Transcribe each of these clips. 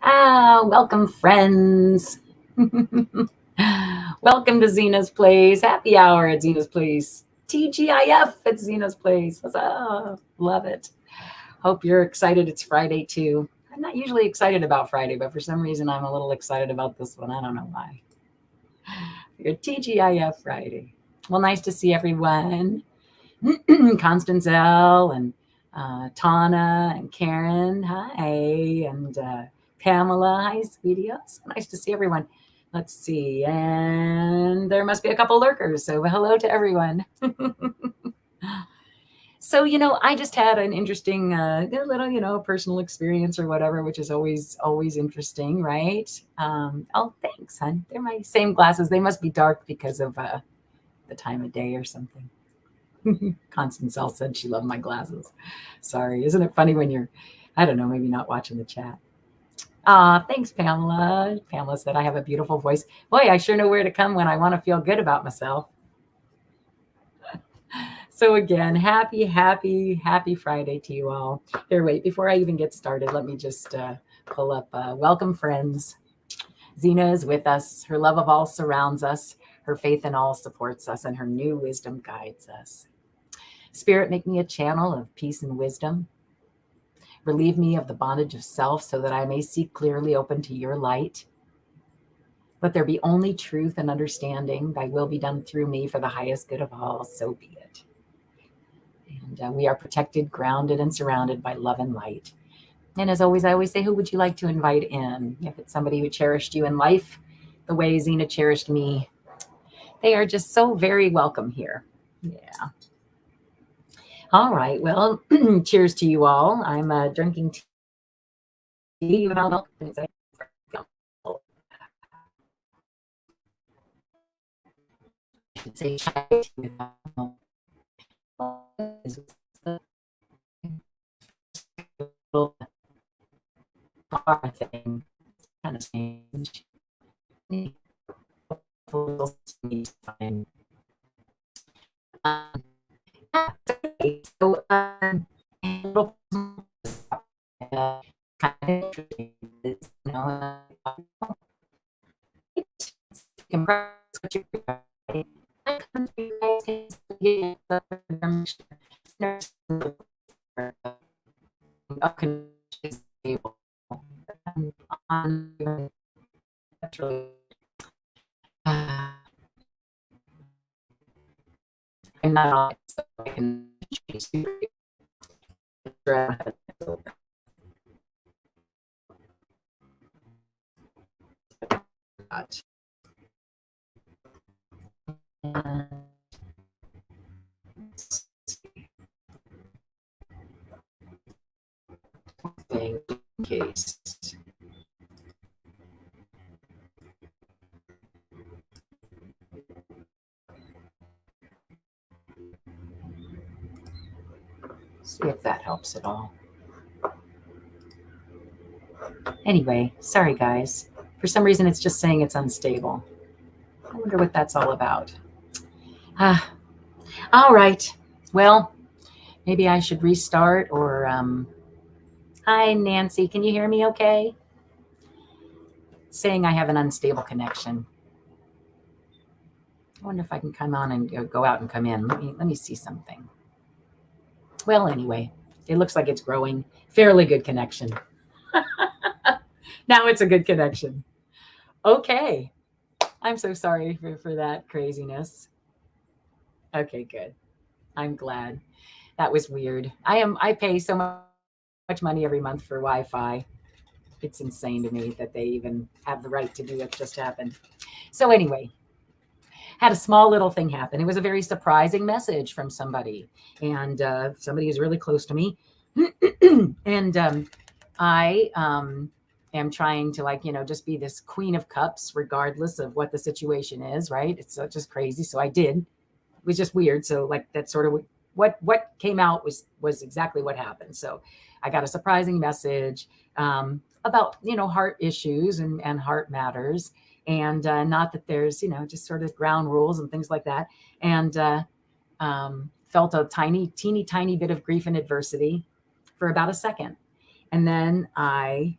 Welcome, friends. Welcome to Zina's Place. Happy hour at Zina's Place. TGIF at Zina's Place. Love it. Hope you're excited. It's Friday, too. I'm not usually excited about Friday, but for some reason, I'm a little excited about this one. I don't know why. Your TGIF Friday. Well, nice to see everyone. Constance L. and Tana and Karen. Hi. And Pamela. Hi, sweetie. Oh, so nice to see everyone. Let's see. And there must be a couple lurkers. So hello to everyone. So, I just had an interesting little, personal experience or whatever, which is always interesting, right? Oh, thanks, hon. They're my same glasses. They must be dark because of the time of day or something. Constance L said she loved my glasses. Sorry. Isn't it funny when you're, I don't know, maybe not watching the chat? Thanks, Pamela. Pamela said, I have a beautiful voice. Boy, I sure know where to come when I want to feel good about myself. So again, happy Friday to you all. Here, wait, before I even get started, let me just pull up welcome, friends. Zina is with us. Her love of all surrounds us. Her faith in all supports us, and her new wisdom guides us. Spirit, make me a channel of peace and wisdom. Relieve me of the bondage of self so that I may see clearly open to your light. Let there be only truth and understanding. Thy will be done through me for the highest good of all. So be it. And we are protected, grounded, and surrounded by love and light. And as always, I always say, who would you like to invite in? If it's somebody who cherished you in life the way Zina cherished me, they are just so very welcome here. Yeah. All right. Well, cheers to you all. I'm drinking tea without milk. I should say chai tea without milk. Thing kind of strange. So kind of interesting, what you're I'm not so I can in case. See if that helps at all. Anyway, sorry guys. For some reason, it's just saying it's unstable. I wonder what that's all about. All right. Well, maybe I should restart or. Hi, Nancy. Can you hear me okay? It's saying I have an unstable connection. I wonder if I can come on and go out and come in. Let me see something. Well, anyway, it looks like it's growing. Fairly good connection. Now it's a good connection. Okay. I'm so sorry for that craziness. Okay, good. I'm glad. That was weird. I pay so much money every month for Wi-Fi. It's insane to me that they even have the right to do what just happened. So anyway, had a small little thing happen. It was a very surprising message from somebody, and somebody who's really close to me. And I am trying to just be this queen of cups, regardless of what the situation is, right? It's just crazy. So I did. It was just weird. So that's sort of what came out was exactly what happened. So I got a surprising message about heart issues and heart matters. And not that there's, just sort of ground rules and things like that. And felt a teeny tiny bit of grief and adversity for about a second. And then I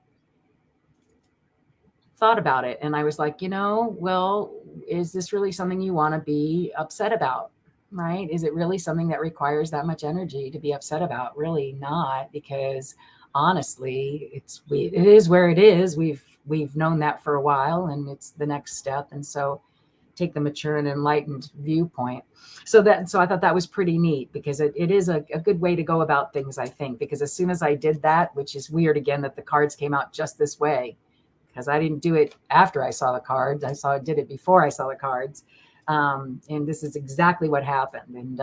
thought about it, and I was like, well, is this really something you want to be upset about? Right? Is it really something that requires that much energy to be upset about? Really not, because honestly, it is where it is. We've known that for a while, and it's the next step. And so take the mature and enlightened viewpoint. So I thought that was pretty neat, because it is a good way to go about things, I think, because as soon as I did that, which is weird again, that the cards came out just this way, because I didn't do it after I saw the cards. I did it before I saw the cards. And this is exactly what happened. And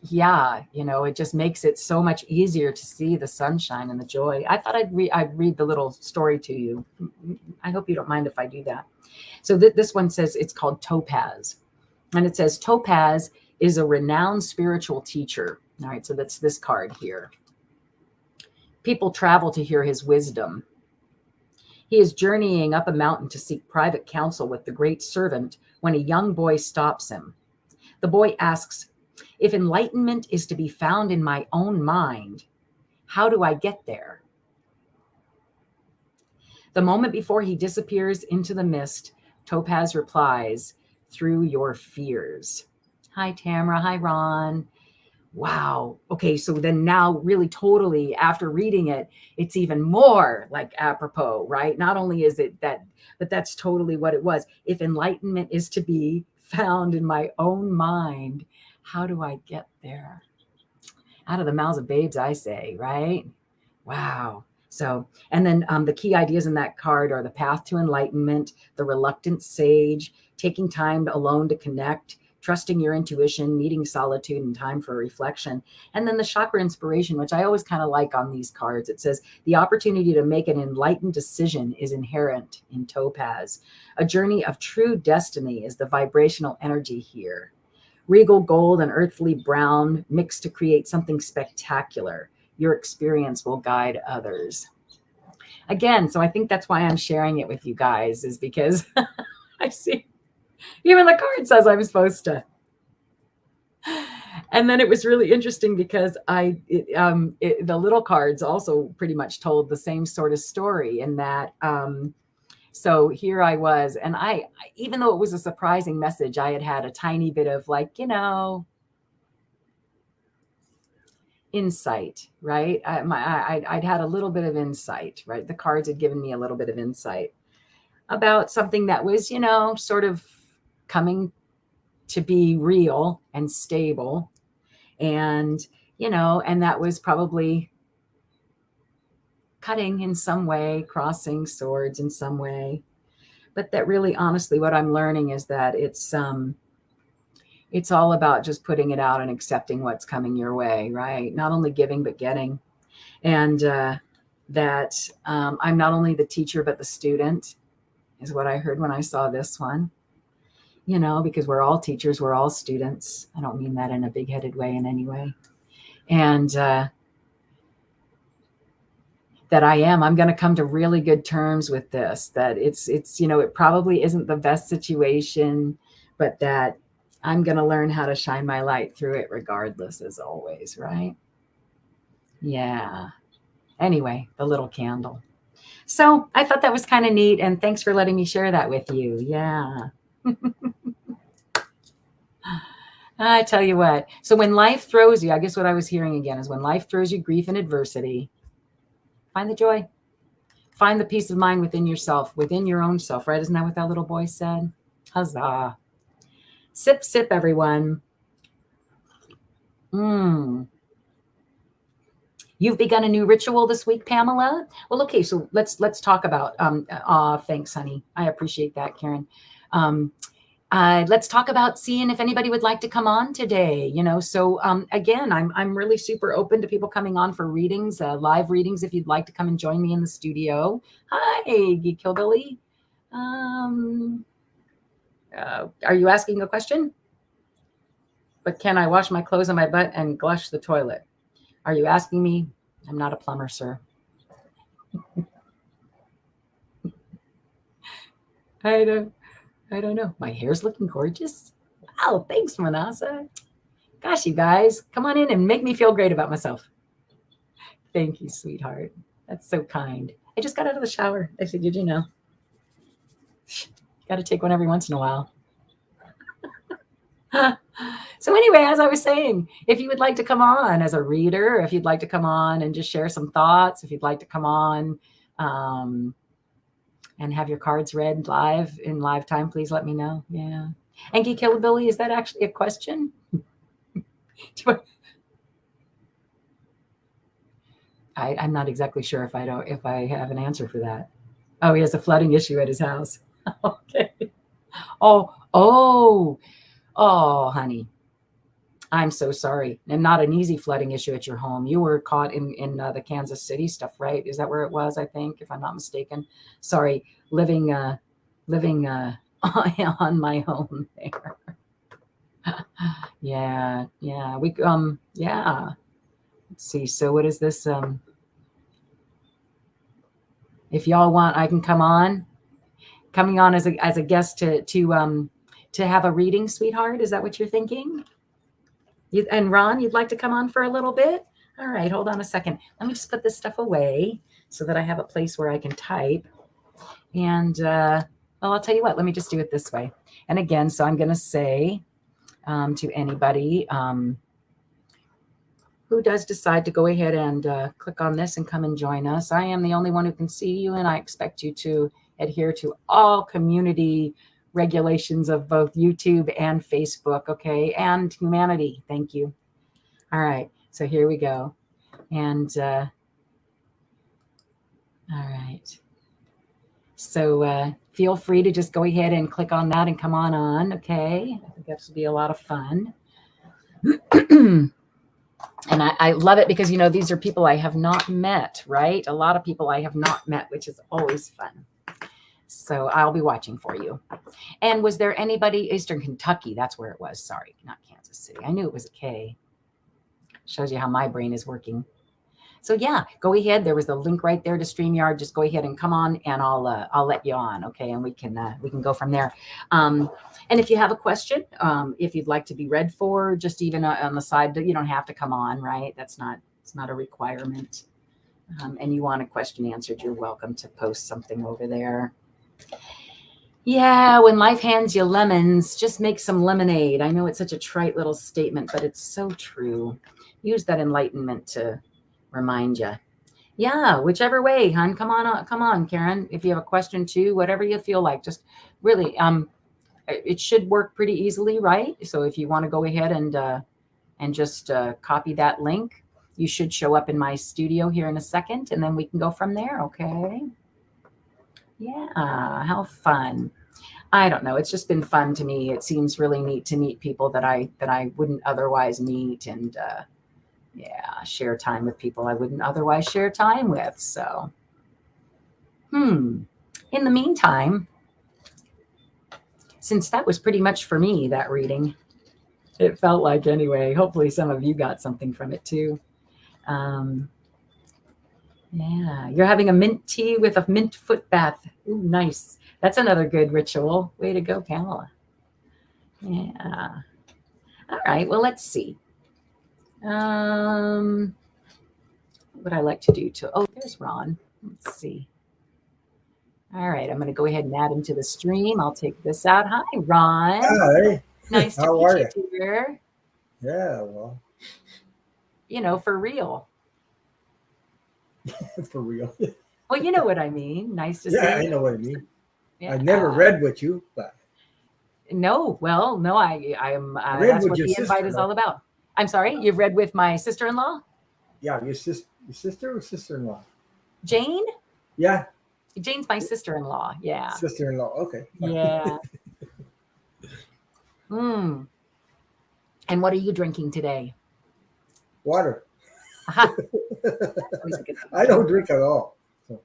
yeah, it just makes it so much easier to see the sunshine and the joy. I thought I'd read the little story to you. I hope you don't mind if I do that. So this one says it's called Topaz. And it says, Topaz is a renowned spiritual teacher. All right, so that's this card here. People travel to hear his wisdom. He is journeying up a mountain to seek private counsel with the great servant when a young boy stops him. The boy asks, if enlightenment is to be found in my own mind, how do I get there? The moment before he disappears into the mist, Topaz replies, through your fears. Hi, Tamara. Hi, Ron. Wow. Okay, so then now really totally after reading it, it's even more like apropos, right? Not only is it that, but that's totally what it was. If enlightenment is to be found in my own mind, how do I get there? Out of the mouths of babes, I say, right? Wow. So, and then the key ideas in that card are the path to enlightenment, the reluctant sage, taking time alone to connect, trusting your intuition, needing solitude and time for reflection. And then the chakra inspiration, which I always kind of like on these cards. It says, the opportunity to make an enlightened decision is inherent in Topaz. A journey of true destiny is the vibrational energy here. Regal gold and earthly brown mixed to create something spectacular. Your experience will guide others. Again, so I think that's why I'm sharing it with you guys, is because I see even the card says I'm supposed to. And then it was really interesting because the little cards also pretty much told the same sort of story, in that so here I was, and I even though it was a surprising message, I had a tiny bit of insight, right? I'd had a little bit of insight, right? The cards had given me a little bit of insight about something that was, sort of coming to be real and stable. And, and that was probably cutting in some way, crossing swords in some way. But that really, honestly, what I'm learning is that it's all about just putting it out and accepting what's coming your way, right? Not only giving, but getting. And that I'm not only the teacher, but the student, is what I heard when I saw this one. Because we're all teachers, we're all students. I don't mean that in a big-headed way in any way. And that I'm going to come to really good terms with this, that it's it probably isn't the best situation, but that I'm going to learn how to shine my light through it regardless, as always, right? Yeah. Anyway, the little candle. So I thought that was kind of neat, and thanks for letting me share that with you. Yeah. I tell you what. So when life throws you, I guess what I was hearing again is when life throws you grief and adversity, find the joy. Find the peace of mind within yourself, within your own self, right? Isn't that what that little boy said? Huzzah. Sip, sip, everyone. You've begun a new ritual this week, Pamela? Well, okay, so let's talk about, thanks, honey. I appreciate that, Karen. Let's talk about seeing if anybody would like to come on today. So again, I'm really super open to people coming on for readings, live readings. If you'd like to come and join me in the studio. Hi, Geek Hillbilly. Are you asking a question? But can I wash my clothes on my butt and flush the toilet? Are you asking me? I'm not a plumber, sir. I don't know. My hair's looking gorgeous. Wow, thanks, Manasa. Gosh, you guys, come on in and make me feel great about myself. Thank you, sweetheart. That's so kind. I just got out of the shower. I figured, Got to take one every once in a while. So anyway, as I was saying, if you would like to come on as a reader, if you'd like to come on and just share some thoughts, if you'd like to come on and have your cards read live in live time, please let me know. Yeah. Enki Killabilly, is that actually a question? I'm not exactly sure if I have an answer for that. Oh, he has a flooding issue at his house. Okay. Oh, honey. I'm so sorry. And not an easy flooding issue at your home. You were caught in the Kansas City stuff, right? Is that where it was? I think, if I'm not mistaken. Sorry, living on my own there. Yeah. We yeah. Let's see. So what is this? If y'all want, I can come on. Coming on as a guest to have a reading, sweetheart. Is that what you're thinking? And Ron, you'd like to come on for a little bit? All right, hold on a second. Let me just put this stuff away so that I have a place where I can type. And well, I'll tell you what, let me just do it this way. And again, so I'm going to say to anybody who does decide to go ahead and click on this and come and join us, I am the only one who can see you, and I expect you to adhere to all community regulations of both YouTube and Facebook, okay, and humanity. Thank you. All right, so here we go. And all right. So feel free to just go ahead and click on that and come on, okay? I think that should be a lot of fun. And I love it because, these are people I have not met, right? A lot of people I have not met, which is always fun. So I'll be watching for you. And was there anybody, Eastern Kentucky? That's where it was. Sorry, not Kansas City. I knew it was a K. Shows you how my brain is working. So yeah, go ahead. There was the link right there to StreamYard. Just go ahead and come on, and I'll let you on, okay? And we can go from there. And if you have a question, if you'd like to be read for, just even on the side, you don't have to come on, right? It's not a requirement. And you want a question answered, you're welcome to post something over there. Yeah, when life hands you lemons, just make some lemonade. I know it's such a trite little statement, but it's so true. Use that enlightenment to remind you. Yeah, whichever way, hon. Come on, Karen. If you have a question too, whatever you feel like, just really, it should work pretty easily, right? So if you want to go ahead and just copy that link, you should show up in my studio here in a second, and then we can go from there, okay? Yeah, how fun. I don't know. It's just been fun to me. It seems really neat to meet people that I wouldn't otherwise meet, and yeah, share time with people I wouldn't otherwise share time with. So, in the meantime, since that was pretty much for me, that reading, it felt like anyway, hopefully some of you got something from it too. Yeah, you're having a mint tea with a mint foot bath. Ooh, nice. That's another good ritual. Way to go, Pamela. Yeah. All right, well, let's see. What would I like to do there's Ron. Let's see. All right, I'm going to go ahead and add him to the stream. I'll take this out. Hi, Ron. Hi. Nice to meet you, dear. Yeah, well. For real. For real. Well, you know what I mean. Nice to see you. Yeah, I know what I mean. Yeah. I never read with you, but. No, well, no, I'm. That's what the invite is all about. I'm sorry, you've read with my sister-in-law? Yeah, your sister or sister-in-law? Jane? Yeah. Jane's my sister-in-law. Yeah. Sister-in-law. Okay. Fine. Yeah. And what are you drinking today? Water. I don't drink at all. So.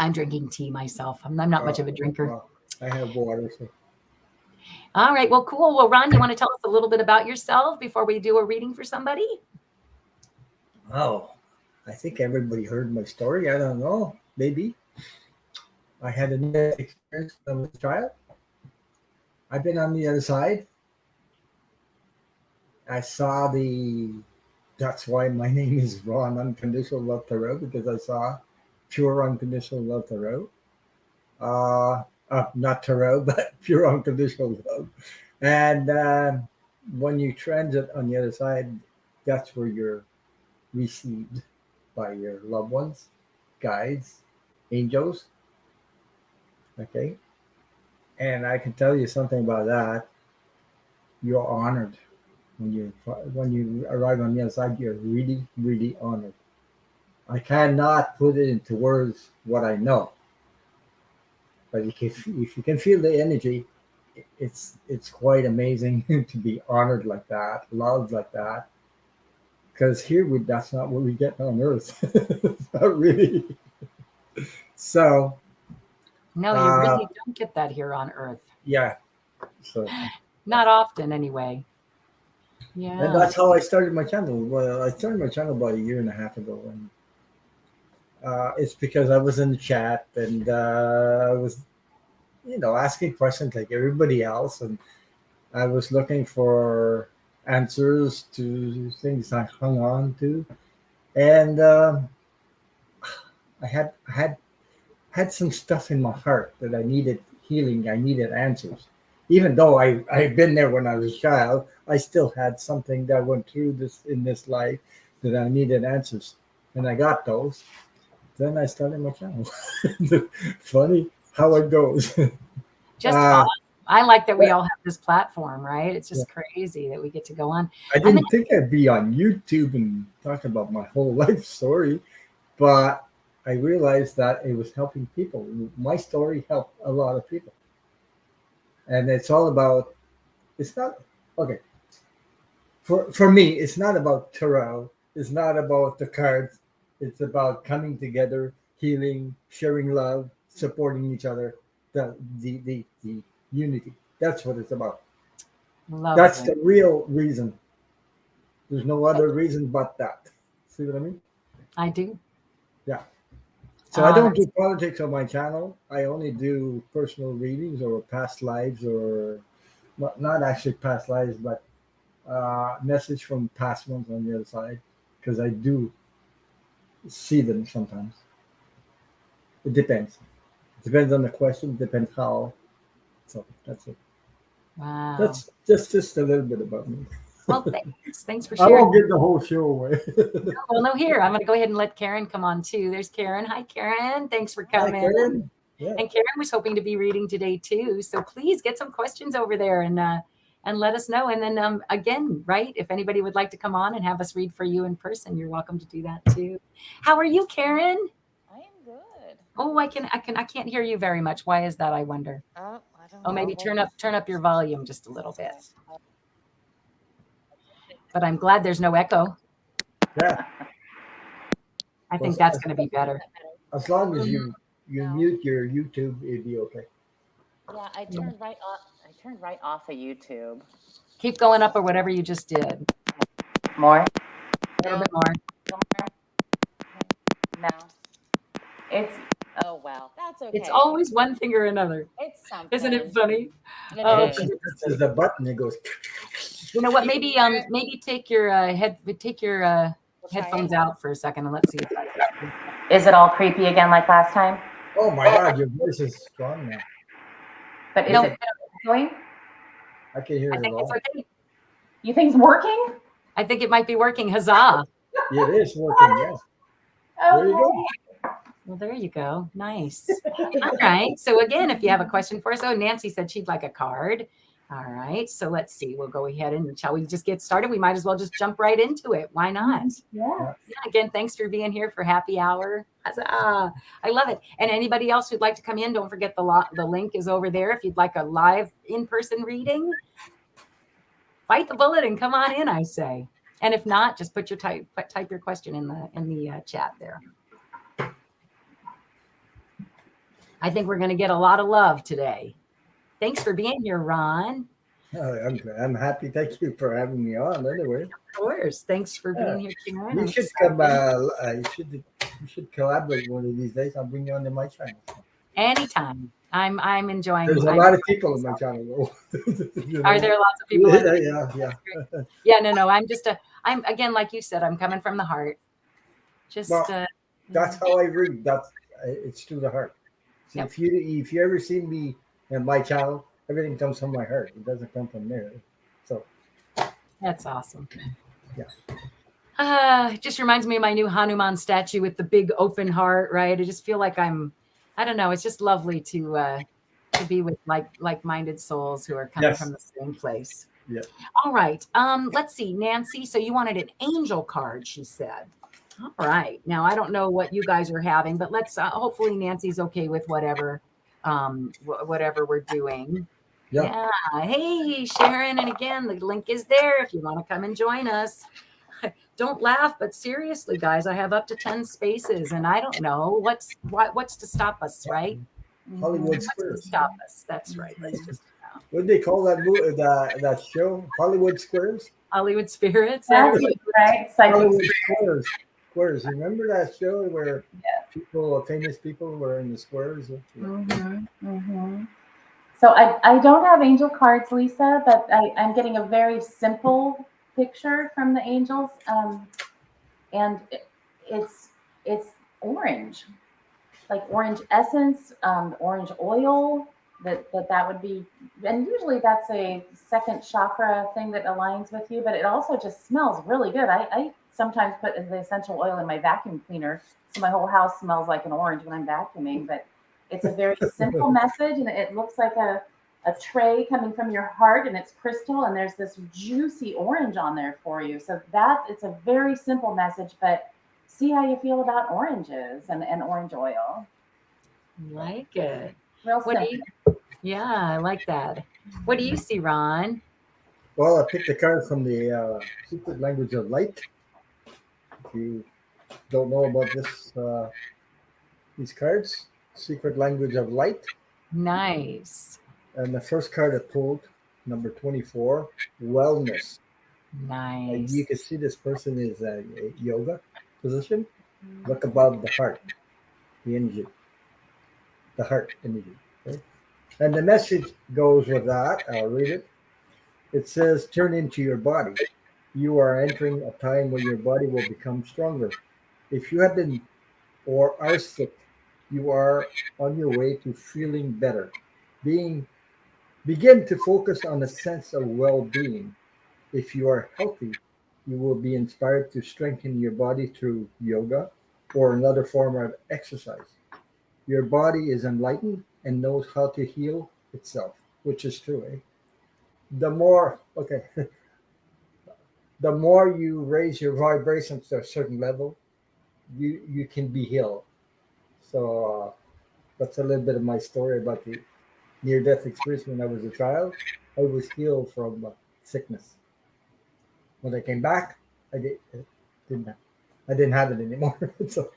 I'm drinking tea myself. I'm not much of a drinker. Well, I have water. So. All right. Well, cool. Well, Ron, you want to tell us a little bit about yourself before we do a reading for somebody? Oh, I think everybody heard my story. I don't know. Maybe. I had a near experience when I was a child. I've been on the other side. I saw that's why my name is Ron Unconditional Love Tarot, because I saw pure unconditional love tarot. not tarot, but pure unconditional love. And when you transit on the other side, that's where you're received by your loved ones, guides, angels. Okay, and I can tell you something about that. You're honored when you arrive on the other side. You're really, really honored. I cannot put it into words what I know, but if you can feel the energy, it's quite amazing to be honored like that, loved like that. Because here that's not what we get on Earth. Not really. So No, you uh, really don't get that here on Earth. yeah. So Not often, anyway. and Yeah. that's how I started my channel. Well, I started my channel about a year and a half ago, and it's because I was in the chat and I was, asking questions like everybody else, and I was looking for answers to things I hung on to, and I had some stuff in my heart that I needed healing. I needed answers. Even though I've been there when I was a child, I still had something that went through this in this life that I needed answers. And I got those. Then I started my channel. Funny how it goes. Just uh, awesome. I like that we but all have this platform, right? It's yeah, just crazy that we get to go on. I I mean, didn't think I'd be on YouTube and talk about my whole life story, but I realized that it was helping people. My story helped a lot of people. And it's all about, it's not, okay, for me, it's not about tarot. It's not about the cards. It's about coming together, healing, sharing love, supporting each other, the unity. That's what it's about. That's lovely. the real reason. There's no other reason but that. See what I mean? I do. Yeah. So I don't That's do politics on my channel. I only do personal readings or past lives, or not actually past lives, but message from past ones on the other side, because I do see them sometimes. It depends. It depends on the question. Depends how. So that's it. wow. That's just a little bit about me. Well, thanks. Thanks for I sharing. won't give the whole show away. Well, no, here, I'm going to go ahead and let Karen come on too. There's Karen. Hi, Karen. Thanks for Hi, coming. Karen. Yeah. And Karen was hoping to be reading today too. So please get some questions over there and let us know. And then again, right, if anybody would like to come on and have us read for you in person, you're welcome to do that too. How are you, Karen? I am good. Oh, I can't hear you very much. Why is that, I wonder? Oh, I don't Oh, know. maybe turn up your volume just a little bit. But I'm glad there's no echo. Yeah. I Well, think that's going to be better. as long as you No. mute your YouTube, it'd be okay. Yeah, I turned right off. I turned right off of YouTube. Keep going up or whatever you just did. More? A little bit more. No. It's well. That's okay. It's always one thing or another. It's something. Isn't it funny? It Oh, is. This is the button that goes. you know what? Maybe take your headphones out for a second and let's see if that Is it all creepy again like last time? Oh my God, your voice is strong now. But is No. it going? I can hear I it think it's all. okay. You think it's working? I think it might be working. Huzzah! Yeah, it is working. Yeah. There you go. Well, there you go. Nice. All right. So again, if you have a question for us, Nancy said she'd like a card. All right. So let's see. We'll go ahead and shall we just get started? We might as well just jump right into it. Why not? Yeah. Again, thanks for being here for happy hour. Huzzah. I love it. And anybody else who'd like to come in, don't forget the link is over there. If you'd like a live in-person reading, bite the bullet and come on in, I say. And if not, just put your type your question in the chat there. I think we're going to get a lot of love today. Thanks for being here, Ron. I'm happy. Thank you for having me on. Anyway, Of course. Thanks for being here, Karen. you should come. You should collaborate one of these days. I'll bring you onto my channel. Anytime. I'm enjoying. There's a lot of people on my channel. Are there lots of people? Yeah. Yeah. No. I'm again, like you said, I'm coming from the heart. Just Well, that's how I read. It's through the heart. So Yep. if you ever see me and my channel, everything comes from my heart. It doesn't come from there. So That's awesome. yeah. It just reminds me of my new Hanuman statue with the big open heart, right? I just feel like I don't know, it's just lovely to be with like-minded souls who are coming Yes. from the same place. Yeah. All right. Let's see, Nancy. So you wanted an angel card, she said. All right. Now I don't know what you guys are having, but let's hopefully Nancy's okay with whatever whatever we're doing. Yeah. Yeah. Hey, Sharon. And again, the link is there if you want to come and join us. Don't laugh, but seriously, guys, I have up to 10 spaces, and I don't know what's to stop us, right? Hollywood What's to Squares. stop us? That's right. Let's just What do they call that that show? Hollywood Squares. Hollywood spirits. That's right. Psychic Hollywood Squares. Squares. Remember that show where famous people were in the squares? So I don't have angel cards, Lisa, but I'm getting a very simple picture from the angels, and it's orange, like orange essence, orange oil. That would be, and usually that's a second chakra thing that aligns with you, but it also just smells really good. I sometimes put the essential oil in my vacuum cleaner, so my whole house smells like an orange when I'm vacuuming. But it's a very simple message, and it looks like a tray coming from your heart, and it's crystal, and there's this juicy orange on there for you. So it's a very simple message, but see how you feel about oranges and orange oil. Like it. Real simple. Yeah, I like that. What do you see, Ron? Well, I picked a card from the Secret Language of Light. If you don't know about these cards, Secret Language of Light. Nice. And the first card I pulled, number 24, Wellness. Nice. You can see this person is a yoga position. Look above the heart, the energy, the heart energy. Okay? And the message goes with that. I'll read it. It says, turn into your body. You are entering a time where your body will become stronger. If you have been or are sick, you are on your way to feeling better. Begin to focus on a sense of well-being. If you are healthy, you will be inspired to strengthen your body through yoga or another form of exercise. Your body is enlightened and knows how to heal itself, which is true. The more the more you raise your vibration to a certain level, you can be healed. So that's a little bit of my story about the near-death experience when I was a child. I was healed from sickness. When I came back, didn't I didn't have it anymore. So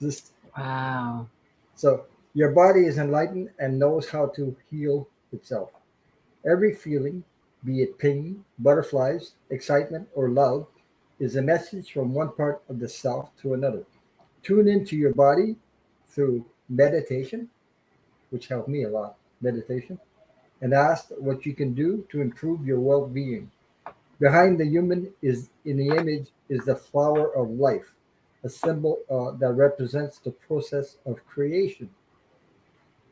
just Wow. so your body is enlightened and knows how to heal itself. Every feeling, be it pain, butterflies, excitement, or love, is a message from one part of the self to another. Tune into your body through meditation, which helped me a lot, meditation, and ask what you can do to improve your well-being. Behind the human is in the image is the flower of life, a symbol that represents the process of creation.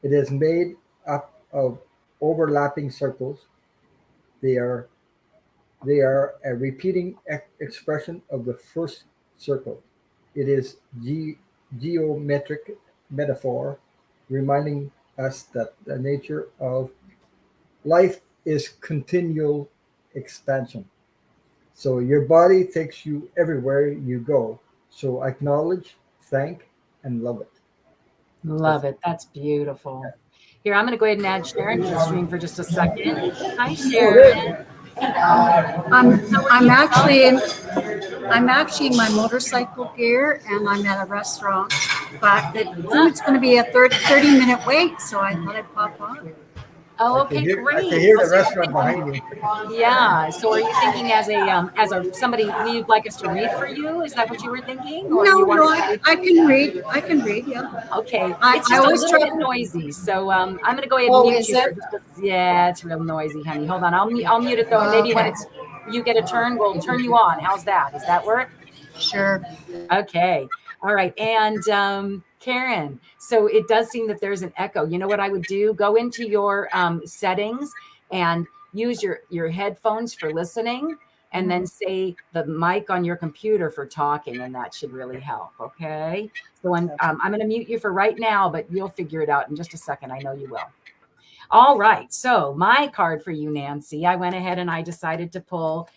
It is made up of overlapping circles. They are they are a repeating expression of the first circle. It is geometric metaphor, reminding us that the nature of life is continual expansion. So your body takes you everywhere you go. So acknowledge, thank, and love it. Love it. That's beautiful. Here, I'm going to go ahead and add Sharon to the stream for just a second. Hi, Sharon. I'm actually in my motorcycle gear and I'm at a restaurant, but the food's going to be a 30-minute wait, so I thought I'd pop on. Oh, I can okay, hear, great. I can hear the So you're restaurant behind you. yeah. So are you thinking as a somebody you'd like us to read for you? Is that what you were thinking? Or No, you want no, us to read? I can read. I can read, yeah. Okay. I It's just a always little try. bit noisy. So I'm going to go ahead and Oh, mute is you. it? Yeah, it's real noisy, honey. Hold on. I'll mute it though. And maybe when Okay. it's you get a turn, we'll turn you on. How's that? Does that work? Sure. Okay. All right. And Karen, so it does seem that there's an echo. You know what I would do? Go into your settings and use your headphones for listening, and then say the mic on your computer for talking, and that should really help. Okay. So I'm going to mute you for right now, but you'll figure it out in just a second. I know you will. All right. So my card for you, Nancy, I went ahead and I decided to pull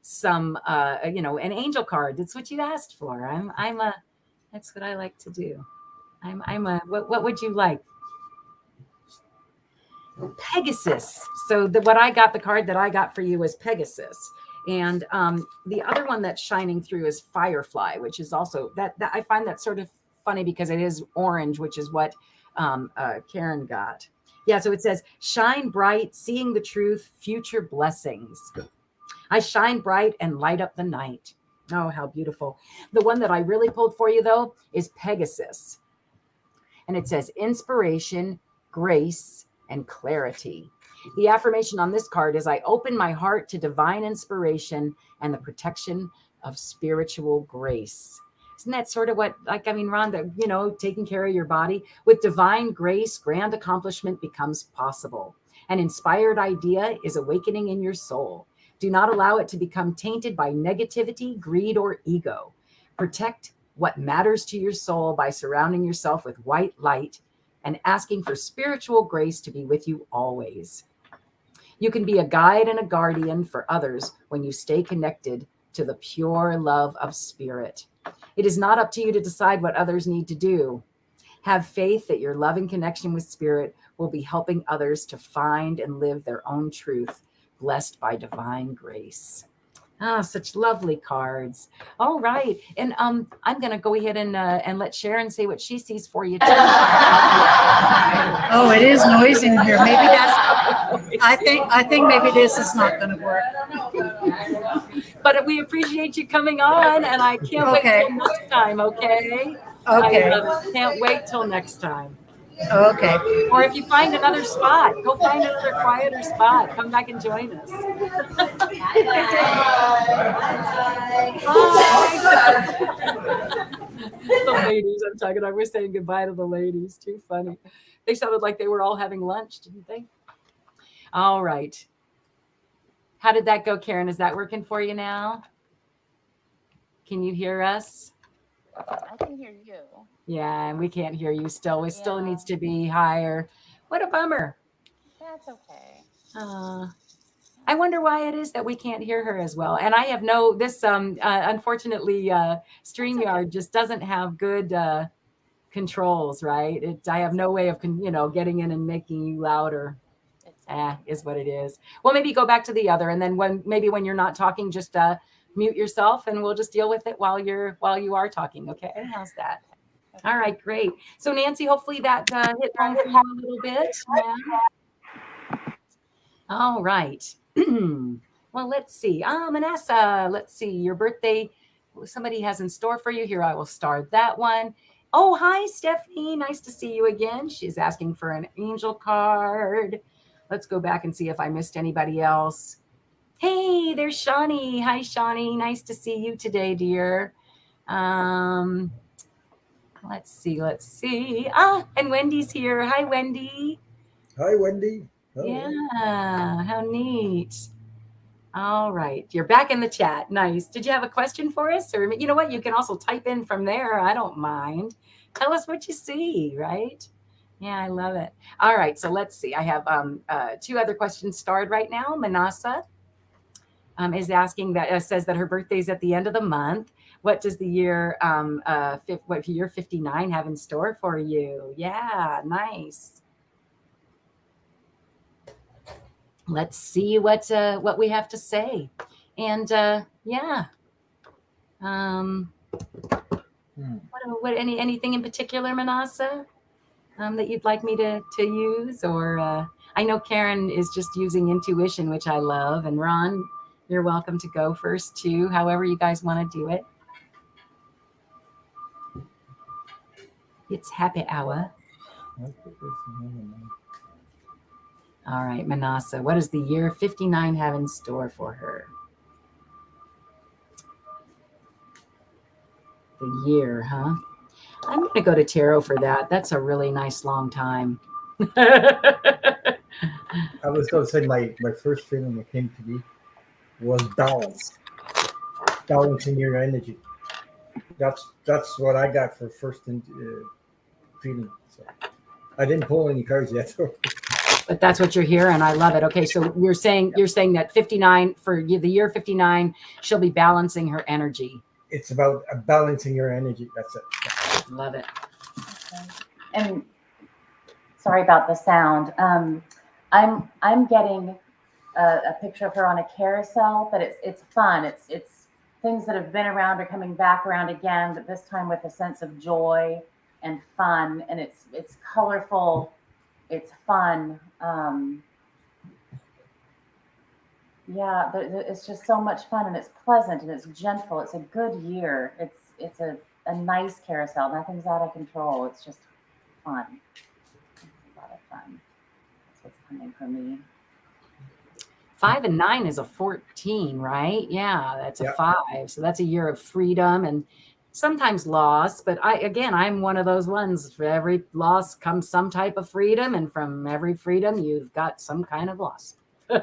some, an angel card. That's what you asked for. That's what I like to do. What would you like? Pegasus. So the card that I got for you was Pegasus. And the other one that's shining through is Firefly, which is also that I find that sort of funny because it is orange, which is what Karen got. Yeah, so it says, shine bright, seeing the truth, future blessings. I shine bright and light up the night. Oh, how beautiful. The one that I really pulled for you, though, is Pegasus. And it says, inspiration, grace, and clarity. The affirmation on this card is, I open my heart to divine inspiration and the protection of spiritual grace. Isn't that sort of what, Rhonda, taking care of your body? With divine grace, grand accomplishment becomes possible. An inspired idea is awakening in your soul. Do not allow it to become tainted by negativity, greed, or ego. Protect what matters to your soul by surrounding yourself with white light and asking for spiritual grace to be with you always. You can be a guide and a guardian for others when you stay connected to the pure love of spirit. It is not up to you to decide what others need to do. Have faith that your loving connection with spirit will be helping others to find and live their own truth, blessed by divine grace. Ah, such lovely cards. All right. And I'm going to go ahead and let Sharon say what she sees for you too. Oh, it is noisy in here. Maybe I think maybe this is not going to work. But we appreciate you coming on, and I can't wait till next time, okay? Okay. I can't wait till next time. Okay. Or if you find another spot, go find another quieter spot. Come back and join us. The ladies I'm talking about, we're saying goodbye to the ladies. Too funny. They sounded like they were all having lunch, didn't they? All right. How did that go, Karen? Is that working for you now? Can you hear us? I can hear you. Yeah, and we can't hear you still. It still needs to be higher. What a bummer. That's okay. I wonder why it is that we can't hear her as well. And I have unfortunately, StreamYard just doesn't have good controls, right? I have no way of, getting in and making you louder. Is what it is. Well, maybe go back to the other, and then when you're not talking, just mute yourself, and we'll just deal with it while you are talking. Okay, how's that? All right, great. So Nancy, hopefully that hit home for you a little bit. Yeah. All right. Well, let's see. Manassa, let's see. Your birthday, somebody has in store for you here. I will start that one. Oh, hi, Stephanie. Nice to see you again. She's asking for an angel card. Let's go back and see if I missed anybody else. Hey, there's Shawnee. Hi, Shawnee. Nice to see you today, dear. Let's see. And Wendy's here. Hi, Wendy. Hi, Wendy. Hello. Yeah, how neat. All right. You're back in the chat. Nice. Did you have a question for us? Or you know what? You can also type in from there. I don't mind. Tell us what you see, right? Yeah, I love it. All right. So let's see. I have two other questions starred right now. Manassa is asking that says that her birthday is at the end of the month. What does the year 59 have in store for you? Yeah, nice. Let's see what we have to say. And anything in particular, Manassa, that you'd like me to use? Or I know Karen is just using intuition, which I love. And Ron, you're welcome to go first too, however you guys want to do it. It's happy hour. All right, Manassa, what does the year 59 have in store for her? The year, huh? I'm going to go to tarot for that. That's a really nice long time. I was going to say my first feeling that came to me was balance, balancing your energy. That's what I got for first feeling. So I didn't pull any cards yet. But that's what you're hearing. I love it. Okay, so you're saying that 59 for the year 59, she'll be balancing her energy. It's about balancing your energy. That's it. Love it. Okay. And sorry about the sound. I'm getting a picture of her on a carousel, but it's fun. It's things that have been around are coming back around again, but this time with a sense of joy and fun. And it's colorful. It's fun. Yeah, it's just so much fun, and it's pleasant, and it's gentle. It's a good year. It's a nice carousel. Nothing's out of control. It's just fun. It's a lot of fun. That's what's coming for me. 5 and 9 is a 14, right? Yeah, that's a 5. So that's a year of freedom and sometimes loss. But I'm one of those ones. For every loss comes some type of freedom, and from every freedom, you've got some kind of loss. So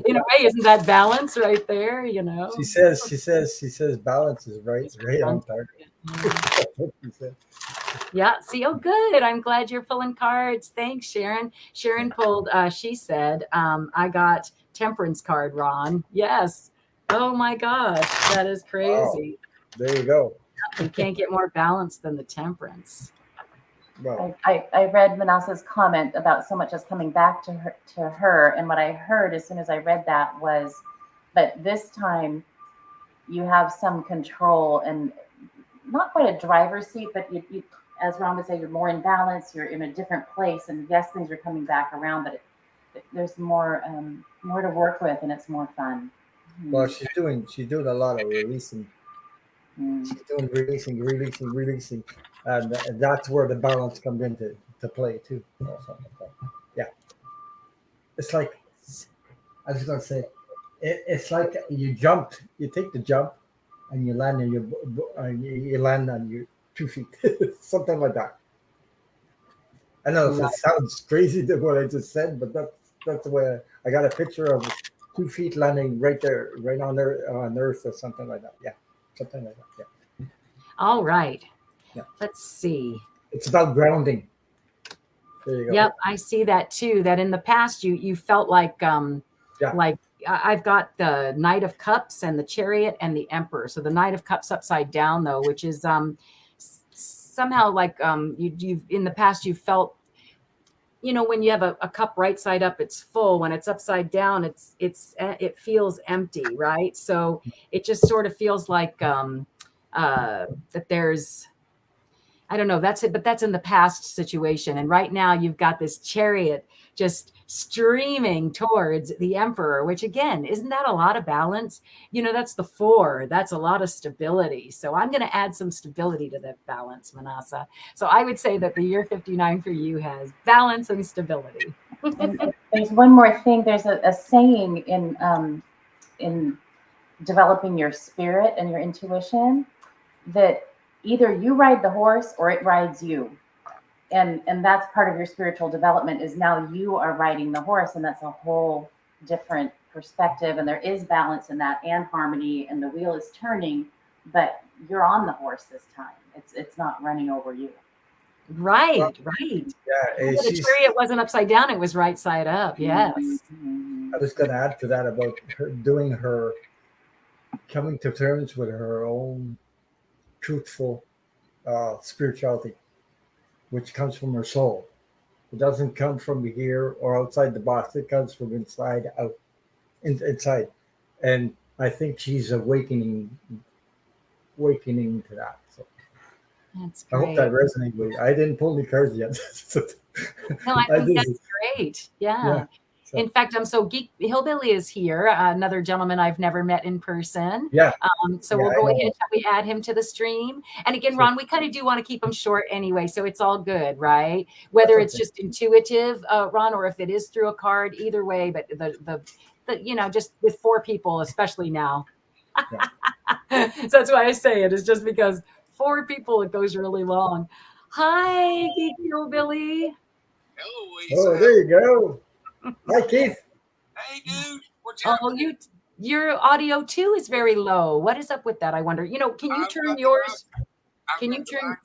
in a way, isn't that balance right there? You know, she says balance is right on target. Yeah. See, oh, good. I'm glad you're pulling cards. Thanks, Sharon. Sharon pulled. She said, "I got Temperance card, Ron." Yes. Oh my gosh, that is crazy. Wow. There you go. You can't get more balanced than the Temperance. Well, I read Manasseh's comment about so much is coming back to her, and what I heard as soon as I read that was, but this time you have some control and not quite a driver's seat, but you as Ron would say, you're more in balance. You're in a different place, and yes, things are coming back around, but there's more to work with, and it's more fun. Well, she's doing a lot of releasing. She's doing releasing. And that's where the balance comes into play too. Yeah, it's like I was gonna say, it's like you take the jump, and you land on your 2 feet, something like that. I don't know if it sounds crazy to what I just said, but that's the way I got a picture of 2 feet landing right there, right on Earth or something like that. Yeah, something like that. Yeah. All right. Yeah. Let's see. It's about grounding. There you go. Yep, I see that too. That in the past you felt like like I've got the Knight of Cups and the Chariot and the Emperor. So the Knight of Cups upside down though, which is somehow like you've in the past you felt, you know, when you have a cup right side up, it's full. When it's upside down, it feels empty, right? So it just sort of feels like that there's, I don't know, that's it, but that's in the past situation. And right now you've got this Chariot just streaming towards the Emperor, which again, isn't that a lot of balance? You know, that's the 4. That's a lot of stability. So I'm going to add some stability to that balance, Manasseh. So I would say that the year 59 for you has balance and stability. And there's one more thing. There's a saying in developing your spirit and your intuition that either you ride the horse or it rides you. And that's part of your spiritual development is now you are riding the horse, and that's a whole different perspective. And there is balance in that and harmony, and the wheel is turning, but you're on the horse this time. It's not running over you. Right. Yeah. The Chariot wasn't upside down, it was right side up. Yes. I was going to add to that about her coming to terms with her own truthful spirituality, which comes from her soul. It doesn't come from here or outside the box. It comes from inside out, inside. And I think she's awakening to that. So that's great. I hope that resonates with you. I didn't pull any cards yet. No, I think that's great. Yeah. So. In fact, so Geek Hillbilly is here, another gentleman I've never met in person. Yeah. So we'll go ahead and we add him to the stream. And again, Ron, we kind of do want to keep him short anyway, so it's all good, right? Whether it's just intuitive, Ron, or if it is through a card, either way. But the you know, just with 4 people, especially now. So that's why I say it is just because 4 people, it goes really long. Hi, Geek Hillbilly. Hello, Lisa. Oh, there you go. Hi, Keith. Hey, dude. What's up? Oh, your audio too is very low. What is up with that? I wonder. Can you turn yours? Can you turn?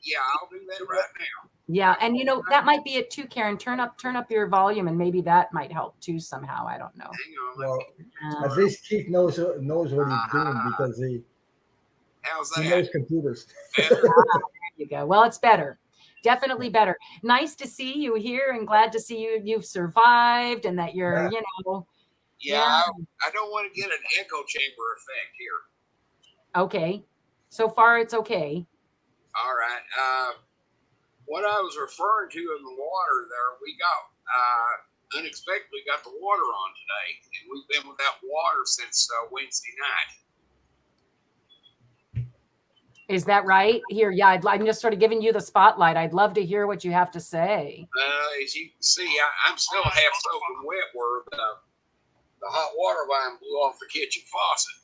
Yeah, I'll do that right now. Yeah, and that might be it too, Karen. Turn up your volume, and maybe that might help too somehow. I don't know. Hang on. Well, at least Keith knows what he's doing because How's he that? knows computers. Better? There you go. Well, it's better. Definitely better. Nice to see you here, and glad to see you've survived, and that you're, Yeah, I don't want to get an echo chamber effect here. Okay. So far, it's okay. All right. What I was referring to in the water there, we got unexpectedly got the water on today, and we've been without water since Wednesday night. Is that right? Here, yeah, I'm just sort of giving you the spotlight. I'd love to hear what you have to say. As you can see, I'm still half soaking wet where the hot water line blew off the kitchen faucet.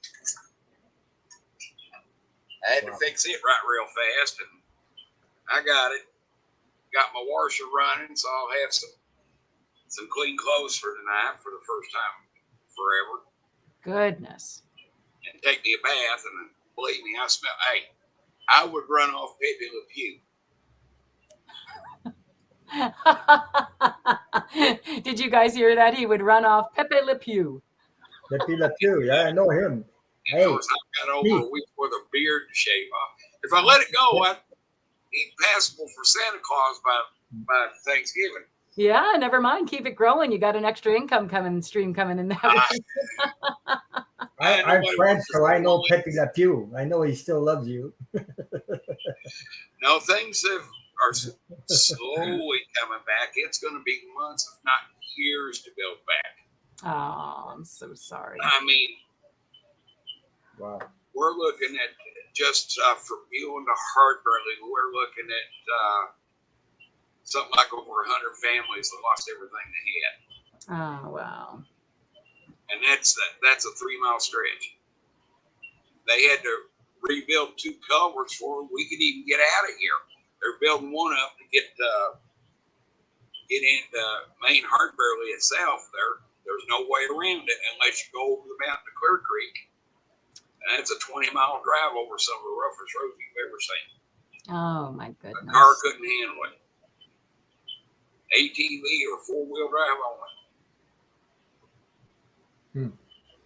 I had to fix it right real fast, and I got it. Got my washer running, so I'll have some clean clothes for tonight for the first time forever. Goodness. And take me a bath, and believe me, I would run off Pepe Le Pew. Did you guys hear that? He would run off Pepe Le Pew. Pepe Le Pew, yeah, I know him. Hey, of course, I've got over a week with a beard to shave off. If I let it go, I'd be passable for Santa Claus by Thanksgiving. Yeah, never mind. Keep it growing. You got an extra income stream coming in that way. I'm French, so I know Pepe Le Pew. I know he still loves you. No, things are slowly coming back. It's going to be months, if not years, to build back. Oh, I'm so sorry. I mean, wow. We're looking at just from you and the Heartburn, we're looking at something like over 100 families that lost everything they had. Oh, wow. And that's a 3-mile stretch. They had to rebuild 2 culverts before we could even get out of here. They're building one up to get into main Heartburn itself. There's no way around it unless you go over the mountain to Clear Creek. And it's a 20-mile drive over some of the roughest roads you've ever seen. Oh, my goodness. The car couldn't handle it. ATV or 4-wheel drive only.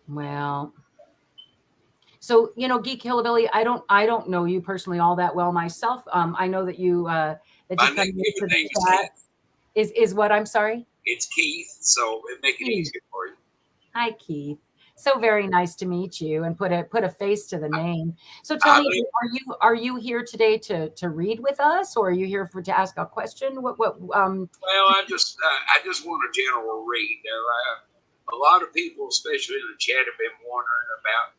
Well, so Geek Hillbilly, I don't know you personally all that well myself. I know that you come into the chat. Is what? I'm sorry. It's Keith, so it make it easier for you. Hi, Keith. So very nice to meet you and put a face to the name. So tell me, are you here today to read with us, or are you here to ask a question? Well, I just want a general read. There, a lot of people, especially in the chat, have been wondering about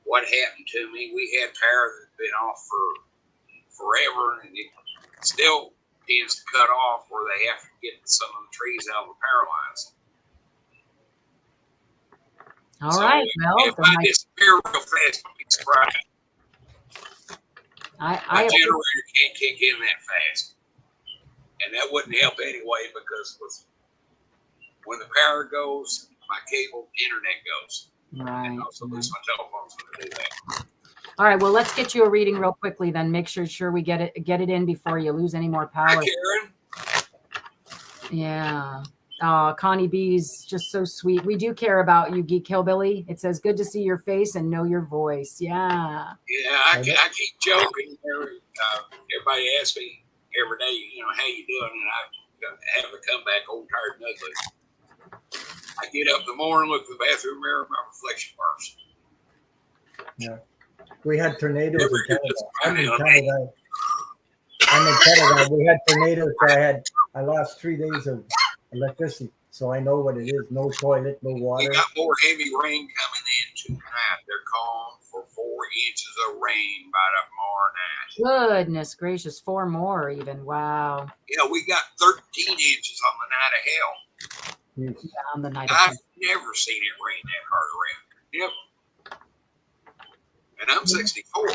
what happened to me. We had power that's been off for forever, and it still tends to cut off where they have to get some of the trees out of the power lines. All right. Well, if I disappear real fast, I'll be surprised. My generator can't kick in that fast, and that wouldn't help anyway because when the power goes, my cable internet goes. Right. And also, at least my telephone's going to do that. All right. Well, let's get you a reading real quickly. Then make sure we get it in before you lose any more power. Hi, Karen. Yeah. Connie B's just so sweet. We do care about you, Geek Hillbilly. It says, good to see your face and know your voice. Yeah. Yeah, I keep joking. Everybody asks me every day, how you doing? And I have a comeback, old, tired, and ugly. I get up in the morning, look in the bathroom mirror, my reflection bursts. Yeah. We had tornadoes in Canada. I'm in Canada. We had tornadoes. I lost 3 days of electricity, so I know what it is. No toilet, no water. We got more heavy rain coming in tonight. They're calling for 4 inches of rain by tomorrow night. Goodness gracious, 4 more even. Wow. Yeah, we got 13 inches on the night of hell. Yeah, on the night of I've never seen it rain that hard around here. Yep. And I'm 64.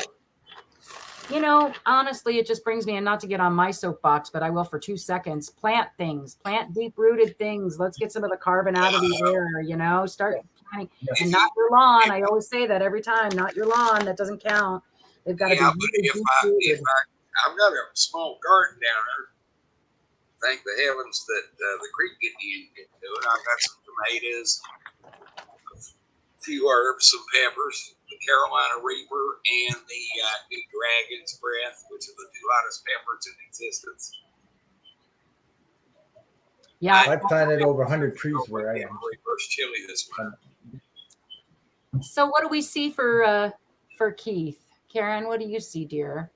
You know, honestly, it just brings me, and not to get on my soapbox, but I will for 2 seconds. Plant things, plant deep-rooted things. Let's get some of the carbon out of the air, you know, start planting. And If not you, your lawn. if, I always say that every time, not your lawn. That doesn't count. They've got to be yeah, but really if deep-rooted. I've got a small garden down there. Thank the heavens that the creek didn't get to it. I've got some tomatoes, a few herbs, some peppers, the Carolina Reaper, and the New Dragon's Breath, which are the two hottest peppers in existence. Yeah. I planted over 100 trees where I am. Reverse chili this month. So what do we see for Keith? Karen, what do you see, dear?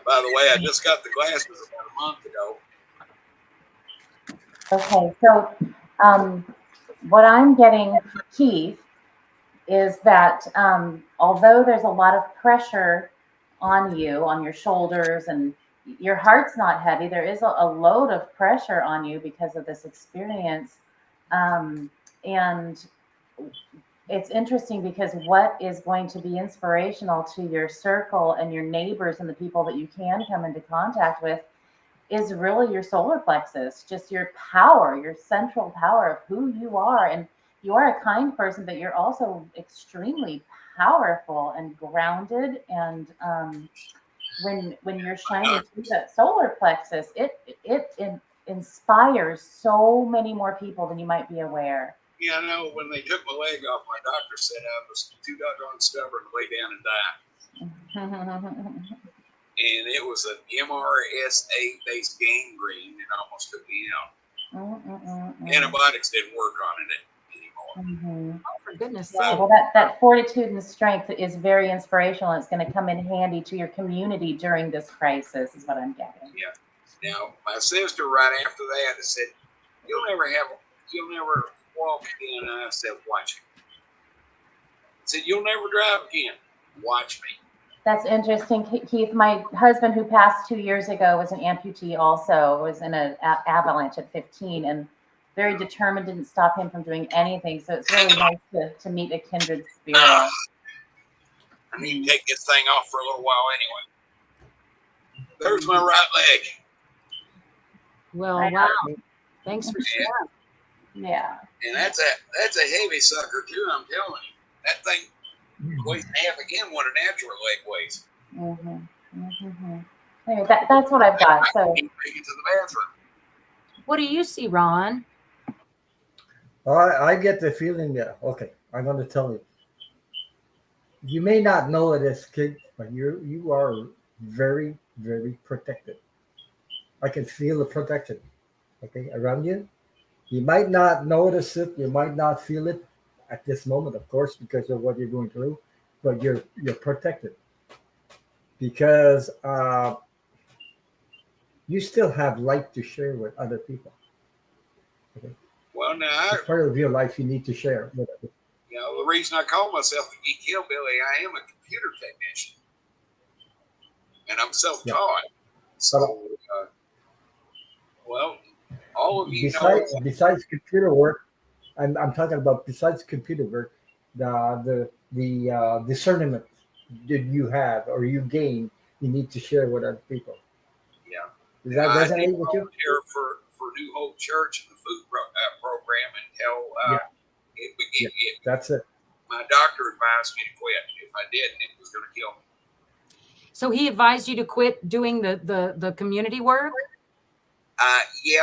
By the way, I just got the glasses about a month ago. Okay, so what I'm getting for Keith is that although there's a lot of pressure on you, on your shoulders, and your heart's not heavy, there is a load of pressure on you because of this experience. And it's interesting because what is going to be inspirational to your circle and your neighbors and the people that you can come into contact with is really your solar plexus, just your power, your central power of who you are. And you are a kind person, but you're also extremely powerful and grounded. And when you're shining through that solar plexus, it inspires so many more people than you might be aware. Yeah, I know. When they took my leg off, my doctor said I was too doggone stubborn to lay down and die. And it was an MRSA based gangrene and almost took me out. Antibiotics didn't work on it anymore. Oh, for goodness Yeah, sake. well, that fortitude and strength is very inspirational. It's going to come in handy to your community during this crisis, is what I'm getting. Yeah. Now, my sister, right after that, said, you'll never walk again. And I said, watch me. I said, you'll never drive again. Watch me. That's interesting, Keith. My husband, who passed 2 years ago, was an amputee also, was in an avalanche at 15 and very determined, didn't stop him from doing anything. So it's really nice to meet a kindred spirit. I need to take this thing off for a little while anyway. There's my right leg. Well, wow. Thanks for sharing. Yeah. And that's a heavy sucker too, I'm telling you. That thing weighs half again what a natural leg weighs. Anyway, that's what I've got. So make it to the bathroom. What do you see, Ron? I get the feeling that, okay, I'm going to tell you. You may not know it as kids, but you are very, very protected. I can feel the protection, okay, around you. You might not notice it, you might not feel it at this moment, of course, because of what you're going through, but you're protected because you still have light to share with other people. Okay. Well, now it's part of your life you need to share with other people. You know, the reason I call myself a geek hillbilly, I am a computer technician, and I'm self-taught. Yeah. So, well, all of you besides computer work, I'm talking about besides computer work, the discernment that you have or you gain, you need to share with other people. Yeah. Does that resonate with you? Here for New Hope Church and the food program until that's it. My doctor advised me to quit. If I didn't, it was going to kill me. So he advised you to quit doing the community work? Yeah.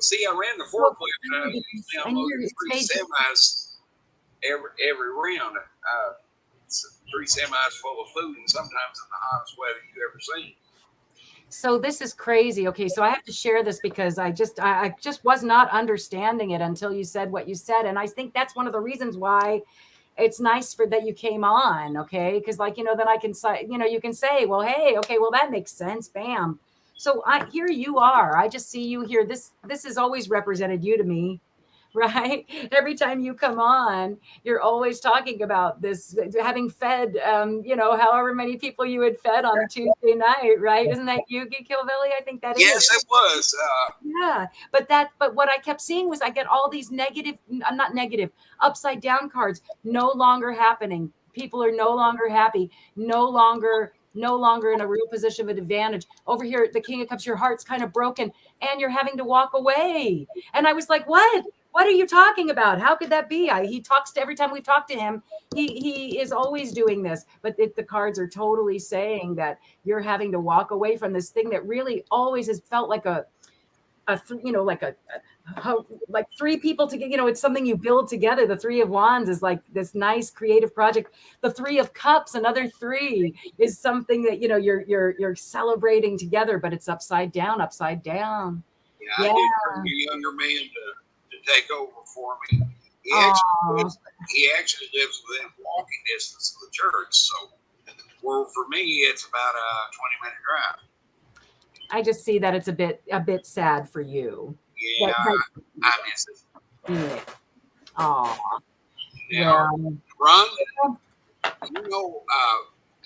See, I ran the forklift and I unloaded 3 semis every round. 3 semis full of food, and sometimes in the hottest weather you ever seen. So this is crazy. Okay, so I have to share this because I just was not understanding it until you said what you said, and I think that's one of the reasons why it's nice that you came on. Okay, because then I can say, you can say, well, hey, okay, well that makes sense. Bam. So here you are. I just see you here. This has always represented you to me, right? Every time you come on, you're always talking about this, having fed, however many people you had fed on Tuesday night, right? Isn't that you, Geek Hillbilly? I think that is. Yes, it was. Yeah, but what I kept seeing was I get all these not negative, upside down cards, no longer happening. People are no longer happy, no longer no longer in a real position of advantage. Over here, the King of Cups, your heart's kind of broken and you're having to walk away. And I was like, what? What are you talking about? How could that be? He talks to, every time we've talked to him, he is always doing this. But the cards are totally saying that you're having to walk away from this thing that really always has felt like like three people to get, it's something you build together. The Three of Wands is like this nice creative project. The Three of Cups, another three, is something that you're celebrating together, but it's upside down. Yeah, I did bring a younger man to take over for me. He actually lives within walking distance of the church. So, well, for me, it's about a 20-minute drive. I just see that it's a bit sad for you. Yeah, I miss it. Yeah. Aw. Now, Well, Ron,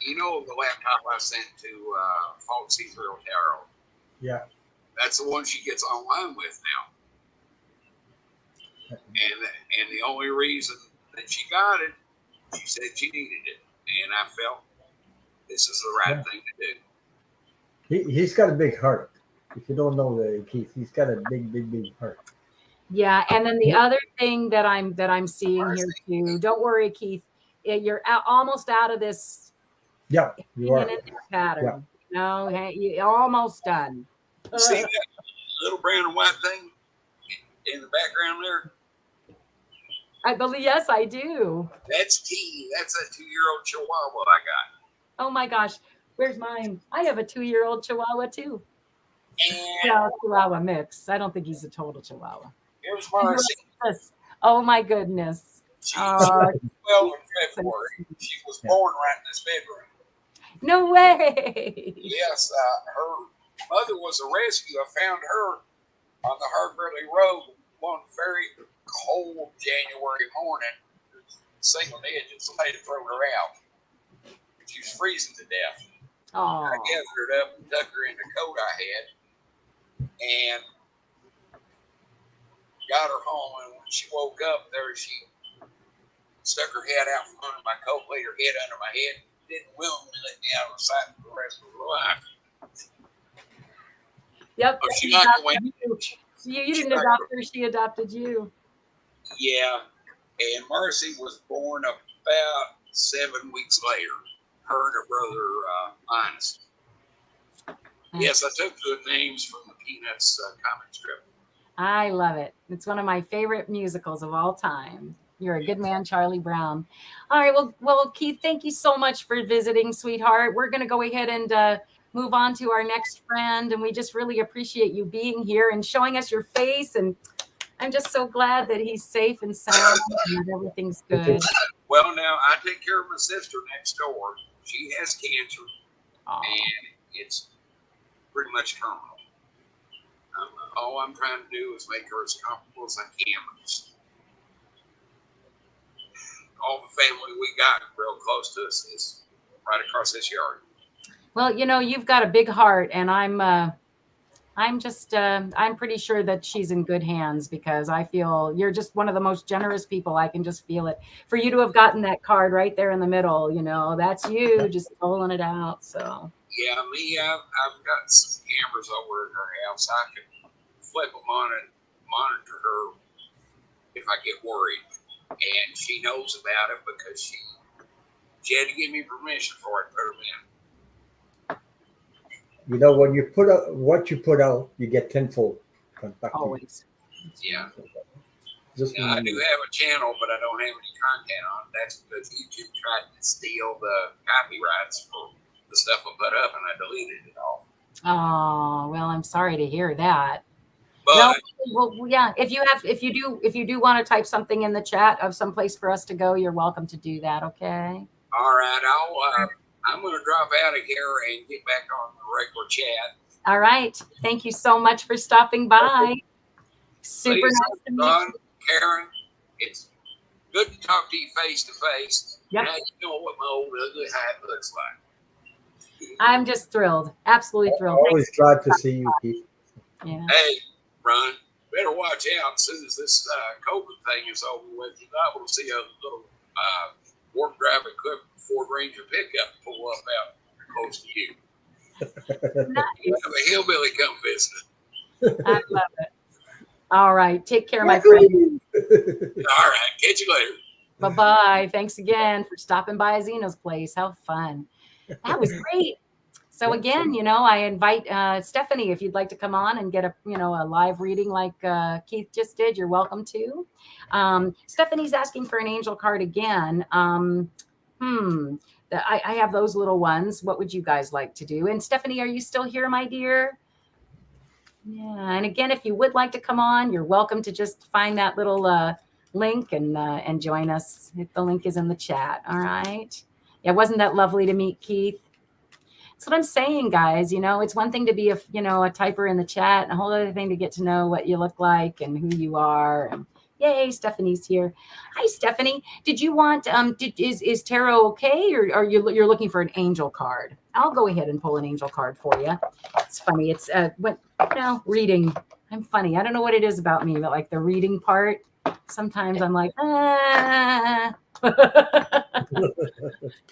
you know the laptop I sent to Foxy Thrill Tarot. Yeah. That's the one she gets online with now. And the only reason that she got it, she said she needed it, and I felt this is the right thing to do. He's got a big heart. If you don't know Keith, he's got a big heart. yeah, and then the other thing that I'm seeing here too. Don't worry, Keith. You're almost out of this. Yeah, you are. Pattern. Yeah. Hey, you're almost done. See that little brown and white thing in the background there? I believe, yes, I do. That's T. That's a 2-year-old Chihuahua I got. Oh my gosh, where's mine? I have a 2-year-old Chihuahua too. And Chihuahua mix. I don't think he's a total Chihuahua. here's Marcy. Oh my goodness. She was 12 in February. She was born right in this bedroom. No way. Yes, her mother was a rescue. I found her on the Harburley Road one very cold January morning. Single digits, somebody had thrown her out. She was freezing to death. Aww. I gathered her up and tucked her in the coat I had and got her home. And when she woke up there, she stuck her head out from under my coat, laid her head under my head, didn't willingly let me out of sight for the rest of her life. Yep. Oh, she not going. You didn't adopt her; she adopted you. Yeah, and Marcy was born about 7 weeks later. Her and her brother, Linus. Yes, I took the names from the Peanuts comic strip. I love it. It's one of my favorite musicals of all time. You're a good man, Charlie Brown. All right. Well, Keith, thank you so much for visiting, sweetheart. We're going to go ahead and move on to our next friend. And we just really appreciate you being here and showing us your face. And I'm just so glad that he's safe and sound and that everything's good. Well, now, I take care of my sister next door. She has cancer, and it's pretty much terminal. All I'm trying to do is make her as comfortable as I can. All the family we got real close to us is right across this yard. Well, you've got a big heart, and I'm pretty sure that she's in good hands because I feel you're just one of the most generous people. I can just feel it. For you to have gotten that card right there in the middle, that's you just pulling it out. So yeah, I've got some cameras over in her house. I can flip them on and monitor her if I get worried. And she knows about it because she had to give me permission for it to put them in. When you put out what you put out, you get tenfold. Always. Yeah. Now, I do have a channel, but I don't have any content on it. That's because YouTube tried to steal the copyrights for the stuff I put up, and I deleted it all. Oh, well, I'm sorry to hear that. But well, yeah. If you do want to type something in the chat of some place for us to go, you're welcome to do that. Okay. All right, I'm going to drop out of here and get back on the regular chat. All right. Thank you so much for stopping by. Super Lisa, nice to meet Don, you. Karen, it's good to talk to you face to face. Yep. Now you know what my old ugly hat looks like. I'm just thrilled. Absolutely thrilled. Always glad to see you, Keith. Yeah. Hey, Ron, better watch out. As soon as this COVID thing is over with, you're not going to see a little work drive equipped Ford Ranger pickup pull up out close to you. Nice. Have a hillbilly come visit. I love it. All right. Take care, my friend. All right. Catch you later. Bye-bye. Thanks again for stopping by ZINA'S place. How fun. That was great. So again, I invite Stephanie, if you'd like to come on and get a live reading like Keith just did, you're welcome to. Stephanie's asking for an angel card again. I have those little ones. What would you guys like to do? And Stephanie, are you still here, my dear? Yeah. And again, if you would like to come on, you're welcome to just find that little link and join us. The link is in the chat. All right. Yeah. Wasn't that lovely to meet Keith? That's what I'm saying, guys. It's one thing to be a typer in the chat, and a whole other thing to get to know what you look like and who you are. And yay, Stephanie's here. Hi, Stephanie. Did you want is tarot okay, or you're looking for an angel card? I'll go ahead and pull an angel card for you. It's funny. It's reading. I'm funny. I don't know what it is about me, but like the reading part, sometimes I'm like,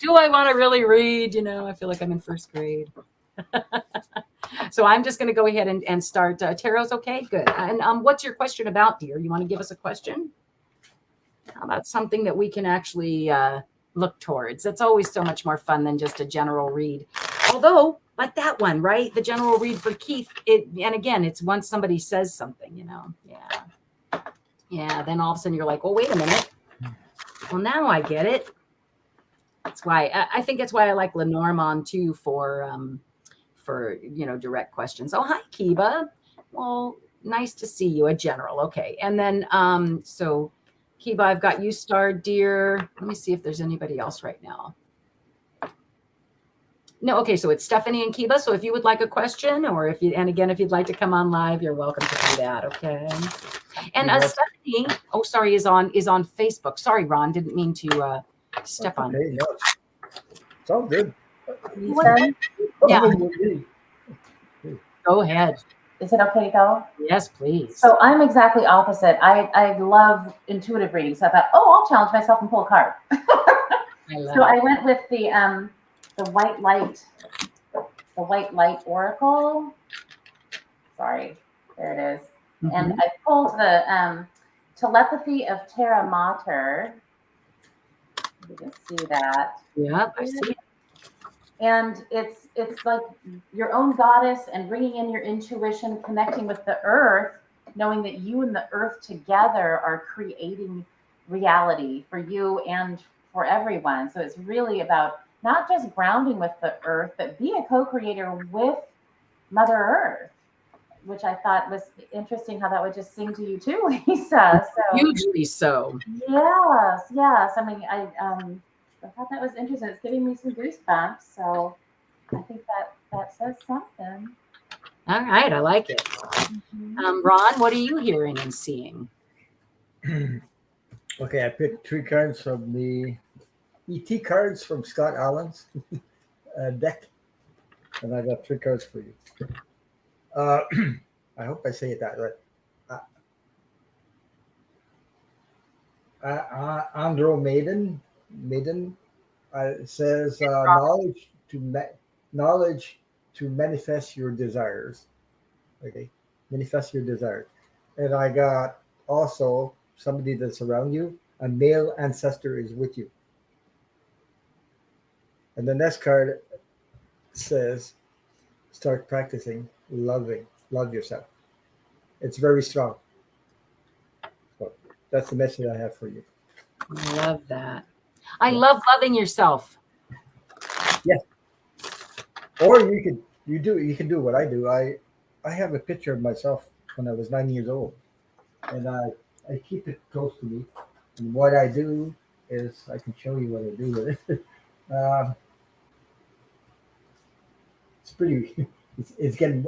do I want to really read? I feel like I'm in first grade. So I'm just going to go ahead and start. Tarot's okay? Good. And what's your question about, dear? You want to give us a question? How about something that we can actually look towards? That's always so much more fun than just a general read. Although, like that one, right? The general read for Keith. And again, it's once somebody says something, Yeah. Yeah. Then all of a sudden you're like, well, wait a minute. Well, now I get it. That's why I think that's why I like Lenormand too for direct questions. Oh, hi, Kiba. Well, nice to see you. A general, okay. And then so Kiba, I've got you starred, dear. Let me see if there's anybody else right now. No, okay. So it's Stephanie and Kiba. So if you would like a question, or if you'd like to come on live, you're welcome to do that. Okay. And Stephanie, is on Facebook. Sorry, Ron, didn't mean to step on. Okay, no, it's all good. Yeah. Go ahead. Is it okay to go? Yes, please. So I'm exactly opposite. I love intuitive reading. So I thought, I'll challenge myself and pull a card. I went with the white light oracle. Sorry, there it is. Mm-hmm. And I pulled the telepathy of Terra Mater. You can see that. Yeah, I see it. And it's like your own goddess and bringing in your intuition, connecting with the earth, knowing that you and the earth together are creating reality for you and for everyone. So it's really about not just grounding with the earth, but be a co-creator with Mother Earth, which I thought was interesting how that would just sing to you too, Lisa. So hugely so. Yes. I mean, I thought that was interesting. It's giving me some goosebumps. So I think that says something. All right, I like it. Mm-hmm. Ron, what are you hearing and seeing? Okay, I picked 3 cards from the ET cards from Scott Allen's deck, and I got 3 cards for you. I hope I say it that right. Andromaiden. It says knowledge to manifest your desires. Okay, manifest your desires. And I got also somebody that's around you. A male ancestor is with you. And the next card says, start practicing loving. Love yourself. It's very strong. So that's the message I have for you. I love that. I love loving yourself. Yes. Or you can do what I do. I have a picture of myself when I was 9 years old, and I keep it close to me. And what I do is I can show you what I do with it. It's pretty. It's getting.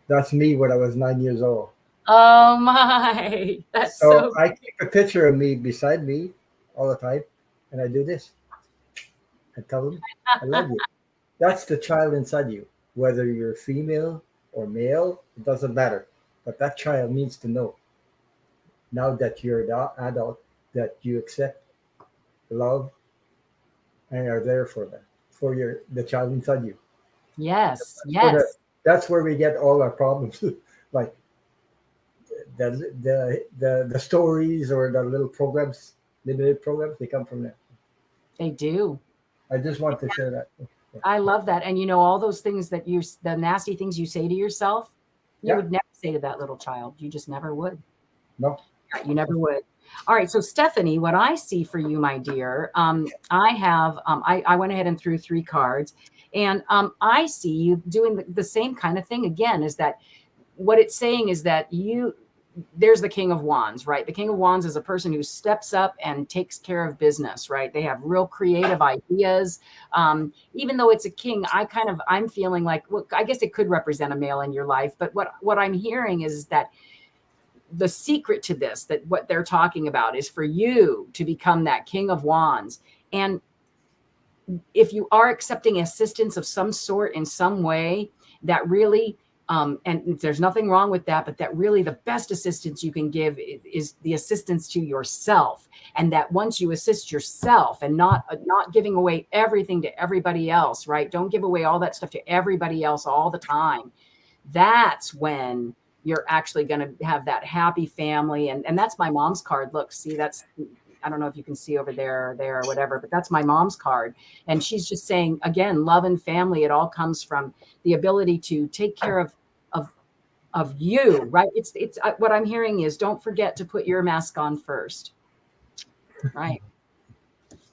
That's me when I was 9 years old. Oh my! That's so. I keep a picture of me beside me all the time, and I do this. I tell them, I love you. That's the child inside you. Whether you're female or male, it doesn't matter. But that child needs to know, now that you're an adult, that you accept, love, and are there for for the child inside you. Yes. For Yes. that's where we get all our problems, like the stories or the little programs, limited programs. They come from there. They do. I just want to share that. I love that. And all those things that the nasty things you say to yourself, you Yeah. would never say to that little child. You just never would. No. You never would. All right. So Stephanie, what I see for you, my dear, I have, I went ahead and threw 3 cards, and I see you doing the same kind of thing again. Is that what it's saying is that there's the King of Wands, right? The King of Wands is a person who steps up and takes care of business, right? They have real creative ideas. Even though it's a king, I'm feeling like, well, I guess it could represent a male in your life, but what I'm hearing is that the secret to this, that what they're talking about is for you to become that King of Wands. And if you are accepting assistance of some sort in some way, that really, and there's nothing wrong with that, but that really the best assistance you can give is the assistance to yourself. And that once you assist yourself and not giving away everything to everybody else, right? Don't give away all that stuff to everybody else all the time. That's when you're actually going to have that happy family. And that's my mom's card. Look, see, I don't know if you can see over there or whatever, but that's my mom's card. And she's just saying, again, love and family, it all comes from the ability to take care of you, right? It's what I'm hearing is, don't forget to put your mask on first, right?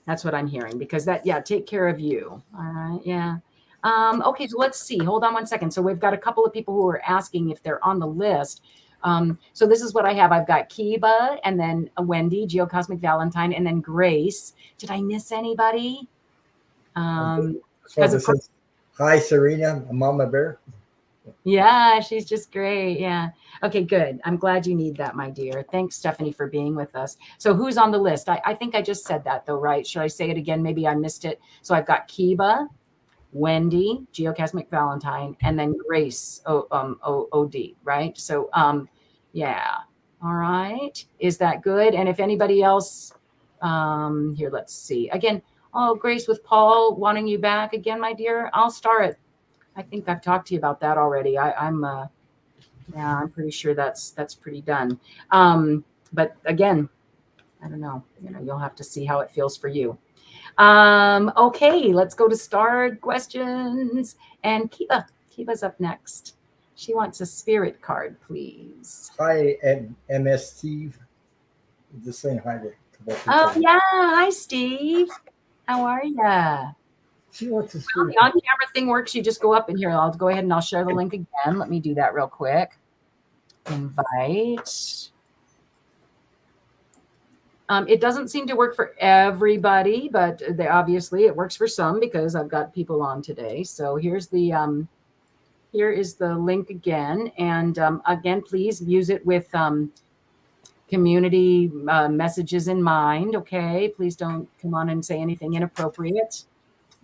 That's what I'm hearing, because take care of you. All right. Yeah. Okay, so let's see. Hold on one second. So we've got a couple of people who are asking if they're on the list. So this is what I have. I've got Kiba, and then Wendy, Geocosmic Valentine, and then Grace. Did I miss anybody? So hi, Serena, Mama Bear. Yeah, she's just great. Yeah. Okay, good. I'm glad you need that, my dear. Thanks, Stephanie, for being with us. So who's on the list? I think I just said that, though, right? Should I say it again? Maybe I missed it. So I've got Kiba, Wendy, Geocosmic Valentine, and then Grace, OD, right? So, yeah. All right. Is that good? And if anybody else, here, let's see. Again, Grace, with Paul wanting you back again, my dear, I'll start. I think I've talked to you about that already. I'm pretty sure that's pretty done. But again, I don't know. You'll have to see how it feels for you. Okay, let's go to starred questions. And Kiva's up next. She wants a spirit card, please. Hi, MS Steve. Just saying hi to Oh, yeah. Hi, Steve. How are you? She wants to the on-camera thing works. You just go up in here. I'll go ahead and I'll share the link again. Let me do that real quick. Invite. It doesn't seem to work for everybody, but obviously it works for some, because I've got people on today. So here's the here is the link again. And again, please use it with community messages in mind. Okay, please don't come on and say anything inappropriate.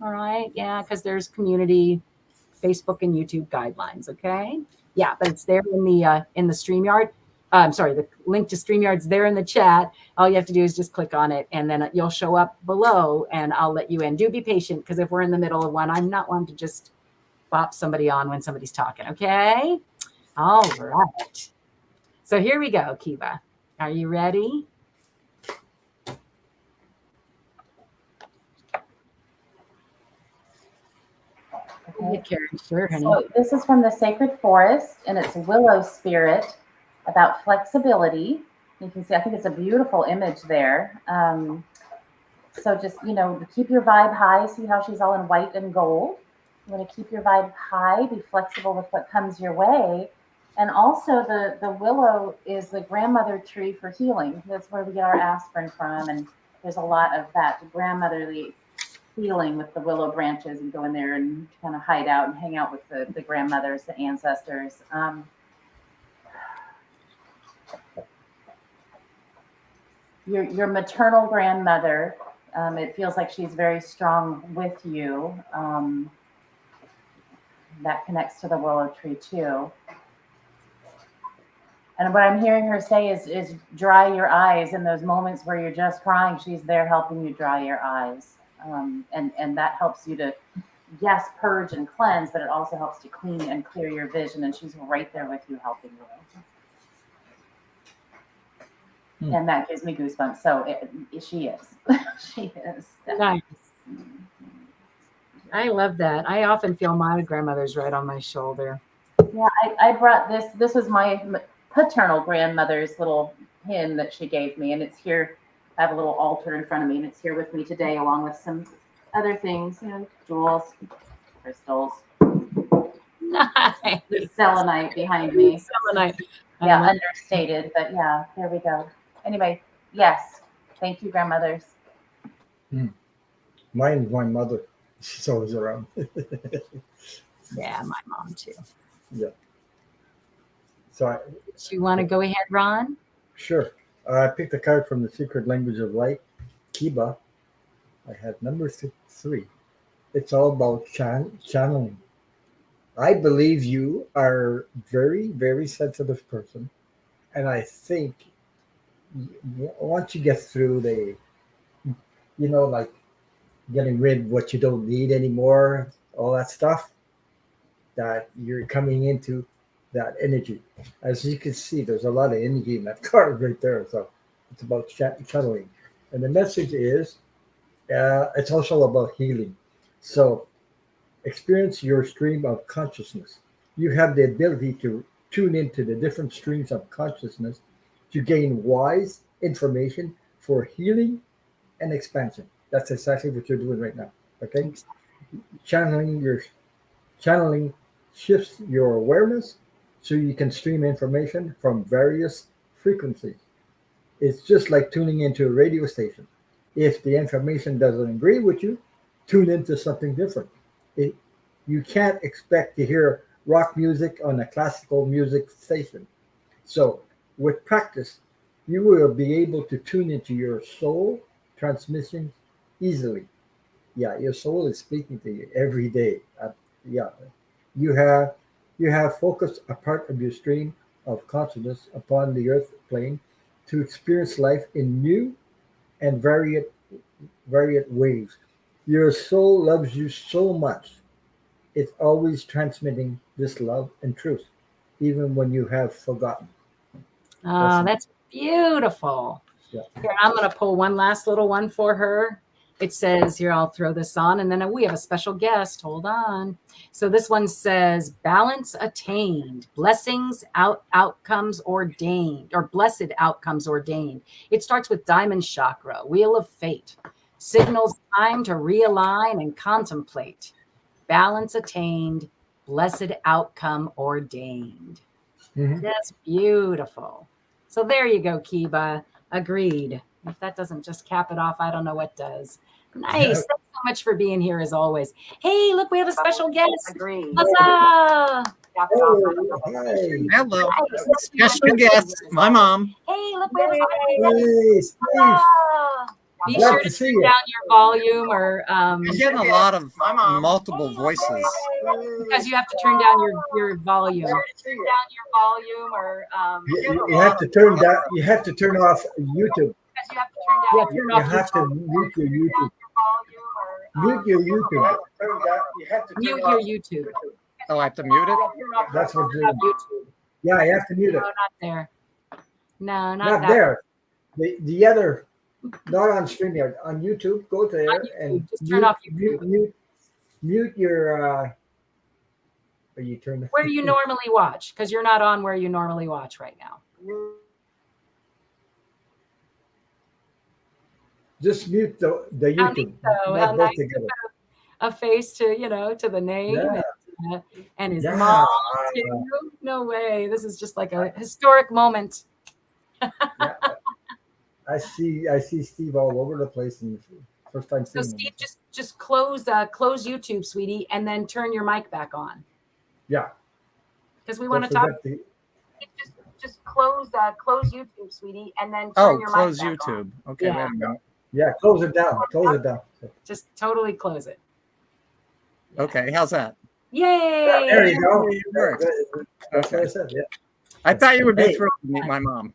All right. Yeah, because there's community Facebook and YouTube guidelines. Okay. Yeah, but it's there in the StreamYard. I'm sorry, the link to StreamYard's there in the chat. All you have to do is just click on it, and then you'll show up below, and I'll let you in. Do be patient, because if we're in the middle of one, I'm not one to just bop somebody on when somebody's talking. Okay. All right. So here we go, Kiva. Are you ready? Okay. Sure, honey. So this is from the Sacred Forest, and it's Willow Spirit, about flexibility. You can see, I think it's a beautiful image there. So just, keep your vibe high. See how she's all in white and gold? You want to keep your vibe high, be flexible with what comes your way. And also the willow is the grandmother tree for healing. That's where we get our aspirin from. And there's a lot of that grandmotherly healing with the willow branches, and go in there and kind of hide out and hang out with the grandmothers, the ancestors. Your maternal grandmother, it feels like she's very strong with you. That connects to the willow tree too. And what I'm hearing her say is dry your eyes in those moments where you're just crying. She's there helping you dry your eyes. And that helps you to, yes, purge and cleanse, but it also helps to clean and clear your vision. And she's right there with you, helping you. And that gives me goosebumps. So she is. She is. Nice. I love that. I often feel my grandmother's right on my shoulder. Yeah, I brought this. This was my paternal grandmother's little pin that she gave me, and it's here. I have a little altar in front of me, and it's here with me today, along with some other things, jewels, crystals. Nice. The selenite behind me. Selenite. Yeah, understated, but yeah, there we go. Anyway, yes, thank you, grandmothers. Mine's my mother. She's always around. Yeah, my mom too. Yeah. So You want to go ahead, Ron? sure. I picked a card from the Secret Language of Light, Kiba. I had number 3. It's all about channeling. I believe you are very, very sensitive person, and I think once you get through like getting rid of what you don't need anymore, all that stuff, that you're coming into that energy. As you can see, there's a lot of energy in that card right there. So it's about channeling. And the message is, it's also about healing. So experience your stream of consciousness. You have the ability to tune into the different streams of consciousness to gain wise information for healing and expansion. That's exactly what you're doing right now. Okay? Channeling shifts your awareness so you can stream information from various frequencies. It's just like tuning into a radio station. If the information doesn't agree with you, tune into something different. You can't expect to hear rock music on a classical music station. So with practice, you will be able to tune into your soul transmission easily. Yeah, your soul is speaking to you every day. Yeah, you have focused a part of your stream of consciousness upon the earth plane to experience life in new and varied ways. Your soul loves you so much. It's always transmitting this love and truth, even when you have forgotten. Oh, that's beautiful. Yeah. Here, I'm going to pull one last little one for her. It says, here, I'll throw this on, and then we have a special guest. Hold on. So this one says, balance attained, blessings, outcomes ordained, or blessed outcomes ordained. It starts with diamond chakra, wheel of fate, signals time to realign and contemplate. Balance attained, blessed outcome ordained. Mhm. That's beautiful. So there you go, Kiba. Agreed. If that doesn't just cap it off, I don't know what does. Nice. Thanks so much for being here as always. Hey, look, we have a special guest. Agreed. What's up? Oh, hi. Hello. Nice. Special guest, my mom. Hey, look, we have a special guest. Hey, Steve. Ah. Be Glad sure to to see turn you. down your volume, or I'm getting a lot of multiple voices. because you have to turn down your volume. Turn down your volume, or You have to turn down. You have to turn off YouTube. because you have to turn down You have to mute your YouTube. Mute your YouTube. You have to mute your YouTube. Oh, I have to mute it? That's what Not you. YouTube. Yeah, you have to mute No, it. not there. No, not Not that. there. The other, not on StreamYard. On YouTube, go to there On YouTube, and just turn off YouTube. mute your. Or you turn. Where you normally watch, because you're not on where you normally watch right now. Just mute the How YouTube. neat, though. Not How both nice to together. put a face to the name Yeah. and his Yeah. mom too. No way. This is just like a historic moment. Yeah. I see Steve all over the place, and first time So seeing him. Steve, just close YouTube, sweetie, and then turn your mic back on, Yeah. because we Don't want to talk. forget the- Just close YouTube, sweetie, and then turn Oh, your close mic back on. YouTube. Okay, Yeah. wait a minute. Yeah, close it down. Close it down. Just totally close it. Okay, how's that? Yay! Yeah, there you go. It works. That's what I Okay. said. Yeah. I thought you would be Hey. thrilled to meet my mom.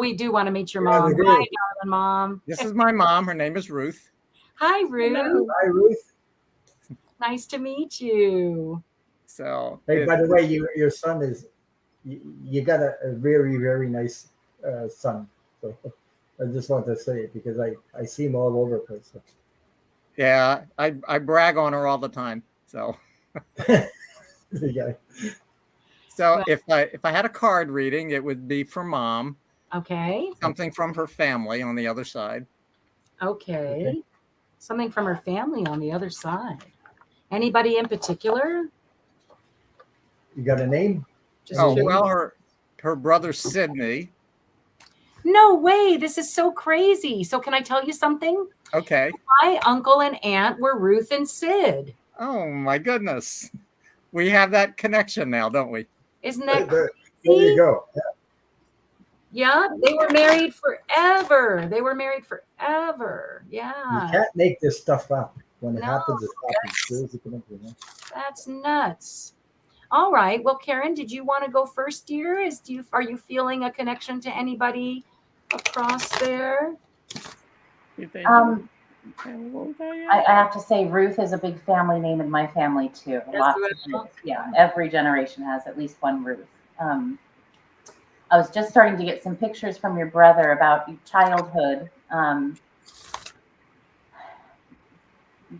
We do want to meet your Yeah, mom. we do. Hi, darling mom. This is my mom. Her name is Ruth. Hi, Ruth. Hello. Hi, Ruth. Nice to meet you. So, Hey, by the way, your son is you got a very very nice son. So I just want to say it because I see him all over the place. So. yeah, I brag on her all the time. So, Yeah. so Well- if I had a card reading, it would be for mom. Okay. Something from her family on the other side. Okay. Something from her family on the other side. Anybody in particular? You got a name? Just Oh curious. well, her brother Sydney. No way. This is so crazy. So can I tell you something? Okay. My uncle and aunt were Ruth and Sid. Oh my goodness, we have that connection now, don't we? Isn't that There crazy? you go. Yeah, they were married forever. They were married forever. You Yeah, can't make this stuff up. When it No. happens, it happens. There's a connection, huh? that's nuts. All right. Well, Karen, did you want to go first, dear? Are you feeling a connection to anybody across there? You think Um, how old I am? I have to say, Ruth is a big family name in my family too. Yes, Lots Ruth. of Ruth. Yeah, every generation has at least one Ruth. I was just starting to get some pictures from your brother about your childhood.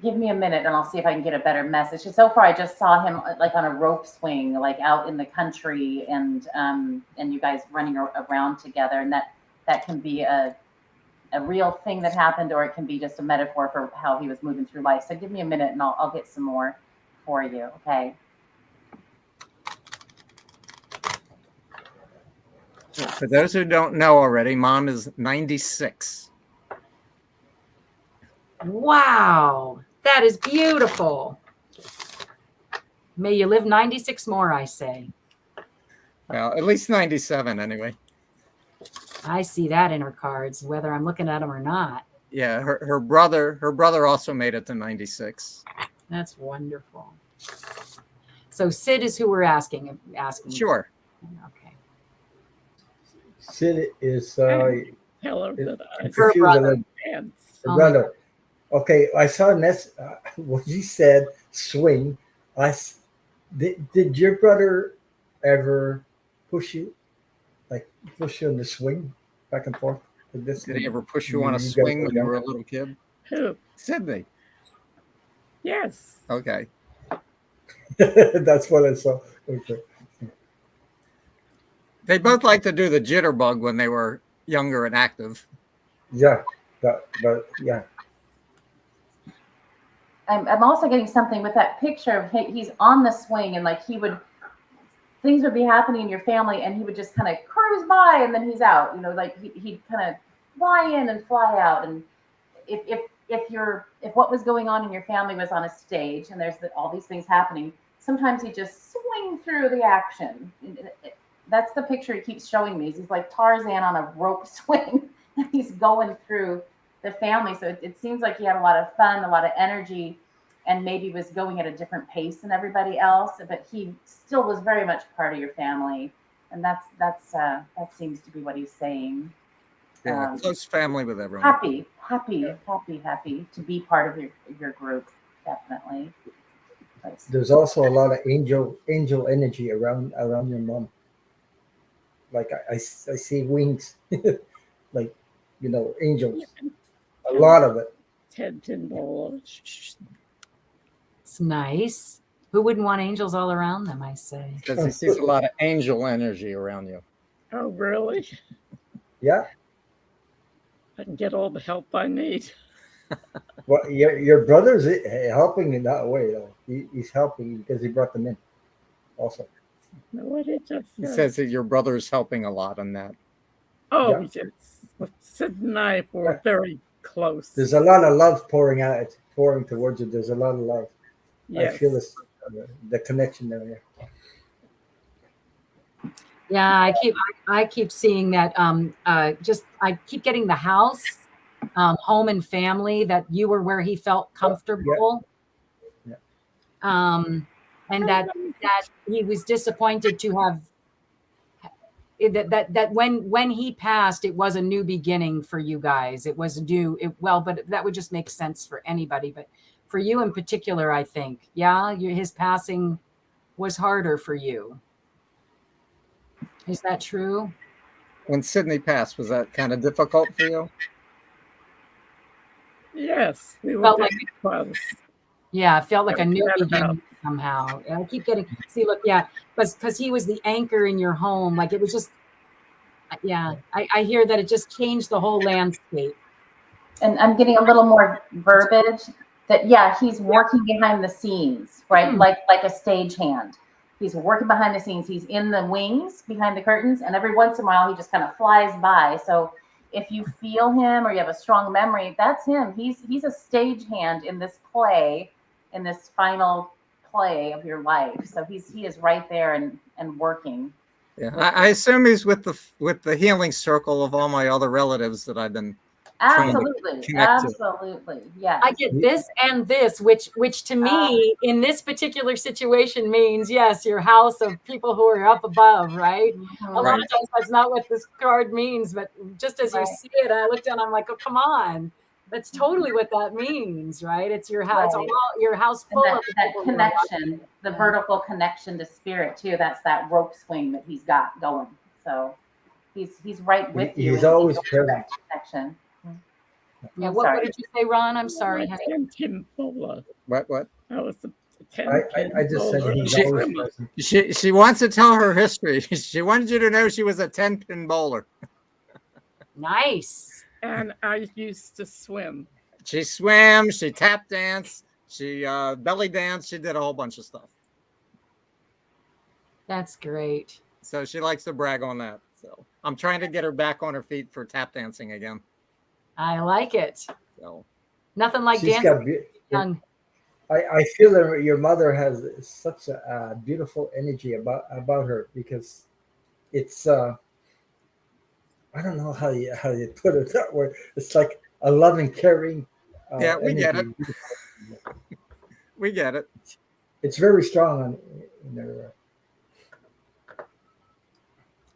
Give me a minute and I'll see if I can get a better message. So far, I just saw him like on a rope swing, like out in the country, and you guys running around together, and that can be a real thing that happened, or it can be just a metaphor for how he was moving through life. So give me a minute and I'll get some more for you. Okay. For those who don't know already, mom is 96. Wow, that is beautiful. May you live 96 more, I say. Well, at least 97 anyway. I see that in her cards, whether I'm looking at them or not. Yeah, her brother also made it to 96. That's wonderful. So Sid is who we're asking. Sure. Okay. Sid is Tell her It- that I confused Her a brother. little. am. Her Oh my brother. Okay, I saw when you said swing. Did your brother ever push you, like push you on the swing back and forth like this? Did he ever push you on a You guys swing were when you young? were a little kid? Who? Sydney. Yes. Okay. That's what I saw. Okay. They both like to do the jitterbug when they were younger and active. Yeah, but yeah, I'm also getting something with that picture of he's on the swing, and like things would be happening in your family, and he would just kind of cruise by, and then he's out. Like he'd kind of fly in and fly out. And if what was going on in your family was on a stage, and there's all these things happening, sometimes he just swing through the action. That's the picture he keeps showing me. He's like Tarzan on a rope swing, and he's going through the family. So it seems like he had a lot of fun, a lot of energy, and maybe was going at a different pace than everybody else, but he still was very much part of your family. And that seems to be what he's saying. Yeah, close family with everyone. Happy to be part of your group, definitely. there's also a lot of angel energy around your mom. Like I see wings, like angels. A lot of it. Ted Tyndall. It's nice. Who wouldn't want angels all around them, I say. Because he sees a lot of angel energy around you. Oh, really? Yeah. I can get all the help I need. Well, your brother's helping in that way, though. He's helping because he brought them in, also. No, what did just He say? says that your brother's helping a lot on that. Oh, Yeah. yes. Sid and I were Yeah. very close. There's a lot of love pouring towards you. There's a lot of love. Yes. I feel this, the connection there. Yeah. Yeah, I keep seeing that. I keep getting the house, home and family, that you were where he felt comfortable. Yeah. And that he was disappointed to have that when he passed, it was a new beginning for you guys. It was new. But that would just make sense for anybody. But for you in particular, I think, yeah, his passing was harder for you. Is that true? When Sydney passed, was that kind of difficult for you? Yes, we were Felt very like- close. Yeah, it felt like a I'm new glad about- beginning somehow. And I keep getting, see, look, yeah, because he was the anchor in your home. Like it was just, yeah, I hear that it just changed the whole landscape. And I'm getting a little more verbiage that, yeah, he's working behind the scenes, right? Hmm. Like a stagehand. He's working behind the scenes. He's in the wings behind the curtains, and every once in a while he just kind of flies by. So if you feel him or you have a strong memory, that's him. He's a stagehand in this play, in this final play of your life. So he is right there and working. Yeah, I assume he's with the healing circle of all my other relatives that I've been trying to Absolutely, connect to. absolutely, yes. I get this and this, which to me in this particular situation means, yes, your house of people who are up above, right? A lot of times that's not what this card means, but just as you see it, I look down, I'm like, oh, come on. That's totally what that means, right? It's your house, Right. your house full of that people who are connection, the vertical connection to spirit too. That's that rope swing that he's got going. So he's right with you. He's in always that present. connection. Yeah, I'm what sorry. did you say, Ron? I'm sorry. My 10-pin bowler. What? I was a 10-pin I just said bowler and he's a always swimmer. present. She wants to tell her history. She wanted you to know she was a 10-pin bowler. Nice. And I used to swim. She swam, she tap danced, she belly danced, she did a whole bunch of stuff. That's great. So she likes to brag on that. So I'm trying to get her back on her feet for tap dancing again. I like it. So Nothing like She's dancing got young. I feel that your mother has such a beautiful energy about her, because it's I don't know how you put it that way. It's like a loving, caring. Yeah, we get it. energy. We get it. It's very strong in her.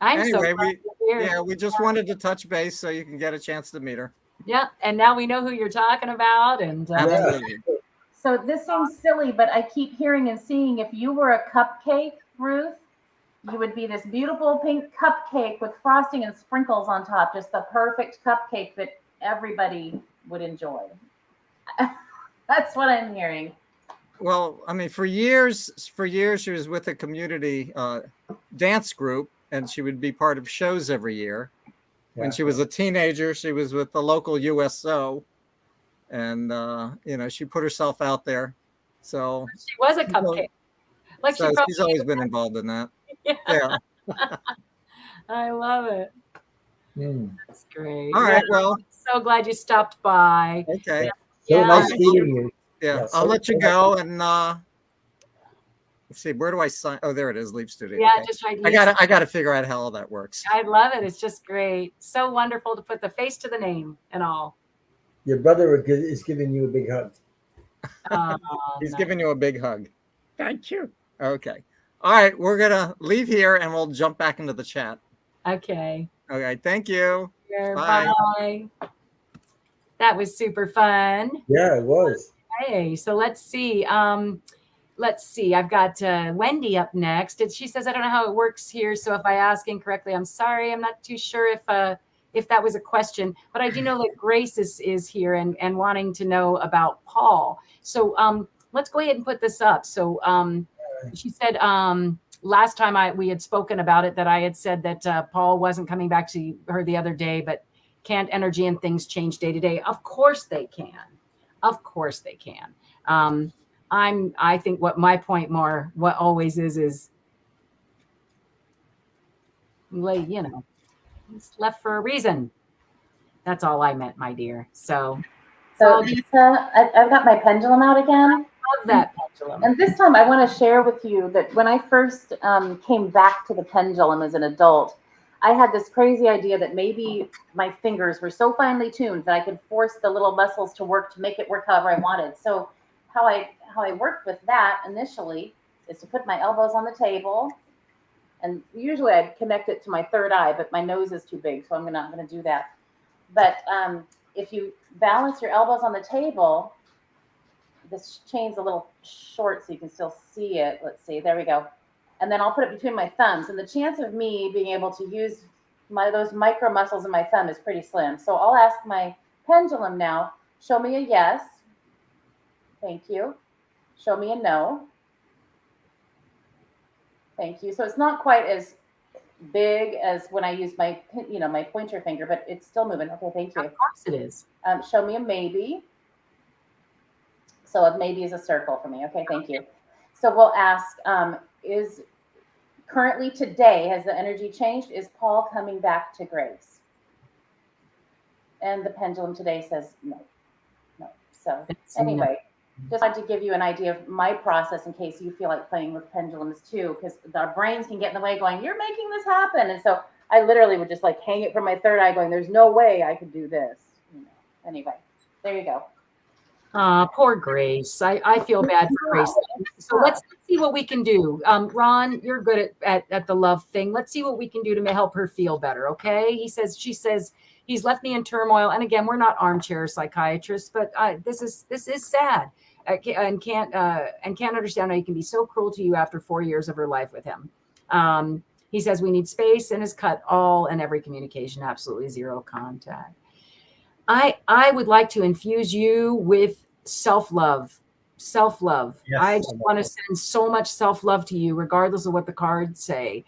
I'm so Anyway, glad you're here. we just wanted to touch base so you can get a chance to meet her. Yeah, and now we know who you're talking about, and Absolutely. So this seems silly, but I keep hearing and seeing, if you were a cupcake, Ruth, you would be this beautiful pink cupcake with frosting and sprinkles on top, just the perfect cupcake that everybody would enjoy. That's what I'm hearing. Well, I mean, for years, she was with a community dance group, and she would be part of shows every year. When she was a teenager, she was with the local USO, and she put herself out there. So she was a cupcake. Like so she probably, she's always been involved in that. yeah. I love it. Mm. That's great. All right, well, so glad you stopped by. okay. So Yeah. nice meeting you. Yeah, Yeah, I'll so- let you go, and let's see, where do I sign? Oh, there it is, Leave Studio. Yeah, Okay. just right. I gotta figure out how all that works. I love it. It's just great. So wonderful to put the face to the name and all. Your brother is giving you a big hug. He's giving you a big hug. Thank you. Okay. All right, we're gonna leave here and we'll jump back into the chat. Okay. Okay, thank you. Sure, Bye. bye. That was super fun. Yeah, it was. Hey, so let's see. I've got Wendy up next. And she says, I don't know how it works here. So if I ask incorrectly, I'm sorry. I'm not too sure if that was a question, but I do know that Grace is here and wanting to know about Paul. So let's go ahead and put this up. So she said last time we had spoken about it, that I had said that Paul wasn't coming back to her the other day, but can't energy and things change day to day? Of course they can. Of course they can. I think what my point what always is like, it's left for a reason. That's all I meant, my dear. So Lisa, I've got my pendulum out again. love that pendulum. And this time I want to share with you that when I first came back to the pendulum as an adult, I had this crazy idea that maybe my fingers were so finely tuned that I could force the little muscles to work to make it work however I wanted. So how I worked with that initially is to put my elbows on the table And usually I'd connect it to my third eye, but my nose is too big, so I'm not going to do that. But if you balance your elbows on the table, this chain's a little short so you can still see it. Let's see, there we go. And then I'll put it between my thumbs. And the chance of me being able to use those micro muscles in my thumb is pretty slim. So I'll ask my pendulum now, show me a yes. Thank you. Show me a no. Thank you. So it's not quite as big as when I use my, my pointer finger, but it's still moving. Okay, thank you. Of course it is. Show me a maybe. So a maybe is a circle for me. Okay, thank you. So we'll ask, is currently today, has the energy changed? Is Paul coming back to Grace? And the pendulum today says no. So anyway, just wanted to give you an idea of my process in case you feel like playing with pendulums too, because our brains can get in the way going, you're making this happen. And so I literally would just like hang it from my third eye going, there's no way I could do this. Anyway, there you go. Poor Grace. I feel bad for Grace. So let's see what we can do. Ron, you're good at the love thing. Let's see what we can do to help her feel better. Okay. She says he's left me in turmoil. And again, we're not armchair psychiatrists, but this is sad. And can't understand how he can be so cruel to you after 4 years of her life with him. He says we need space and has cut all and every communication, absolutely zero contact. I would like to infuse you with self-love. Yes, I just want to send so much self-love to you, regardless of what the cards say.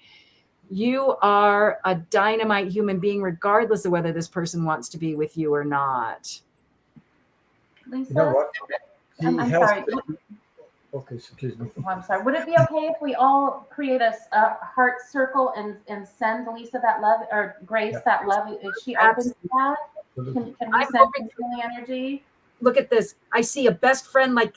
You are a dynamite human being, regardless of whether this person wants to be with you or not. Lisa? You know what? I'm sorry. Okay, excuse me. Oh, I'm sorry. Would it be okay if we all create a heart circle and send Lisa that love, or Grace that love? Is she open to that? Can we send healing energy? Look at this. I see a best friend. Like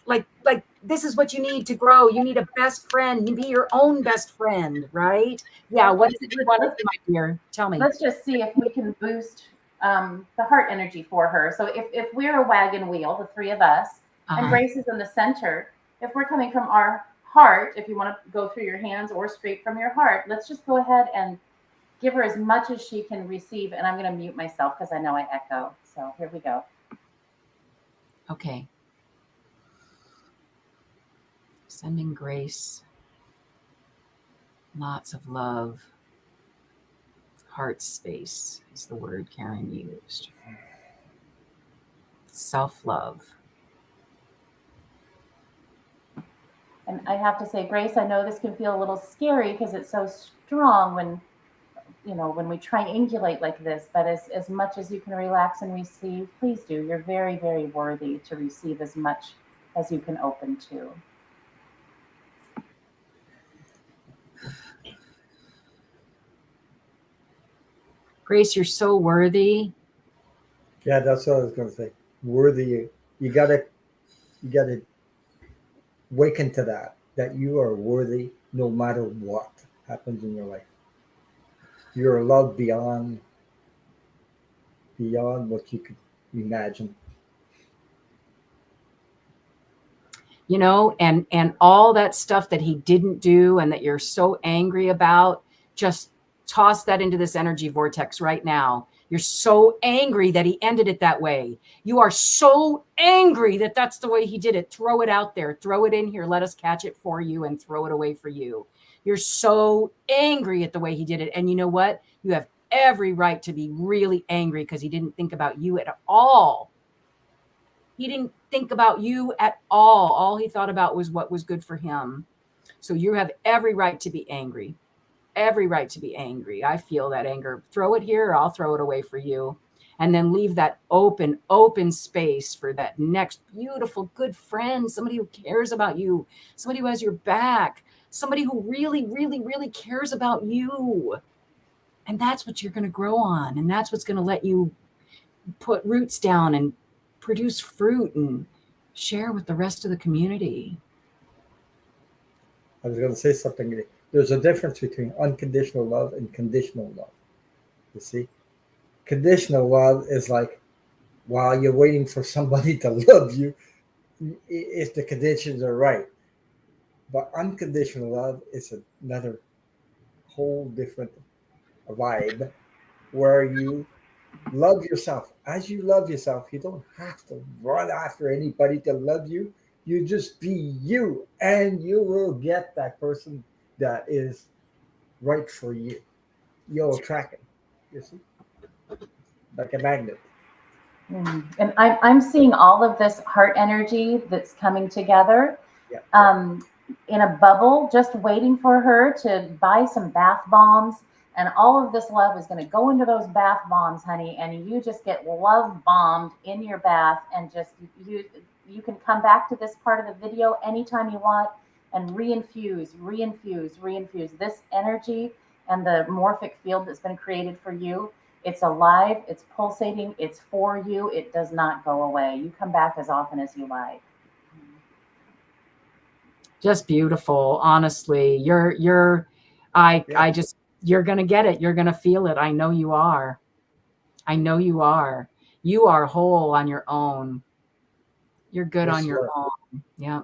this is what you need to grow. You need a best friend. You be your own best friend, right? Yeah. What is it you want to do, my dear? Tell me. Let's just see if we can boost the heart energy for her. So if we're a wagon wheel, the three of us, and Grace is in the center, if we're coming from our heart, if you want to go through your hands or straight from your heart, let's just go ahead and give her as much as she can receive. And I'm going to mute myself because I know I echo. So here we go. Okay. Sending Grace lots of love. Heart space is the word Karen used. Self-love. And I have to say, Grace, I know this can feel a little scary because it's so strong when we triangulate like this, but as much as you can relax and receive, please do. You're very, very worthy to receive as much as you can open to. Grace, you're so worthy. Yeah, that's what I was going to say. Worthy. You gotta wake into that you are worthy no matter what happens in your life. You're loved beyond what you could imagine. And all that stuff that he didn't do and that you're so angry about, just toss that into this energy vortex right now. You're so angry that he ended it that way. You are so angry that that's the way he did it. Throw it out there. Throw it in here. Let us catch it for you and throw it away for you. You're so angry at the way he did it. And you know what? You have every right to be really angry because he didn't think about you at all. He didn't think about you at all. All he thought about was what was good for him. So you have every right to be angry. Every right to be angry. I feel that anger. Throw it here, or I'll throw it away for you. And then leave that open space for that next beautiful, good friend, somebody who cares about you, somebody who has your back, somebody who really, really, really cares about you. And that's what you're going to grow on. And that's what's going to let you put roots down and produce fruit and share with the rest of the community. I was going to say something. There's a difference between unconditional love and conditional love. You see? Conditional love is like while you're waiting for somebody to love you, if the conditions are right. But unconditional love is another whole different vibe where you love yourself. As you love yourself, you don't have to run after anybody to love you. You just be you, and you will get that person that is right for you. You'll attract it. You see, like a magnet. And I'm seeing all of this heart energy that's coming together Yeah. in a bubble, just waiting for her to buy some bath bombs. And all of this love is going to go into those bath bombs, honey. And you just get love bombed in your bath, and just you can come back to this part of the video anytime you want and reinfuse this energy and the morphic field that's been created for you. It's alive, it's pulsating, it's for you. It does not go away. You come back as often as you like. Just beautiful. Honestly, you're gonna get it. You're gonna feel it. I know you are. I know you are. You are whole on your own. You're good on your own. Yeah.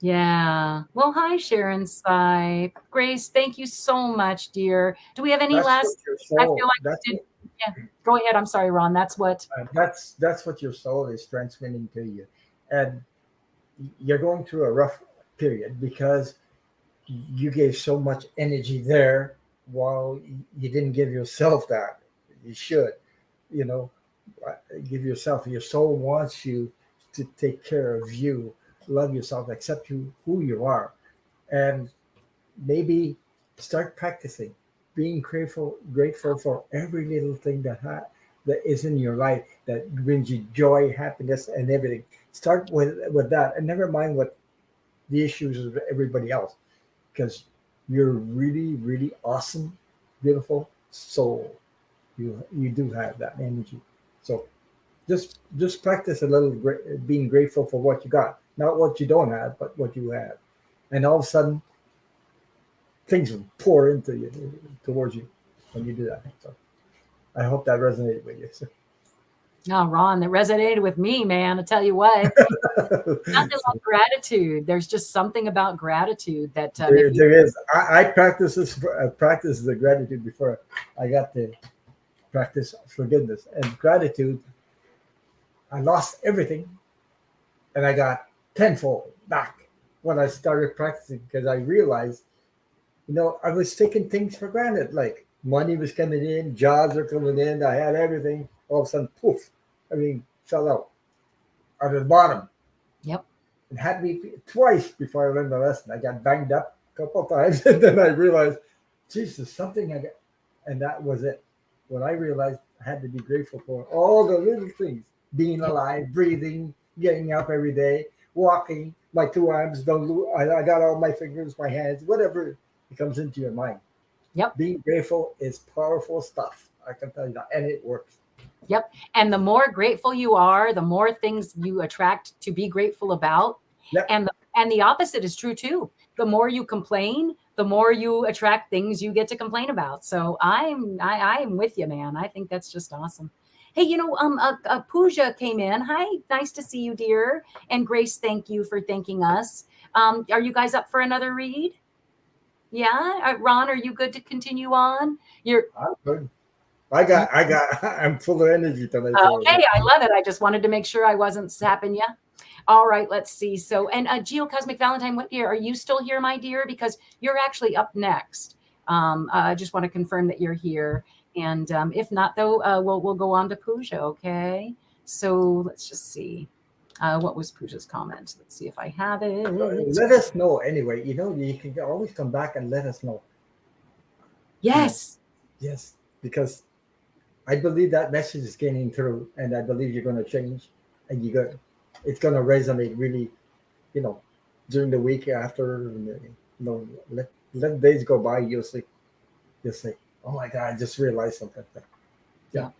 Yeah. Well, hi, Sharon Sipe. Grace, thank you so much, dear. Do we have any last? I feel like we did. Yeah. Go ahead. I'm sorry, Ron. That's what. That's what your soul is transmitting to you, and you're going through a rough period because you gave so much energy there while you didn't give yourself that. You should, give yourself. Your soul wants you to take care of you, love yourself, accept you who you are, and maybe start practicing being grateful for every little thing that is in your life that brings you joy, happiness, and everything. Start with that, and never mind what the issues of everybody else, because you're really, really awesome, beautiful soul. You do have that energy. So just practice a little being grateful for what you got, not what you don't have, but what you have, and all of a sudden things will pour into you, towards you, when you do that. So I hope that resonated with you. So. No, Ron, that resonated with me, man. I tell you what, nothing like gratitude. There's just something about gratitude that there is. I practice this. I practiced the gratitude before I got to practice forgiveness and gratitude. I lost everything, and I got tenfold back when I started practicing, because I realized, I was taking things for granted. Like money was coming in, jobs are coming in, I had everything. All of a sudden, poof, everything fell out at the bottom. Yep. It had me twice before I learned the lesson. I got banged up a couple of times, and then I realized, Jesus, something I got, and that was it. When I realized I had to be grateful for all the little things, being alive, breathing, getting up every day, walking, my two arms don't lose. I got all my fingers, my hands, whatever it comes into your mind. Yep. Being grateful is powerful stuff. I can tell you that, and it works. Yep. And the more grateful you are, the more things you attract to be grateful about. Yep. And the opposite is true too. The more you complain, the more you attract things you get to complain about. So I'm with you, man. I think that's just awesome. Hey, Pooja came in. Hi, nice to see you, dear. And Grace, thank you for thanking us. Are you guys up for another read? Yeah, Ron, are you good to continue on? I'm good. I'm full of energy tonight. Okay, I love it. I just wanted to make sure I wasn't sapping you. All right, let's see. So, and Geocosmic Valentine, what year are you still here, my dear? Because you're actually up next. I just want to confirm that you're here. And if not, though, we'll go on to Pooja. Okay. So let's just see. What was Pooja's comment? Let's see if I have it. Let us know anyway. You can always come back and let us know. Yes. Yes, because I believe that message is getting through, and I believe you're going to change, and it's going to resonate really, during the week after. Let days go by. You'll say, oh my God, I just realized something. Yeah.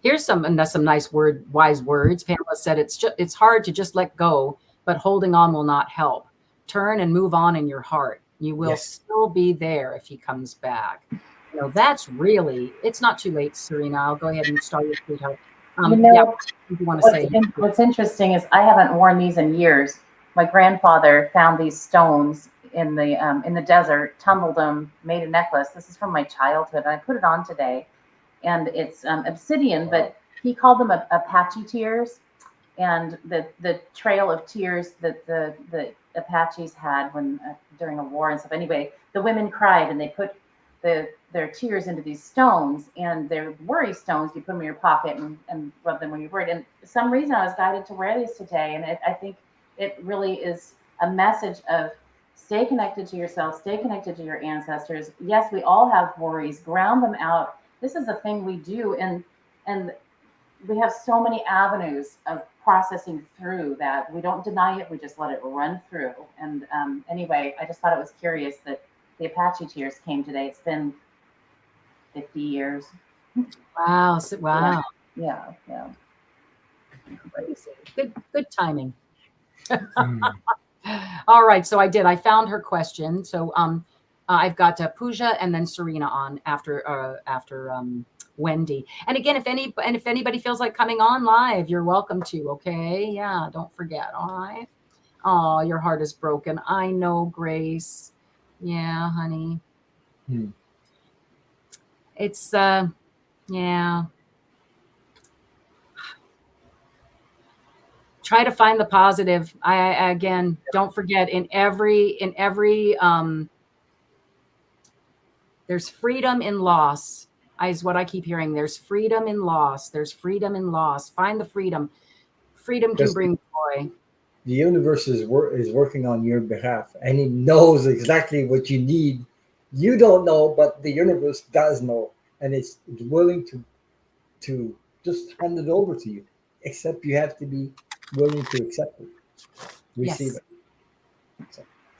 Here's some nice wise words. Pamela said, it's hard to just let go, but holding on will not help. Turn and move on in your heart. You will still be there if he comes back. That's really, it's not too late, Serena. I'll go ahead and start your sweetheart. You want to say? What's interesting is I haven't worn these in years. My grandfather found these stones in the desert, tumbled them, made a necklace. This is from my childhood, and I put it on today, and it's obsidian, but he called them Apache tears, and the trail of tears that the Apaches had when during a war and stuff. Anyway, the women cried, and they put their tears into these stones, and they're worry stones. You put them in your pocket and rub them when you're worried. And for some reason, I was guided to wear these today, and I think it really is a message of stay connected to yourself, stay connected to your ancestors. Yes, we all have worries. Ground them out. This is a thing we do, and we have so many avenues of processing through that. We don't deny it. We just let it run through. And anyway, I just thought it was curious that the Apache tears came today. It's been 50 years. Wow. Wow. Yeah. Crazy. Good timing. All right. So I found her question. So I've got Pooja and then Serena on after Wendy. And again, if anybody feels like coming on live, you're welcome to. Okay. Yeah. Don't forget. All right. Oh, your heart is broken. I know, Grace. Yeah, honey. It's yeah. Try to find the positive. I again, don't forget in every there's freedom in loss. Is what I keep hearing. There's freedom in loss. There's freedom in loss. Find the freedom. Freedom can bring joy. The universe is working on your behalf, and it knows exactly what you need. You don't know, but the universe does know, and it's willing to just hand it over to you. Except you have to be willing to accept it, receive it.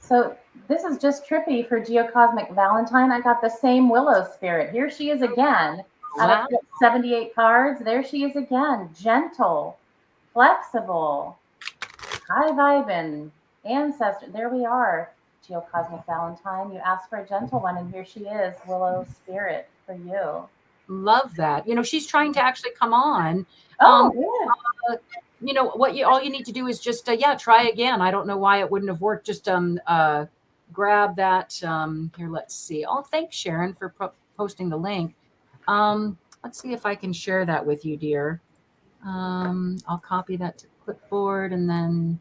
So this is just trippy for Geocosmic Valentine. I got the same Willow spirit. Here she is again. Out of 78 cards, there she is again. Gentle, flexible, high vibing, ancestor. There we are. Geocosmic Valentine. You asked for a gentle one, and here she is, Willow spirit for you. Love that. She's trying to actually come on. Oh, good. All you need to do is just try again. I don't know why it wouldn't have worked. Just grab that here. Let's see. Oh, thanks, Sharon, for posting the link. Let's see if I can share that with you, dear. I'll copy that to clipboard, and then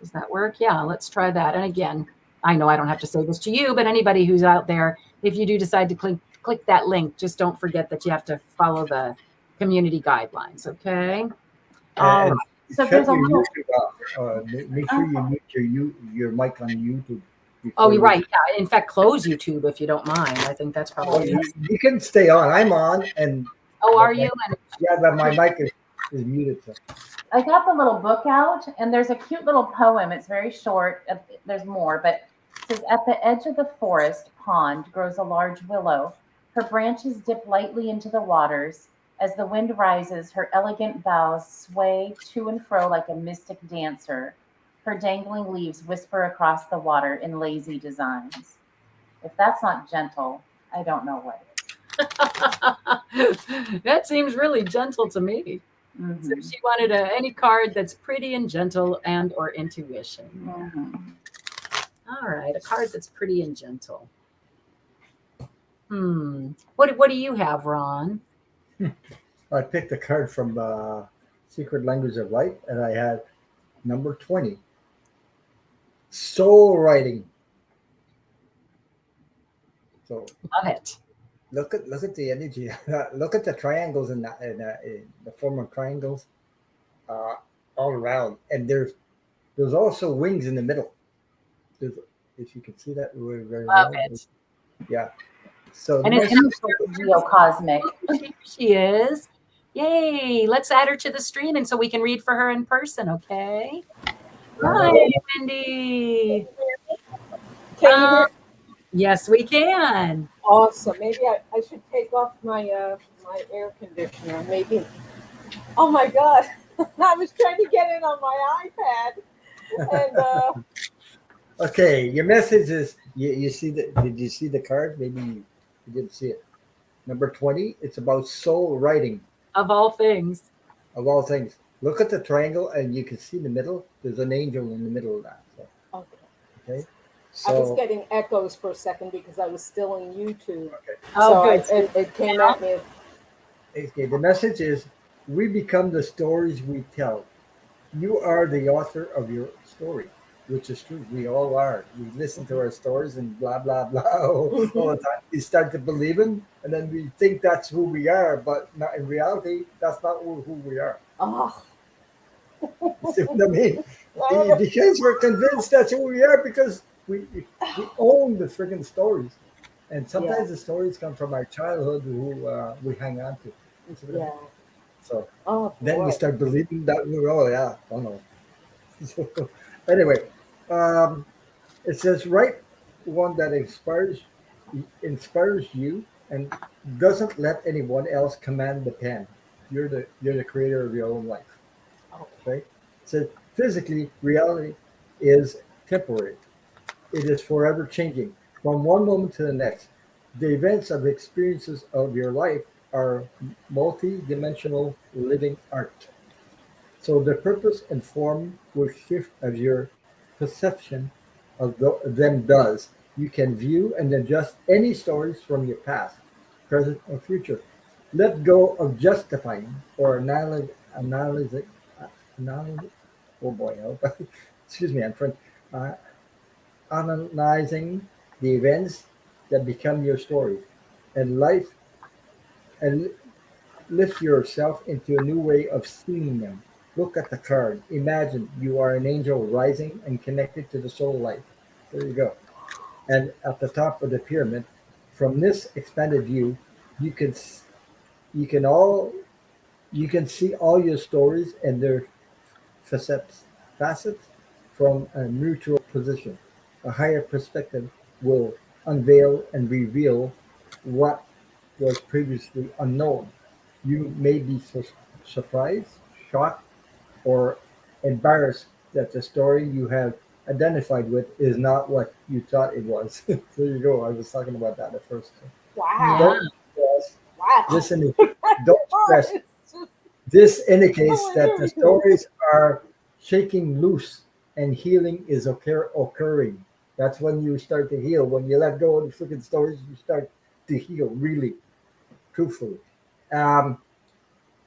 does that work? Yeah, let's try that. And again, I know I don't have to say this to you, but anybody who's out there, if you do decide to click that link, just don't forget that you have to follow the community guidelines. Okay. And So check there's a your little. YouTube, make sure you mute your mic on YouTube. Oh, you're right. Yeah. In fact, close YouTube if you don't mind. I think that's probably. You can stay on. I'm on, and are you? Yeah, but my mic is muted. So. I got the little book out, and there's a cute little poem. It's very short. There's more, but it says, "At the edge of the forest pond grows a large willow. Her branches dip lightly into the waters. As the wind rises, her elegant boughs sway to and fro like a mystic dancer. Her dangling leaves whisper across the water in lazy designs." If that's not gentle, I don't know what is. That seems really gentle to me. Mm-hmm. So she wanted any card that's pretty and gentle and or intuition. Mm-hmm. All right, a card that's pretty and gentle. What do you have, Ron? I picked a card from Secret Language of Light, and I had number 20. Soul writing. So love it. Look at the energy. Look at the triangles in the form of triangles all around, and there's also wings in the middle. If you can see that very love well. It. Yeah. So and it's geocosmic. Here she is. Yay! Let's add her to the stream, and so we can read for her in person. Okay. Hi, Wendy. Can you hear? Yes, we can. Awesome. Maybe I should take off my my air conditioner. Maybe. Oh my God! I was trying to get in on my iPad. And okay, your message is you see the. Did you see the card? Maybe you didn't see it. Number 20. It's about soul writing. Of all things. Of all things. Look at the triangle, and you can see in the middle. There's an angel in the middle of that. So. Okay. Okay. I was So getting echoes for a second because I was still in YouTube. okay. Oh, So good. it came at me. Okay. The message is we become the stories we tell. You are the author of your story, which is true. We all are. We listen to our stories and blah blah blah all the time. We start to believe them, and then we think that's who we are, but not in reality. That's not who we are. Oh, See what I mean? Because we're convinced that's who we are because we own the freaking stories, and yeah, sometimes the stories come from our childhood who we hang on to. See what I mean? yeah. So Oh then we boy. start believing that oh no. So, anyway, um, it says write one that inspires you and doesn't let anyone else command the pen. You're the creator of your own life. Okay. Okay. So physically, reality is temporary. It is forever changing from one moment to the next. The events of experiences of your life are multi-dimensional living art. So the purpose and form will shift as your perception of them does. You can view and adjust any stories from your past, present, or future. Let go of justifying or analyzing, oh boy, excuse me, I'm French, uh, analyzing the events that become your stories and life and lift yourself into a new way of seeing them. Look at the card. Imagine you are an angel rising and connected to the soul light. There you go. And at the top of the pyramid, from this expanded view, you can you can all you can see all your stories and their facets from a neutral position. A higher perspective will unveil and reveal what was previously unknown. You may be surprised, shocked, or embarrassed that the story you have identified with is not what you thought it was. There you go. I was talking about that at first. Yeah. Wow. Don't stress. Wow. This don't stress. It's just This indicates oh, that here the we go. stories are shaking loose and healing is occurring. That's when you start to heal. When you let go of the freaking stories, you start to heal, really, truthfully. Um,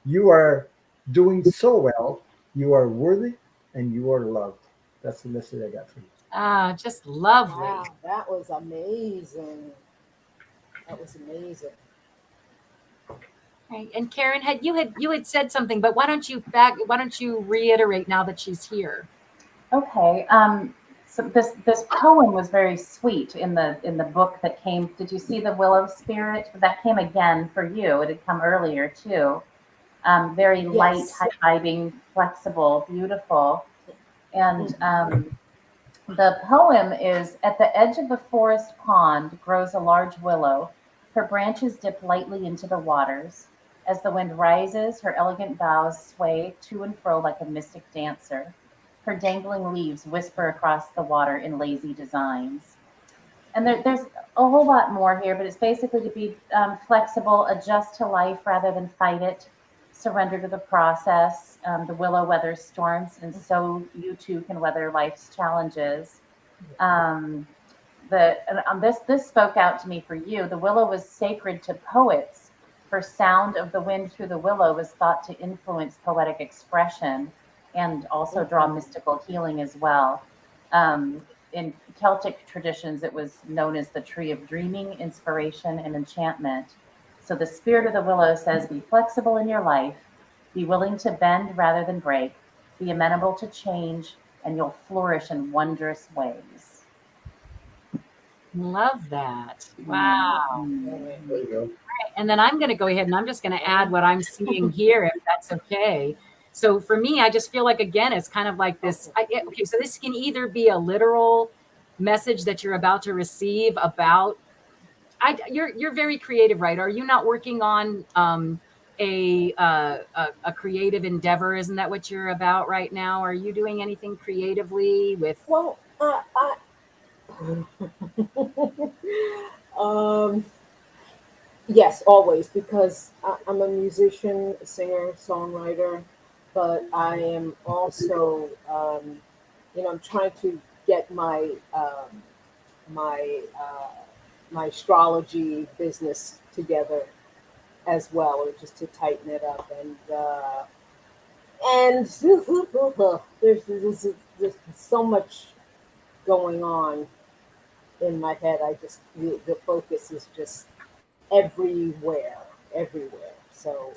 you are doing so well. You are worthy and you are loved. That's the message I got for you. Ah, just lovely. Wow, that was amazing. That was amazing. Right. And Karen, you had said something, but why don't you reiterate now that she's here? Okay. So this poem was very sweet in the book that came. Did you see the Willow Spirit? That came again for you. It had come earlier too. Very light, Yes. high vibing, flexible, beautiful. And the poem is at the edge of the forest pond grows a large willow. Her branches dip lightly into the waters. As the wind rises, her elegant boughs sway to and fro like a mystic dancer. Her dangling leaves whisper across the water in lazy designs. And there's a whole lot more here, but it's basically to be flexible, adjust to life rather than fight it, surrender to the process. The willow weathers storms, and so you too can weather life's challenges. Um, this spoke out to me for you. The willow was sacred to poets. For sound of the wind through the willow was thought to influence poetic expression and also draw mystical healing as well. In Celtic traditions, it was known as the tree of dreaming, inspiration, and enchantment. So the spirit of the willow says, be flexible in your life, be willing to bend rather than break, be amenable to change, and you'll flourish in wondrous ways. Love that. Wow. There you go. And then I'm going to go ahead and I'm just going to add what I'm seeing here, if that's okay. So for me, I just feel like, again, it's kind of like this. Okay, so this can either be a literal message that you're about to receive about, you're very creative, right? Are you not working on a creative endeavor? Isn't that what you're about right now? Are you doing anything creatively with? Well, um, yes, always, because I'm a musician, singer, songwriter, but I am also, I'm trying to get my my my astrology business together as well, or just to tighten it up. And there's so much going on in my head. The focus is just everywhere. So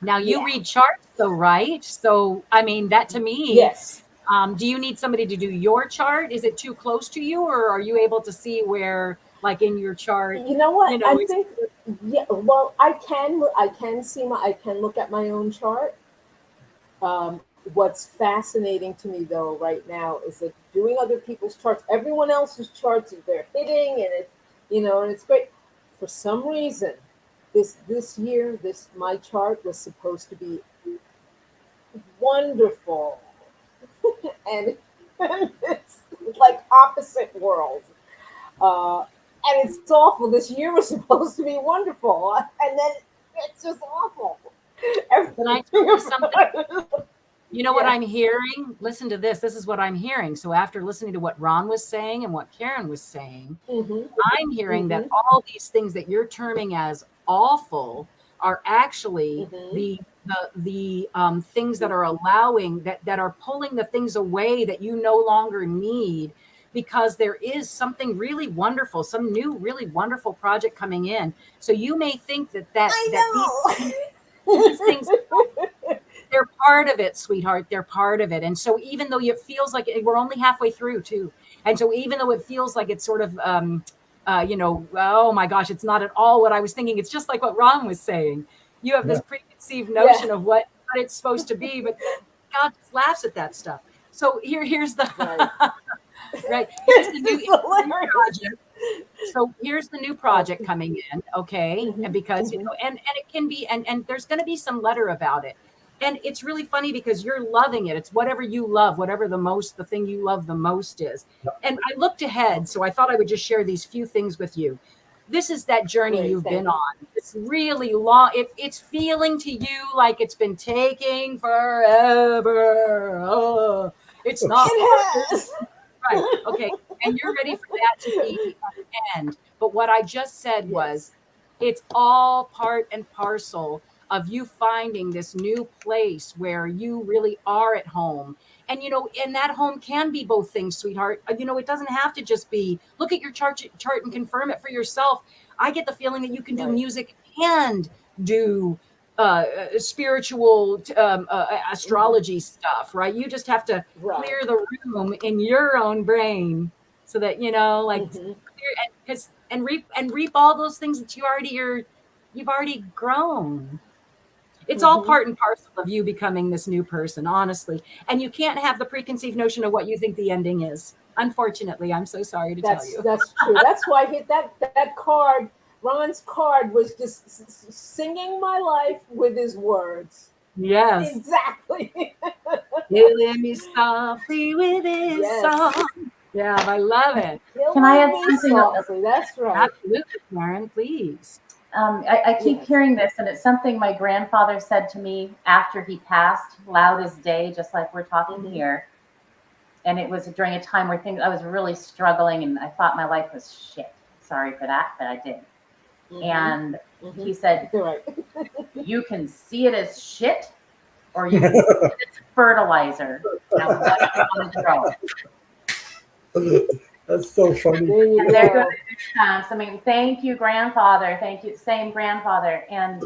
Now you yeah. read charts though, right? So I mean that to me, Yes. do you need somebody to do your chart? Is it too close to you, or are you able to see where, like in your chart, You know what? you know, I it's- think, yeah. Well, I can see I can look at my own chart. What's fascinating to me though right now is that doing other people's charts, everyone else's charts, they're hitting, and it's, and it's great. For some reason, this year, my chart was supposed to be wonderful, and it's like opposite worlds. And it's awful. This year was supposed to be wonderful, and then it's just awful. Can I tell you something? You know what Yeah. I'm hearing? Listen to this. This is what I'm hearing. So after listening to what Ron was saying and what Karen was saying, Mhm. I'm hearing that all these things that you're terming as awful are actually Mhm. the things that are allowing that are pulling the things away that you no longer need, because there is something really wonderful, some new really wonderful project coming in. So you may think that these things, they're part of it, sweetheart. They're part of it. And so even though it feels like we're only halfway through too, and so even though it feels like it's sort of oh my gosh, it's not at all what I was thinking. It's just like what Ron was saying. You have this preconceived notion of what it's supposed to be, but God just laughs at that stuff. So here's the right. Here's the new project. So here's the new project coming in, okay? And because and it can be, and there's going to be some letter about it. And it's really funny because you're loving it. It's whatever you love, whatever the thing you love the most is. And I looked ahead, so I thought I would just share these few things with you. This is that journey you've been on. It's really long. It's feeling to you like it's been taking forever. Oh, it's not. It has. Right. Okay. And you're ready for that to be an end. But what I just said was it's all part and parcel of you finding this new place where you really are at home. And, and that home can be both things, sweetheart. It doesn't have to just be look at your chart and confirm it for yourself. I get the feeling that you can do music and do spiritual astrology stuff, right? You just have to clear the room in your own brain so that clear and reap all those things that you've already grown. It's all part and parcel of you becoming this new person, honestly. And you can't have the preconceived notion of what you think the ending is. Unfortunately, I'm so sorry to tell you. That's true. That's why I hit that card. Ron's card was just singing my life with his words. Yes. Exactly. Killing me softly with his song. Yeah, I love it. Can I add something? Softly. That's right. Absolutely, Karen, please. I keep hearing this, and it's something my grandfather said to me after he passed, loud as day, just like we're talking here. And it was during a time where I was really struggling, and I thought my life was shit. Sorry for that, but I did. And he said, you can see it as shit, or you can see it as fertilizer. Now, what do you want to grow? That's so funny. And there goes the chance. I mean, thank you, grandfather. Thank you, same grandfather. And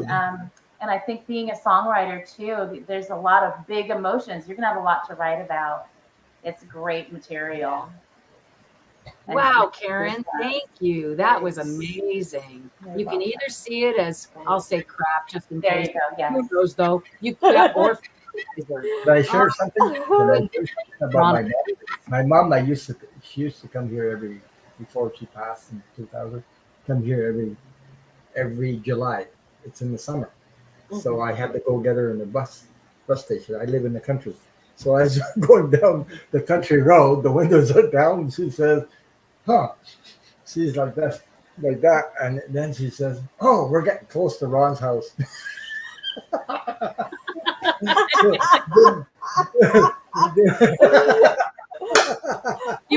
I think being a songwriter too, there's a lot of big emotions. You're gonna have a lot to write about. It's great material. Wow, Karen, thank you. That was amazing. You can either see it as, I'll say crap, just in There case. you go. Yeah. Who knows though? You can or Can I share something? Can I share something about my mom? My mom, she used to come here before she passed in 2000, come here every July. It's in the summer. So I had to go get her in the bus station. I live in the country. So as I'm going down the country road, the windows are down. She says, huh. She's like that. And then she says, oh, we're getting close to Ron's house.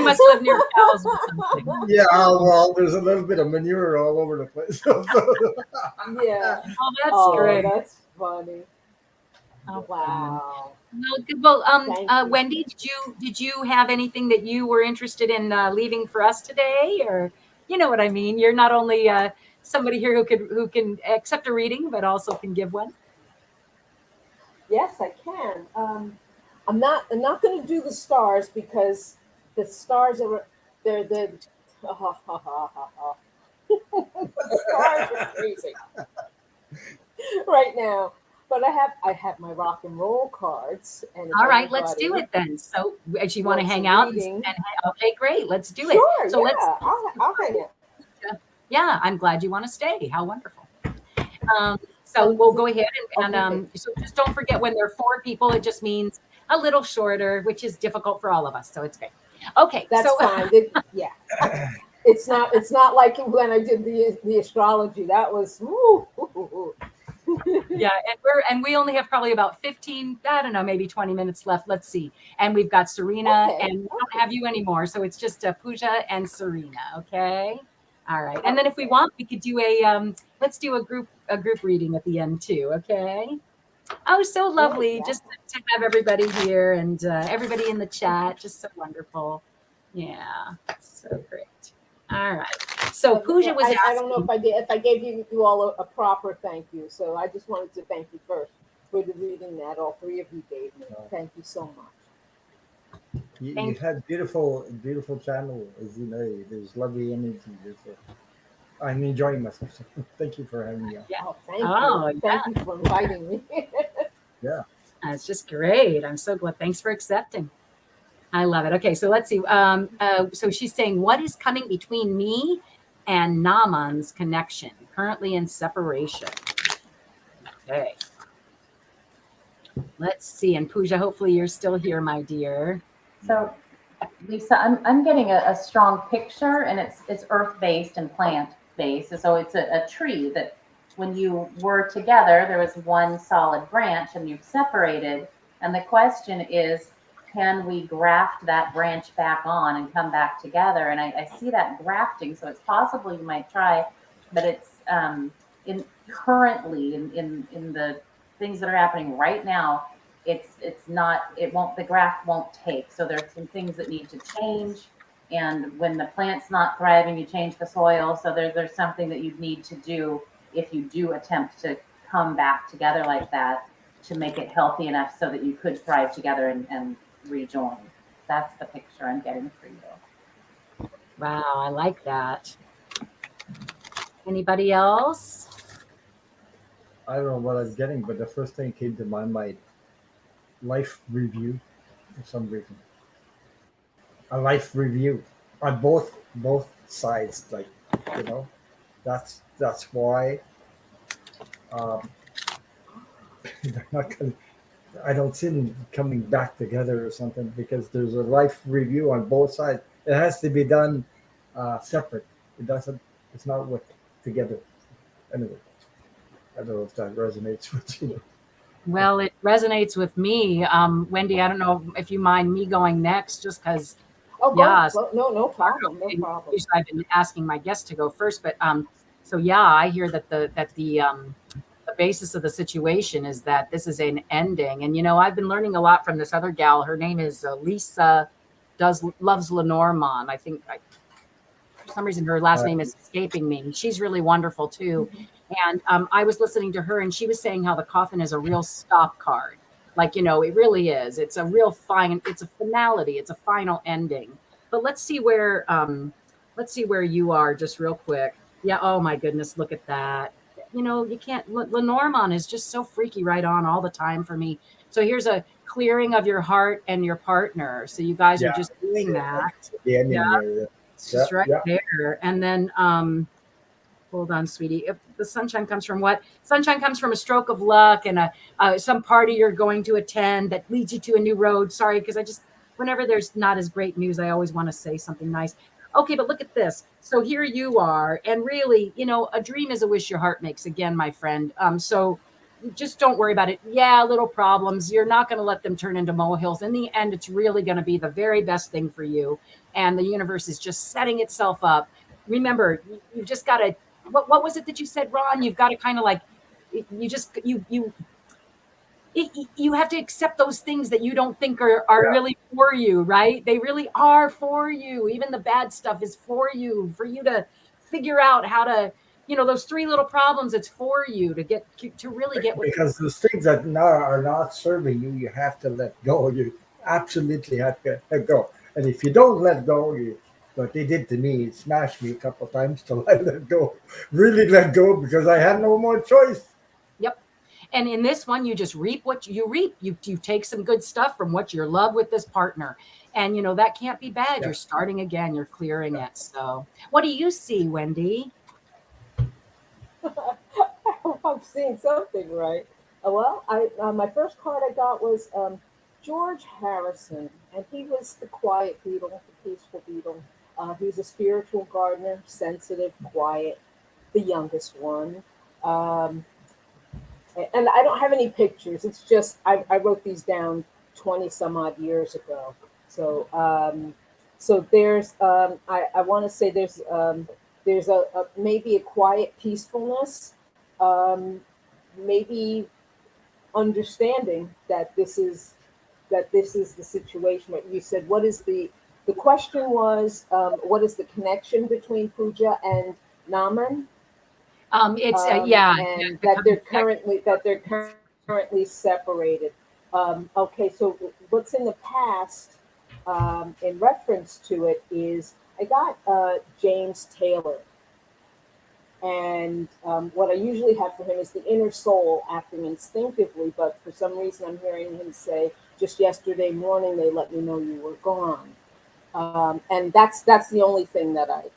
You must live near cows or something. Yeah, well, there's a little bit of manure all over the place. Yeah. Oh, that's Oh, great. that's funny. Oh, Wow. well, good. Well, Thank you. Wendy, did you have anything that you were interested in leaving for us today, or you know what I mean? You're not only somebody here who can accept a reading, but also can give one. Yes, I can. I'm not going to do the stars because the stars are they're the stars are crazy right now. But I have my rock and roll cards. And if All right, let's do anybody it then. So, as you want to wants a hang out, reading- okay, great, let's do it. Sure, So yeah, let's. I'll hang out. Yeah, I'm glad you want to stay. How wonderful. So we'll go ahead and so just don't forget when there are 4 people, it just means a little shorter, which is difficult for all of us. So it's great. Okay, That's so fine. Yeah, it's not like when I did the astrology. That was yeah, and we only have probably about 15, I don't know, maybe 20 minutes left. Let's see. And we've got Serena, Okay, and we don't have you anymore, so it's just Pooja and Serena. Okay. All right. And then if we want, we could do let's do a group reading at the end too. Okay. Oh, so lovely. yeah. Just to have everybody here and everybody in the chat. Just so wonderful. Yeah. So great. All right. So Pooja was asking. I don't know if I gave you all a proper thank you. So I just wanted to thank you first for the reading that all 3 of you gave me. Thank you so much. You had beautiful channel, Zina. There's lovely energy. I'm enjoying myself. So thank you for having me on. Yeah. Oh, thank you. Thank you for inviting me. Yeah. That's just great. I'm so glad. Thanks for accepting. I love it. Okay, so let's see. So she's saying, what is coming between me and Naaman's connection? Currently in separation. Okay. Let's see. And Pooja, hopefully you're still here, my dear. So, Lisa, I'm getting a strong picture, and it's earth-based and plant-based. So it's a tree that when you were together, there was one solid branch, and you've separated. And the question is, can we graft that branch back on and come back together? And I see that grafting, so it's possible you might try, but it's currently in the things that are happening right now, the graft won't take. So there's some things that need to change. And when the plant's not thriving, you change the soil. So there's something that you need to do if you do attempt to come back together like that to make it healthy enough so that you could thrive together and rejoin. That's the picture I'm getting for you. Wow, I like that. Anybody else? I don't know what I'm getting, but the first thing came to my mind, life review for some reason. A life review on both sides, like, that's why they're not gonna, I don't see them coming back together or something, because there's a life review on both sides. It has to be done separate. It's not with together. Anyway, I don't know if that resonates with you. Well, it resonates with me. Wendy, I don't know if you mind me going next, just because. Oh, Yeah. no problem. No problem. Usually I've been asking my guests to go first, but so yeah, I hear that the basis of the situation is that this is an ending. And I've been learning a lot from this other gal. Her name is Lisa loves Lenormand. I think for some reason her last name is escaping me. She's really wonderful too. And I was listening to her, and she was saying how the coffin is a real stop card. Like, it really is. It's a real it's a finality. It's a final ending. But let's see where you are just real quick. Yeah. Oh my goodness. Look at that. You can't, Lenormand is just so freaky right on all the time for me. So here's a clearing of your heart and your partner. So you guys are just doing that. Yeah. It's just right there. And then, hold on, sweetie. If the sunshine comes from what? Sunshine comes from a stroke of luck and some party you're going to attend that leads you to a new road. Sorry, because whenever there's not as great news, I always want to say something nice. Okay, but look at this. So here you are. And really, a dream is a wish your heart makes, again, my friend. So just don't worry about it. Yeah, little problems. You're not going to let them turn into molehills. In the end, it's really going to be the very best thing for you. And the universe is just setting itself up. Remember, you've just got to, what was it that you said, Ron? You've got to kind of like, you have to accept those things that you don't think are really for you, right? They really are for you. Even the bad stuff is for you to figure out how to, those 3 little problems, it's for you to really get what, because those things that now are not serving you, you have to let go. You absolutely have to let go. And if you don't let go, what they did to me, it smashed me a couple of times till I let go, really let go, because I had no more choice. yep. And in this one, you just reap what you reap. You take some good stuff from what you love with this partner. And, that can't be bad. Yeah. You're starting again. You're clearing it. So what do you see, Wendy? I'm seeing something, right? Well, my first card I got was George Harrison, and he was the quiet beetle, the peaceful beetle. He's a spiritual gardener, sensitive, quiet, the youngest one. And I don't have any pictures. It's just I wrote these down 20 some odd years ago. So there's I want to say there's a maybe a quiet peacefulness, maybe understanding that this is the situation. What you said, what is the question was, what is the connection between Pooja and Naman? It's And that they're currently separated. Okay, so what's in the past, in reference to it, is I got James Taylor, and what I usually have for him is the inner soul acting instinctively, but for some reason I'm hearing him say, just yesterday morning they let me know you were gone. And that's the only thing that I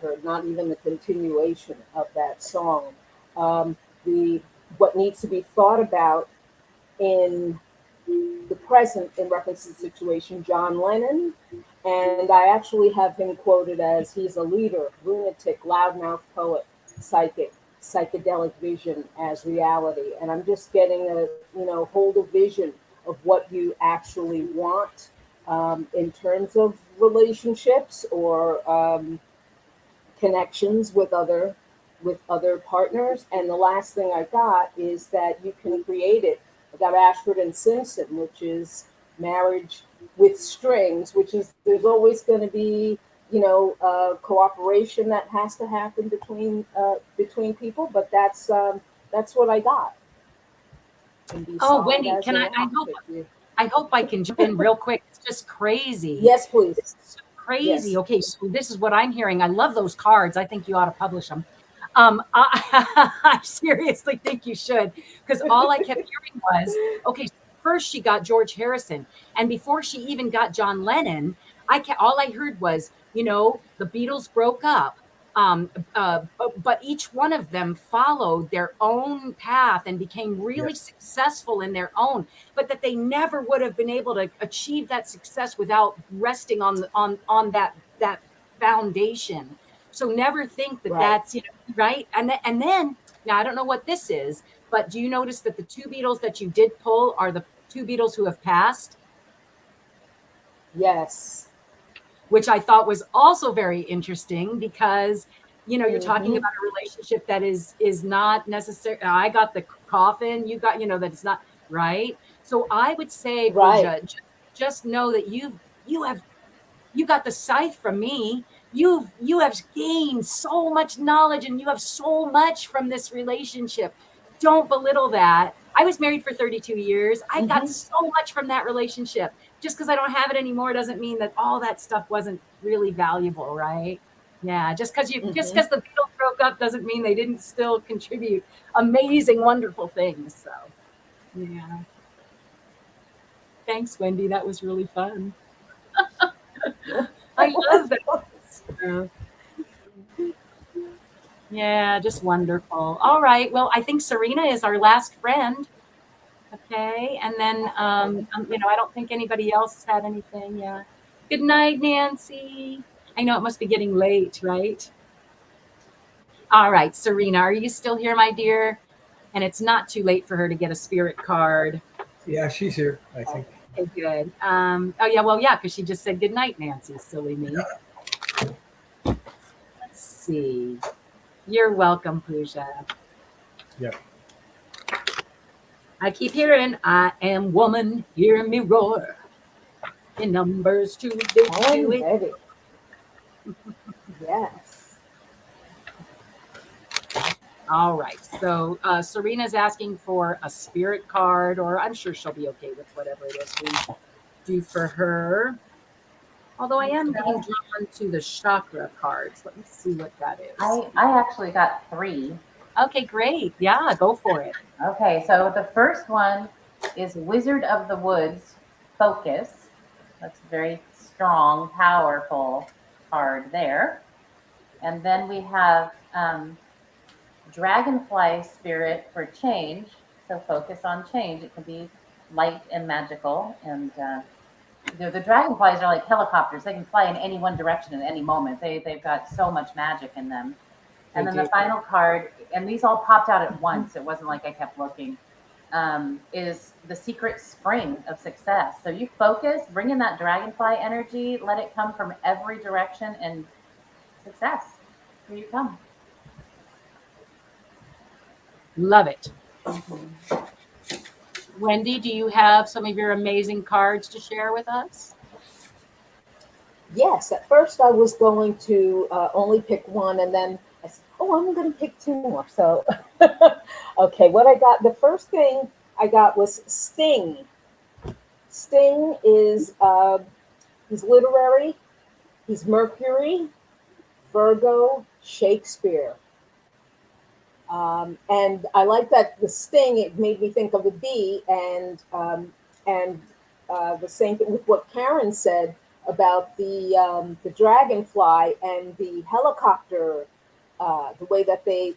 heard, not even the continuation of that song. What needs to be thought about in the present in reference to the situation, John Lennon, and I actually have him quoted as he's a leader, lunatic, loudmouth poet, psychic, psychedelic vision as reality. And I'm just getting hold a vision of what you actually want, in terms of relationships or connections with other partners. And the last thing I got is that you can create it. I got Ashford and Simpson, which is marriage with strings, which is there's always going to be cooperation that has to happen between people. But that's what I got. Oh, Wendy, I hope I can jump in real quick. It's just crazy. Yes, please. It's so crazy. Yes. Okay, so this is what I'm hearing. I love those cards. I think you ought to publish them. I seriously think you should, because all I kept hearing was, okay, first she got George Harrison, and before she even got John Lennon, all I heard was, the Beatles broke up. But each one of them followed their own path and became really successful in their own, but that they never would have been able to achieve that success without resting on that foundation. So never think that that's right. And then now I don't know what this is, but do you notice that the 2 Beatles that you did pull are the 2 Beatles who have passed? Yes. Which I thought was also very interesting because, you're talking about a relationship that is not necessary. I got the coffin, you got, that it's not right. So I would say, Pooja, just know that you got the scythe from me. You have gained so much knowledge and you have so much from this relationship. Don't belittle that. I was married for 32 years. I got so much from that relationship. Just because I don't have it anymore doesn't mean that all that stuff wasn't really valuable, right? Yeah, just because the Beatles broke up doesn't mean they didn't still contribute amazing, wonderful things. So, yeah. Thanks, Wendy. That was really fun. I love that. Yeah, just wonderful. All right. Well, I think Serena is our last friend. Okay. And then, I don't think anybody else had anything. Yeah. Good night, Nancy. I know it must be getting late, right? All right, Serena, are you still here, my dear? and it's not too late for her to get a spirit card. Yeah, she's here, I think. Okay, good. Oh yeah, well, yeah, because she just said good night, Nancy. Silly me. Let's see. You're welcome, Pooja. Yeah. I keep hearing, I am woman, hear me roar. In numbers too big to I'm it. ready. Yes. All right. So Serena's asking for a spirit card, or I'm sure she'll be okay with whatever it is we do for her. Although I am being drawn to the chakra cards. Let me see what that is. I actually got 3. Okay, great. Yeah, go for it. Okay, so the first one is Wizard of the Woods, Focus. That's a very strong, powerful card there. And then we have Dragonfly Spirit for Change. So focus on change. It can be light and magical. And the dragonflies are like helicopters. They can fly in any one direction at any moment. They've got so much magic in them. And then the final card, and these all popped out at once. It wasn't like I kept looking, is the Secret Spring of Success. So you focus, bring in that dragonfly energy, let it come from every direction, and success. Here you come. Love it. Wendy, do you have some of your amazing cards to share with us? Yes, at first I was going to only pick one, and then I said, oh, I'm going to pick 2 more. So, okay, what I got, the first thing I got was Sting. Sting is, he's literary, he's Mercury, Virgo, Shakespeare. And I like that the sting, it made me think of the bee, and the same thing with what Karen said about the dragonfly and the helicopter, the way that they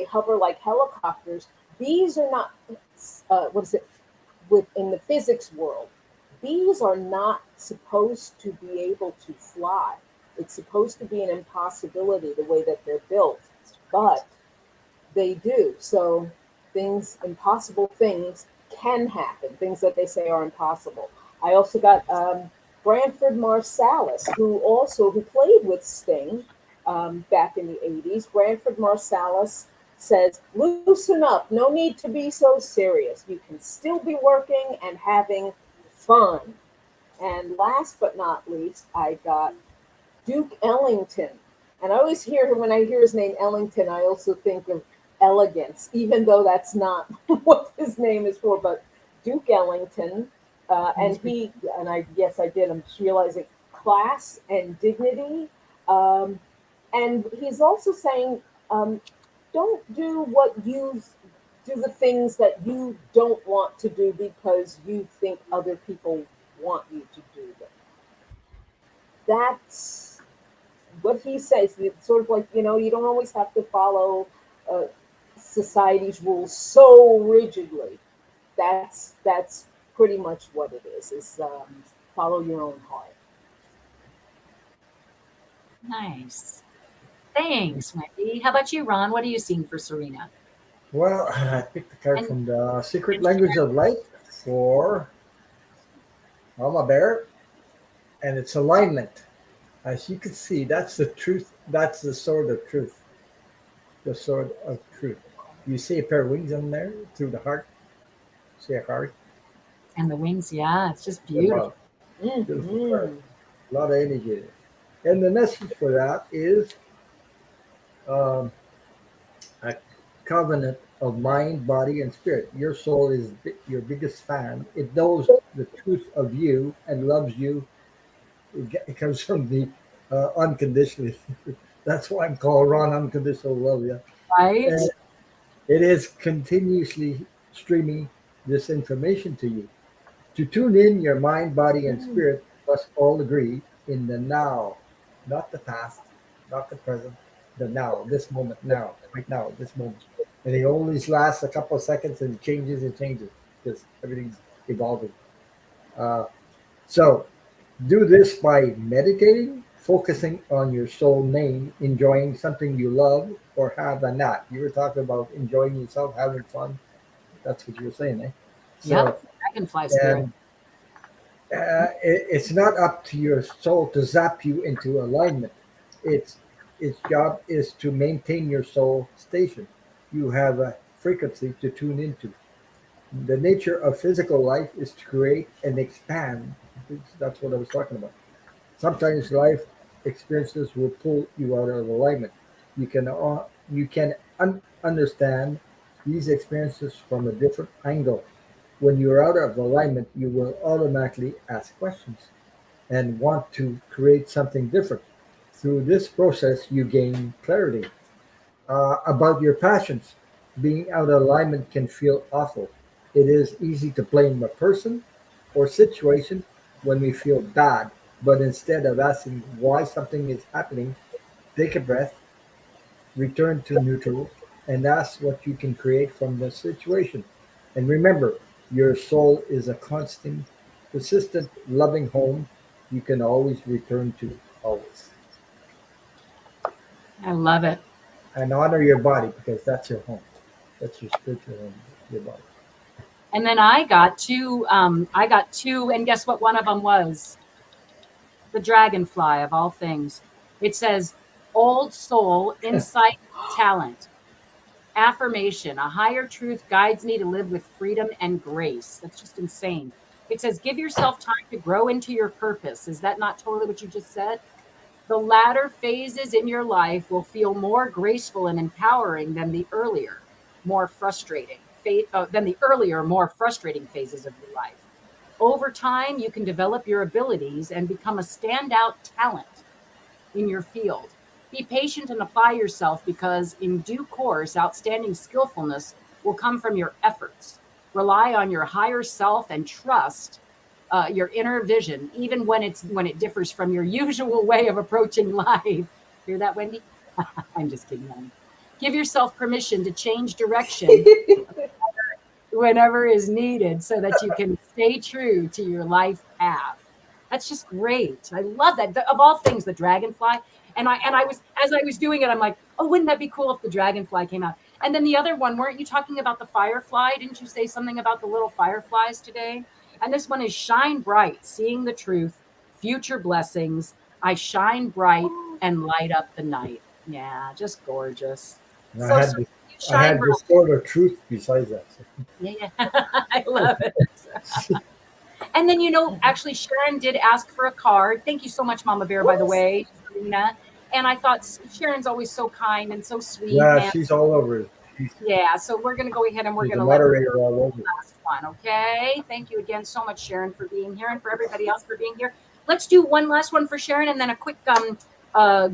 hover like helicopters. Bees are not, in the physics world, bees are not supposed to be able to fly. It's supposed to be an impossibility the way that they're built, but they do. So impossible things can happen, things that they say are impossible. I also got Branford Marsalis, who played with Sting back in the 80s. Branford Marsalis says, loosen up, no need to be so serious. You can still be working and having fun. And last but not least, I got Duke Ellington. And I always when I hear his name Ellington, I also think of elegance, even though that's not what his name is for, but Duke Ellington, and I did, I'm just realizing, class and dignity, and he's also saying, don't do the things that you don't want to do because you think other people want you to do them. That's what he says. It's sort of like, you don't always have to follow society's rules so rigidly. That's pretty much what it is follow your own heart. Nice. Thanks, Wendy. How about you, Ron? What are you seeing for Serena? Well, I picked the card from the Secret Language of Light for Mama Bear, and it's alignment. As you can see, that's the truth. That's the sword of truth. The sword of truth. You see a pair of wings on there through the heart. See a heart? And the wings, yeah, it's just beautiful. Beautiful card. A lot of energy. And the message for that is a covenant of mind, body, and spirit. Your soul is your biggest fan. It knows the truth of you and loves you. It comes from the unconditionally. That's why I'm called Ron Unconditional Love. Yeah. Right. And it is continuously streaming this information to you. To tune in, your mind, body, and spirit must all agree in the now, not the past, not the present, the now, this moment, now, right now, this moment. And it always lasts a couple of seconds and changes because everything's evolving. So do this by meditating, focusing on your soul name, enjoying something you love or have a not. You were talking about enjoying yourself, having fun. That's what you were saying, eh? So, Yep. Dragonfly spirit. and it's not up to your soul to zap you into alignment. It's its job is to maintain your soul station. You have a frequency to tune into. The nature of physical life is to create and expand. That's what I was talking about. Sometimes life experiences will pull you out of alignment. You can understand these experiences from a different angle. When you're out of alignment, you will automatically ask questions and want to create something different. Through this process, you gain clarity about your passions. Being out of alignment can feel awful. It is easy to blame a person or situation when we feel bad, but instead of asking why something is happening, take a breath, return to neutral, and ask what you can create from the situation. And remember, your soul is a constant, persistent, loving home you can always return to, always. I love it. And honor your body because that's your home. That's your spiritual home, your body. And then I got two. I got two, and guess what? One of them was the dragonfly of all things. It says, "Old soul, insight, talent, affirmation. A higher truth guides me to live with freedom and grace." That's just insane. It says, "Give yourself time to grow into your purpose." Is that not totally what you just said? The latter phases in your life will feel more graceful and empowering than the earlier, more frustrating than the earlier, more frustrating phases of your life. Over time, you can develop your abilities and become a standout talent in your field. Be patient and apply yourself because, in due course, outstanding skillfulness will come from your efforts. Rely on your higher self and trust your inner vision, even when it differs from your usual way of approaching life. Hear that, Wendy? I'm just kidding, honey. Give yourself permission to change direction whenever is needed so that you can stay true to your life path. That's just great. I love that. Of all things, the dragonfly. And I was, as I was doing it, I'm like, oh, wouldn't that be cool if the dragonfly came out? And then the other one, weren't you talking about the firefly? Didn't you say something about the little fireflies today? And this one is shine bright, seeing the truth, future blessings. I shine bright and light up the night. Yeah, just gorgeous. And So sweet. You I shine had bright. this sort of truth besides that. So. Yeah, I love it. And then, actually, Sharon did ask for a card. Thank you so much, Mama Bear, by the way, Serena. And I thought Sharon's always so kind and so sweet. Yeah, And she's all over it. yeah, so we're going to go ahead and we're She's going a to let her moderator all over it. last one. Okay. Thank you again so much, Sharon, for being here and for everybody else for being here. Let's do one last one for Sharon and then a quick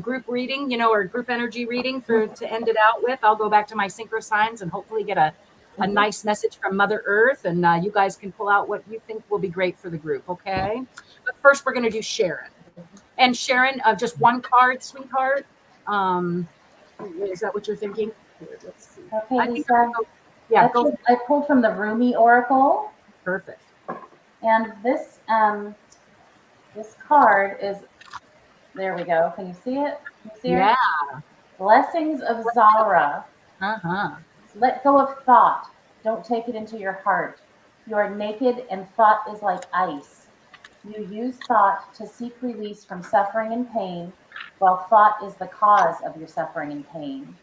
group reading, or group energy reading to end it out with. I'll go back to my Syncho Signs and hopefully get a nice message from Mother Earth, and you guys can pull out what you think will be great for the group, okay? But first, we're going to do Sharon. And Sharon, just one card, sweetheart. Is that what you're thinking? Here, let's see. Okay, Lisa. Go. I pulled from the Rumi Oracle. Perfect. And this card is, there we go. Can you see it? Can you see Yeah. it? Blessings of Zara. Uh-huh. Let go of thought. Don't take it into your heart. You are naked and thought is like ice. You use thought to seek release from suffering and pain, while thought is the cause of your suffering and pain.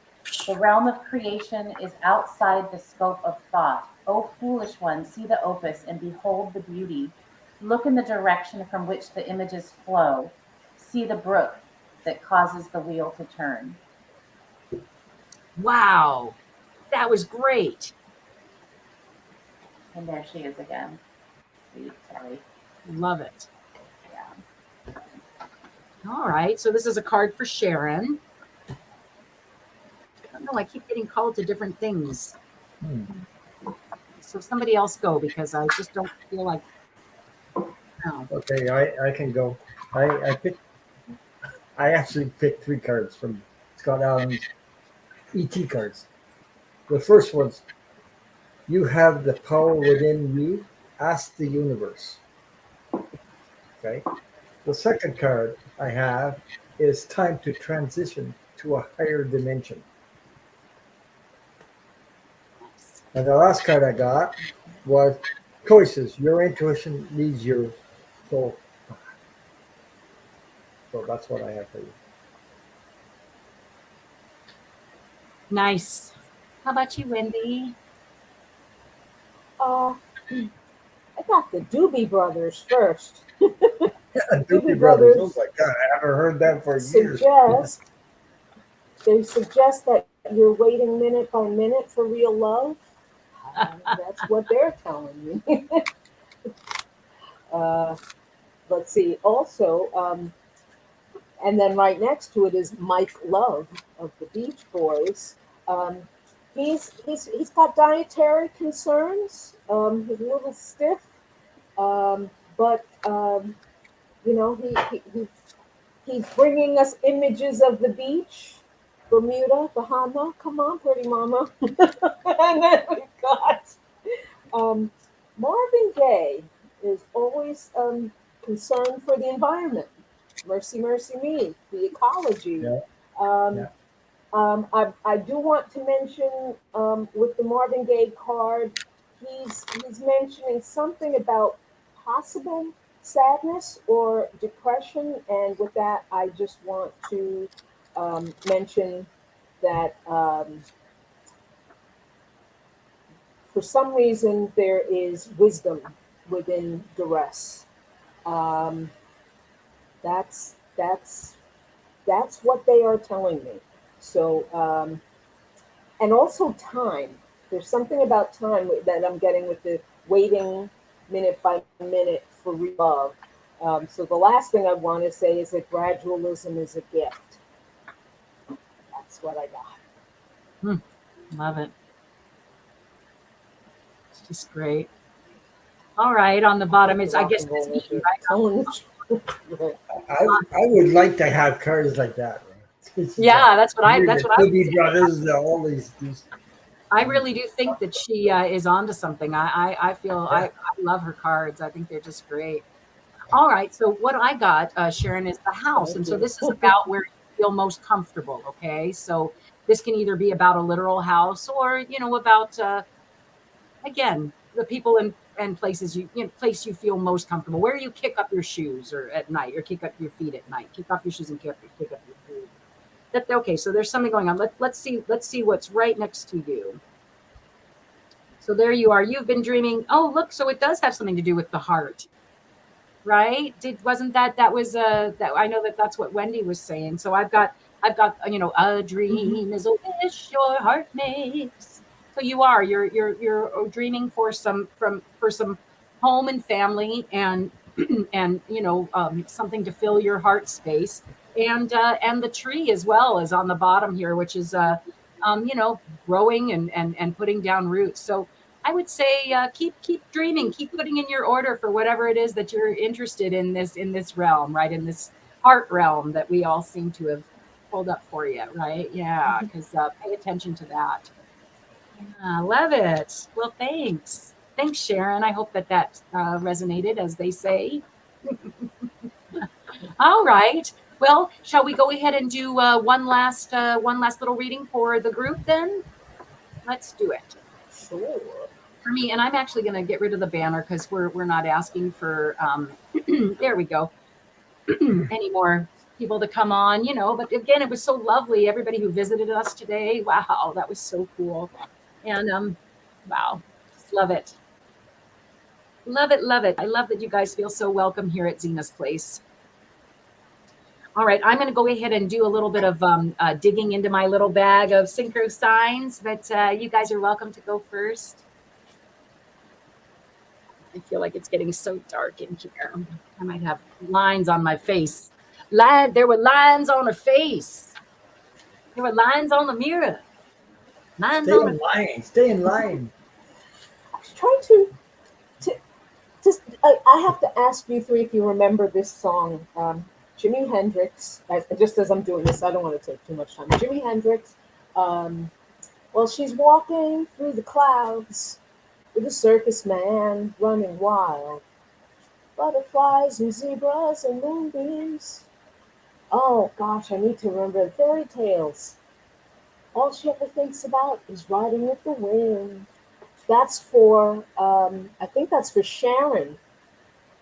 The realm of creation is outside the scope of thought. O foolish one, see the opus and behold the beauty. Look in the direction from which the images flow. See the brook that causes the wheel to turn. Wow. That was great. And there she is again. Sweet, sorry. Love it. Yeah. All right. So this is a card for Sharon. I don't know. I keep getting called to different things. So somebody else go because I just don't feel like. No. Okay, I can go. I actually picked 3 cards from Scott Allen's ET cards. The first one's you have the power within you. Ask the universe. Okay. The second card I have is time to transition to a higher dimension. Nice. And the last card I got was choices. Your intuition leads your soul. So that's what I have for you. Nice. How about you, Wendy? Uh, I got the Doobie Brothers first. Doobie Doobie Brothers. Oh Brothers my God, I haven't heard that for years. suggest they suggest that you're waiting minute by minute for real love. That's what they're telling me. uh, let's see. Also, and then right next to it is Mike Love of the Beach Boys. Um, he's got dietary concerns. He's a little stiff, but you know he's bringing us images of the beach, Bermuda, Bahama. Come on, pretty mama. And then we've got Marvin Gaye is always concerned for the environment. Mercy, mercy me, the ecology. Yeah. Um, Yeah. I do want to mention with the Marvin Gaye card, he's mentioning something about possible sadness or depression, and with that, I just want to mention that for some reason there is wisdom within duress. Um, that's that's what they are telling me. So, and also time. There's something about time that I'm getting with the waiting minute by minute for love. So the last thing I want to say is that gradualism is a gift. That's what I got. Love it. It's just great. All right, on the bottom is, I guess, it's me, right? Telling the truth. I would like to have cars like that. Yeah, that's what I was Doobie saying. Brothers, all these. I really do think that she is onto something. I feel I love her cards. I think they're just great. All right, so what I got, Sharon, is the house, and so this is about where you feel most comfortable. Okay, so this can either be about a literal house, or about again the people and places place you feel most comfortable, where you kick up your shoes or at night, or kick up your feet at night, kick off your shoes and kick up your feet. Okay, so there's something going on. Let's see what's right next to you. So there you are. You've been dreaming. Oh, look, so it does have something to do with the heart, right? Wasn't that was that I know that's what Wendy was saying. So I've got a dream is a wish your heart makes. So you're dreaming for some home and family, and and something to fill your heart space, and the tree as well is on the bottom here, which is growing and putting down roots. So I would say keep dreaming, keep putting in your order for whatever it is that you're interested in this realm, right? In this heart realm that we all seem to have pulled up for you, right? Yeah, because pay attention to that. Yeah, love it. Well, thanks, Sharon. I hope that resonated, as they say. All right. Well, shall we go ahead and do one last little reading for the group then? Let's do it. Sure. For me, and I'm actually going to get rid of the banner because we're not asking for there we go any more people to come on, but again, it was so lovely, everybody who visited us today. Wow, that was so cool. And wow, just love it. Love it. I love that you guys feel so welcome here at ZINA'S place. All right, I'm going to go ahead and do a little bit of digging into my little bag of Syncho Signs, but you guys are welcome to go first. I feel like it's getting so dark in here. I might have lines on my face. There were lines on her face. There were lines on the mirror. Lines Stay on in line. Stay in line. I was trying to just. I have to ask you three if you remember this song. Jimi Hendrix. Just as I'm doing this, I don't want to take too much time. Jimi Hendrix. Well, she's walking through the clouds with a circus man running wild. butterflies and zebras and moonbeams. Oh gosh, I need to remember fairy tales. All she ever thinks about is riding with the wind. That's for, I think that's for Sharon.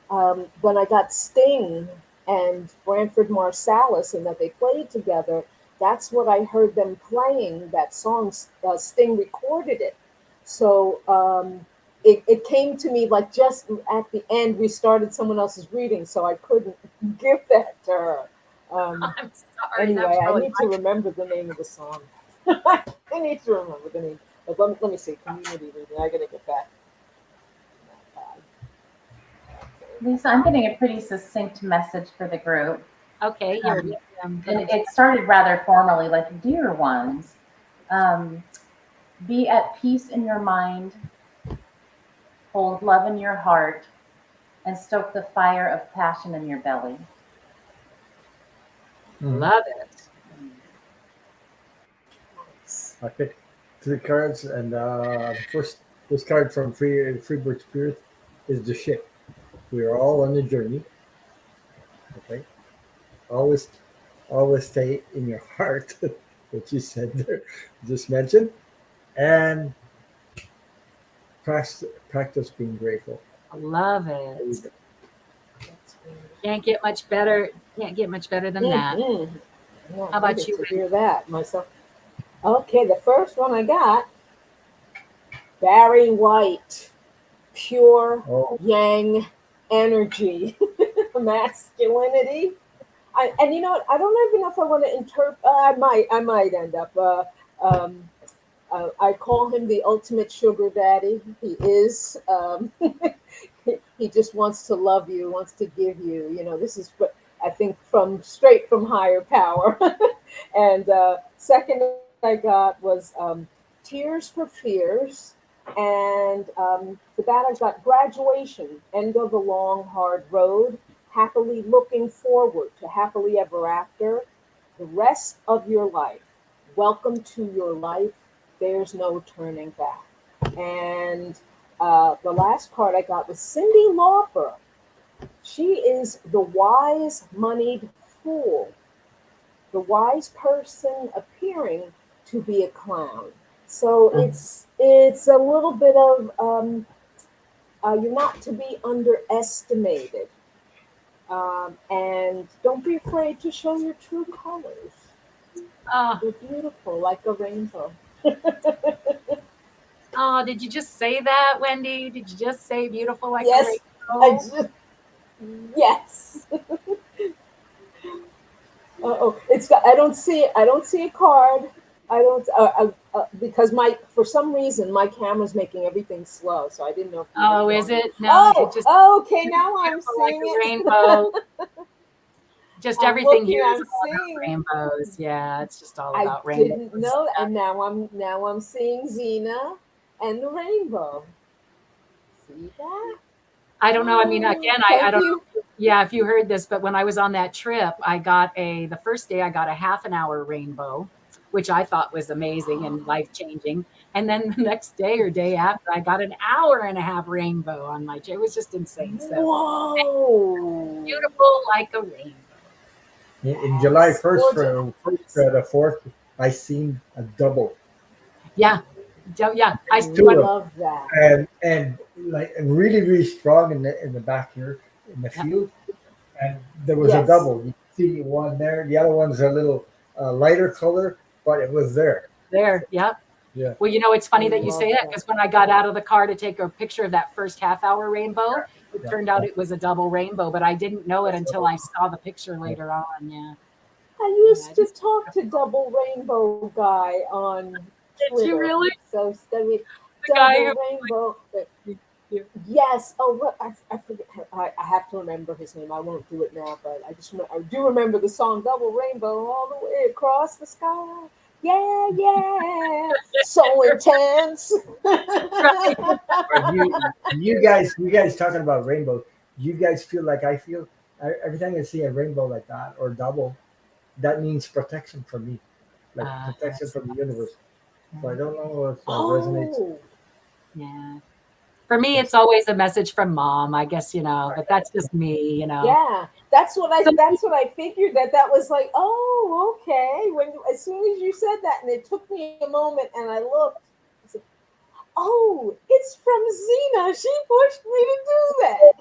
When I got Sting and Branford Marsalis and that they played together, that's what I heard them playing, that song. Sting recorded it. So it came to me like just at the end, we started someone else's reading, so I couldn't give that to her. I'm sorry. Anyway, That's I really need to remember the name of the song. I need to remember the name. But let me see. Community reading. I gotta get back. Lisa, I'm getting a pretty succinct message for the group. okay. Here, And it started rather formally, like, dear ones, be at peace in your mind, hold love in your heart, and stoke the fire of passion in your belly. love it. I picked 3 cards, and this card from Freebird Spirit is the ship. We are all on a journey. Okay, always, always stay in your heart, what you said there, just mentioned, and practice being grateful. I love There you it. go. Can't get much better. Can't get much better than that. Yeah, How about needed you, to hear that myself. Okay, the first one I got, Barry White, pure Oh, yang energy, masculinity. And you know what? I don't even know if I want to interpret. I might end up. Um, I call him the ultimate sugar daddy. He is. He just wants to love you, wants to give you. You know, this is what I think from straight from higher power. And second I got was Tears for Fears. And for that, I got Graduation, End of the Long Hard Road, Happily Looking Forward to Happily Ever After, The Rest of Your Life, Welcome to Your Life, There's No Turning Back. And the last card I got was Cindy Lauper. She is the wise, moneyed fool, the wise person appearing to be a clown. So it's a little bit of you're not to be underestimated, and don't be afraid to show your true colors. Oh, They're beautiful, like a rainbow. oh, did you just say that, Wendy? Did you just say beautiful like a Yes, I rainbow? just yes. Oh, it's got. I don't see. I don't see a card. I don't because for some reason my camera's making everything slow, so I didn't know if you Oh, were is showing. it? No, it just Okay. Now I'm beautiful like seeing a it. rainbow. Just I'm everything looking. here is I'm all about seeing. rainbows. Yeah, it's just all I about rainbows. didn't know, and now I'm seeing Xena and the rainbow. See that? I don't know. I mean, again, I Thank don't you. know. Yeah, if you heard this, but when I was on that trip, the first day I got a half an hour rainbow, which I thought was amazing and life changing. And then the next day or day after, I got an hour and a half rainbow on my trip. It was just insane. So Whoa. beautiful like a rainbow. in July Yes, 1st gorgeous. from 1st to the 4th, I seen a double. Yeah. Yeah. I Two of them. love that. And like really strong in the back here in the Yeah. field, and there was a Yes. double. You see one there. The other one's a little lighter color, but it was there. There. Yep. Yeah. Well, it's funny I that you love say that that. because when I got out of the car to take a picture of that first half hour rainbow, it Yeah. turned out it was a double rainbow, but I didn't know it until I saw the picture Yeah. later on. Yeah. I used to talk to Double Rainbow Guy on Did Twitter. you really? So study The guy Double who Rainbow. you- Yes. Oh, what I forget. I have to remember his name. I won't do it now, but I do remember the song "Double Rainbow" all the way across the sky. Yeah, yeah. So intense. Right. But you guys talking about rainbow, you guys feel like I feel every time I see a rainbow like that or double, that means protection from me, like protection Yes. from the universe. So I don't know if it resonates. Oh, Yeah. For me, it's always a message from mom, I guess, but that's just me, Yeah, that's what I figured that was like, oh, okay. When as soon as you said that, and it took me a moment, and I looked, I said, oh, it's from Zina. She pushed me to do that.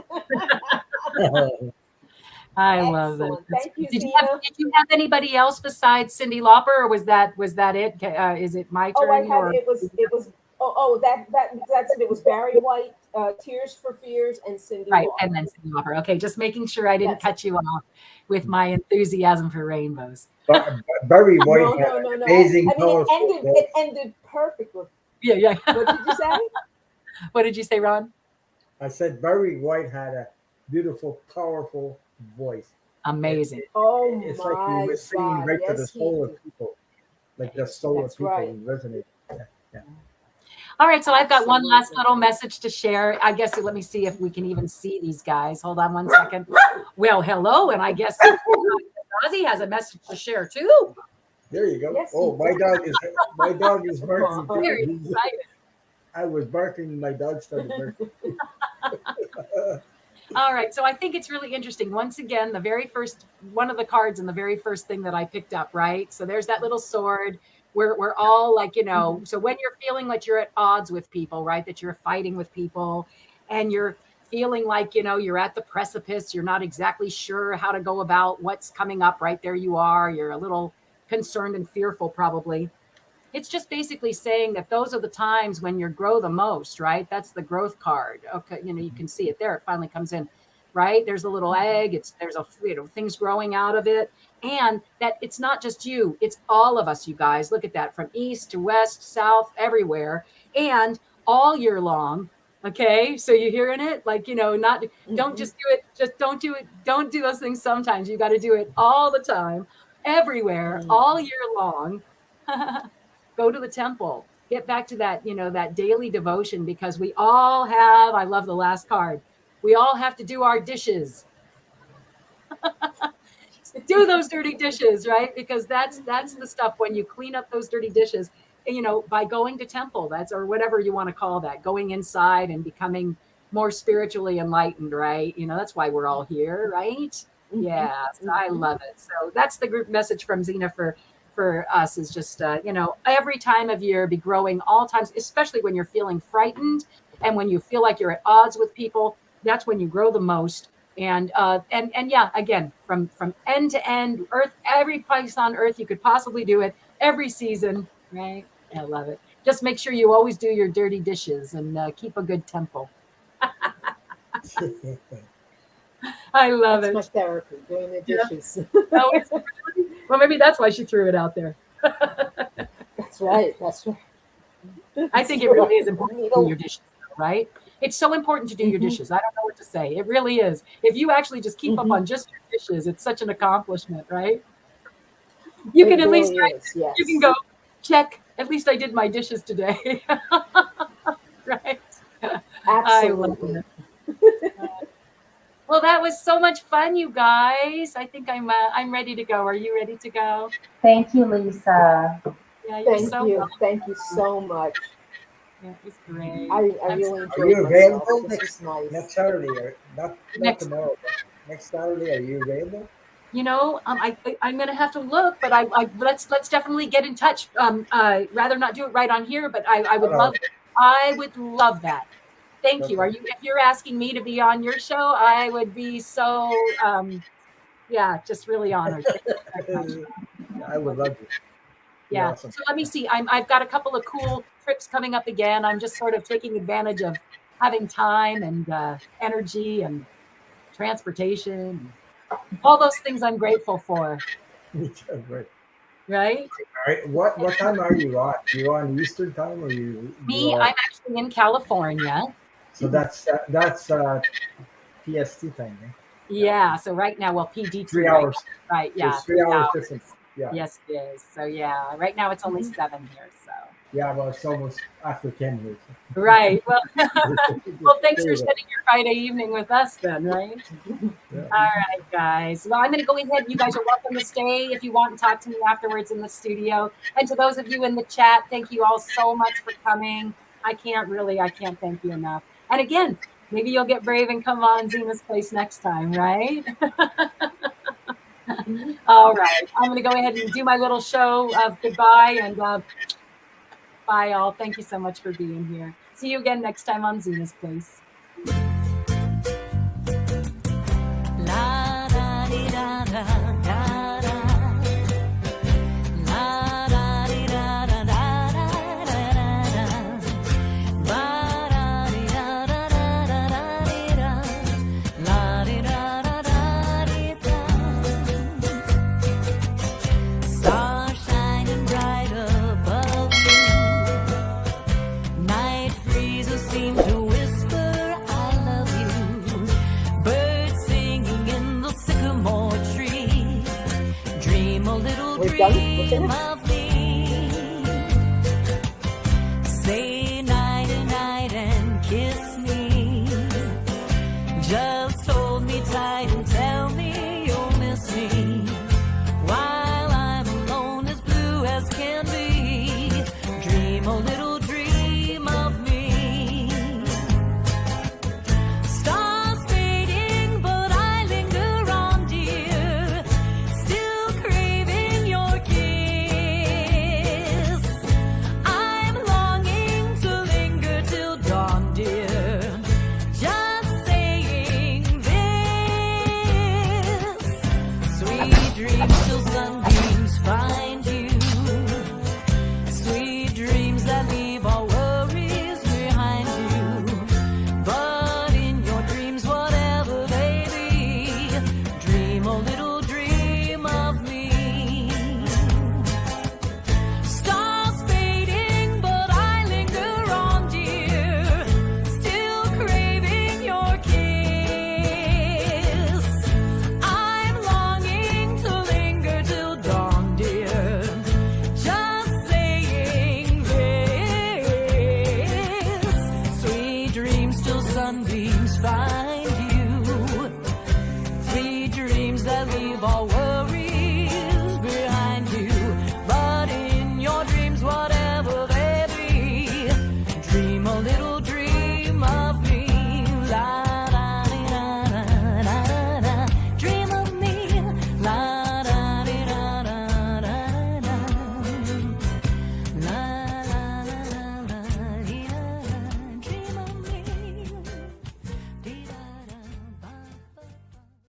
I love it. Excellent. Thank you, Did Zina. you have anybody else besides Cyndi Lauper, or was that it? Is it my Oh, I turn? had Or that's it. It was Barry White, Tears for Fears, and Cyndi right, Lauper. and then Cyndi Lauper. Okay, just making sure I didn't That's cut you off with my enthusiasm for rainbows. Barry White No, had no, an no, no. amazing, I mean, powerful voice. it ended perfectly. Yeah. What did you say? What did you say, Ron? I said Barry White had a beautiful, powerful voice. Amazing. Oh It's like he my was singing God! right to the Yes, he soul did. of people, like the soul That's of people right. resonated. Yeah. All right, so I've got one last Absolutely. little message to share. I guess let me see if we can even see these guys. Hold on one second. Well, hello, and I guess Ozzy has a message to share too. There you go. Yes, Oh, he my dog is barking too. Very excited. I was barking, my dog started barking. All right, so I think it's really interesting. Once again, the very first one of the cards and the very first thing that I picked up, right? So there's that little sword. We're all like, so when you're feeling like you're at odds with people, right? That you're fighting with people and you're feeling like, you're at the precipice, you're not exactly sure how to go about what's coming up, right? There you are. You're a little concerned and fearful, probably. It's just basically saying that those are the times when you grow the most, right? That's the growth card. Okay, you can see it there. It finally comes in, right? There's a little egg. There's things growing out of it, and that it's not just you. It's all of us, you guys. Look at that, from east to west, south, everywhere, and all year long. Okay, so you're hearing it, like not don't just do it. Just don't do it. Don't do those things sometimes. You got to do it all the time, everywhere, all year long. Go to the temple, get back to that, that daily devotion, because we all have, I love the last card, we all have to do our dishes. Do those dirty dishes, right? Because that's the stuff when you clean up those dirty dishes, by going to temple, or whatever you want to call that, going inside and becoming more spiritually enlightened, right? That's why we're all here, right? Yeah, so I love it. So that's the group message from Zina for us, is just every time of year, be growing all times, especially when you're feeling frightened and when you feel like you're at odds with people. That's when you grow the most. And yeah, again, from end to end, earth, every place on earth you could possibly do it, every season, right? I love it. Just make sure you always do your dirty dishes and keep a good temple. I love That's it. my therapy, doing the dishes. Oh, well, maybe that's why she threw it out there. That's right. That's right. I think it really is important to do your dishes, right? It's so important to do your dishes. I don't know what to say. It really is. If you actually just keep up on just your dishes, it's such an accomplishment, right? You can at least, yes. you can go, check, at least I did my dishes today. Right? I love Absolutely. it. Well, that was so much fun, you guys. I think I'm ready to go. Are you ready to go? Thank you, Lisa. Yeah, you're so welcome. Thank you so much. Yeah, it was great. I really Are enjoyed you myself. available This was nice. next Saturday? Or not tomorrow, but next Saturday, are you available? I'm gonna have to look, but let's definitely get in touch. Rather not do it right on here, but I would love that. Thank you. If you're asking me to be on your show, I would be so just really honored. I would love to. Yeah. Awesome. So let me see. I've got a couple of cool trips coming up again. I'm just sort of taking advantage of having time and energy and transportation, all those things I'm grateful for. Right. Right? All right. What time are you on? You on Eastern time, or you? Me, I'm actually in California. So that's PST time, right? Yeah. So right now, PDT. 3 hours. Right. Yeah. So 3 hours difference. Yeah. Yes, it is. So yeah, right now it's only 7 here. So. Yeah, well, it's almost after 10 here. So. Right. Well, thanks for spending your Friday evening with us then, right? Yeah. All right, guys. Well, I'm going to go ahead. You guys are welcome to stay if you want and talk to me afterwards in the studio. And to those of you in the chat, thank you all so much for coming. I can't thank you enough. And again, maybe you'll get brave and come on Zina's Place next time, right? All right. I'm going to go ahead and do my little show of goodbye, and bye, all. Thank you so much for being here. See you again next time on Zina's Place. Dream of me. Say nighty night and kiss me. Just hold me tight and tell me you'll miss me. While I'm alone as blue as can be. Dream a little dream of me. Stars fading, but I linger on, dear. Still craving your kiss. I'm longing to linger till dawn, dear. Just saying this. Sweet dreams till sunbeams find you. Sweet dreams that leave all worries behind you. But in your dreams, whatever they be, dream a little dream of me. Stars fading, but I linger on, dear. Still craving your kiss. I'm longing to linger till dawn, dear. Just saying this. Sweet dreams till sunbeams find you. Sweet dreams that leave all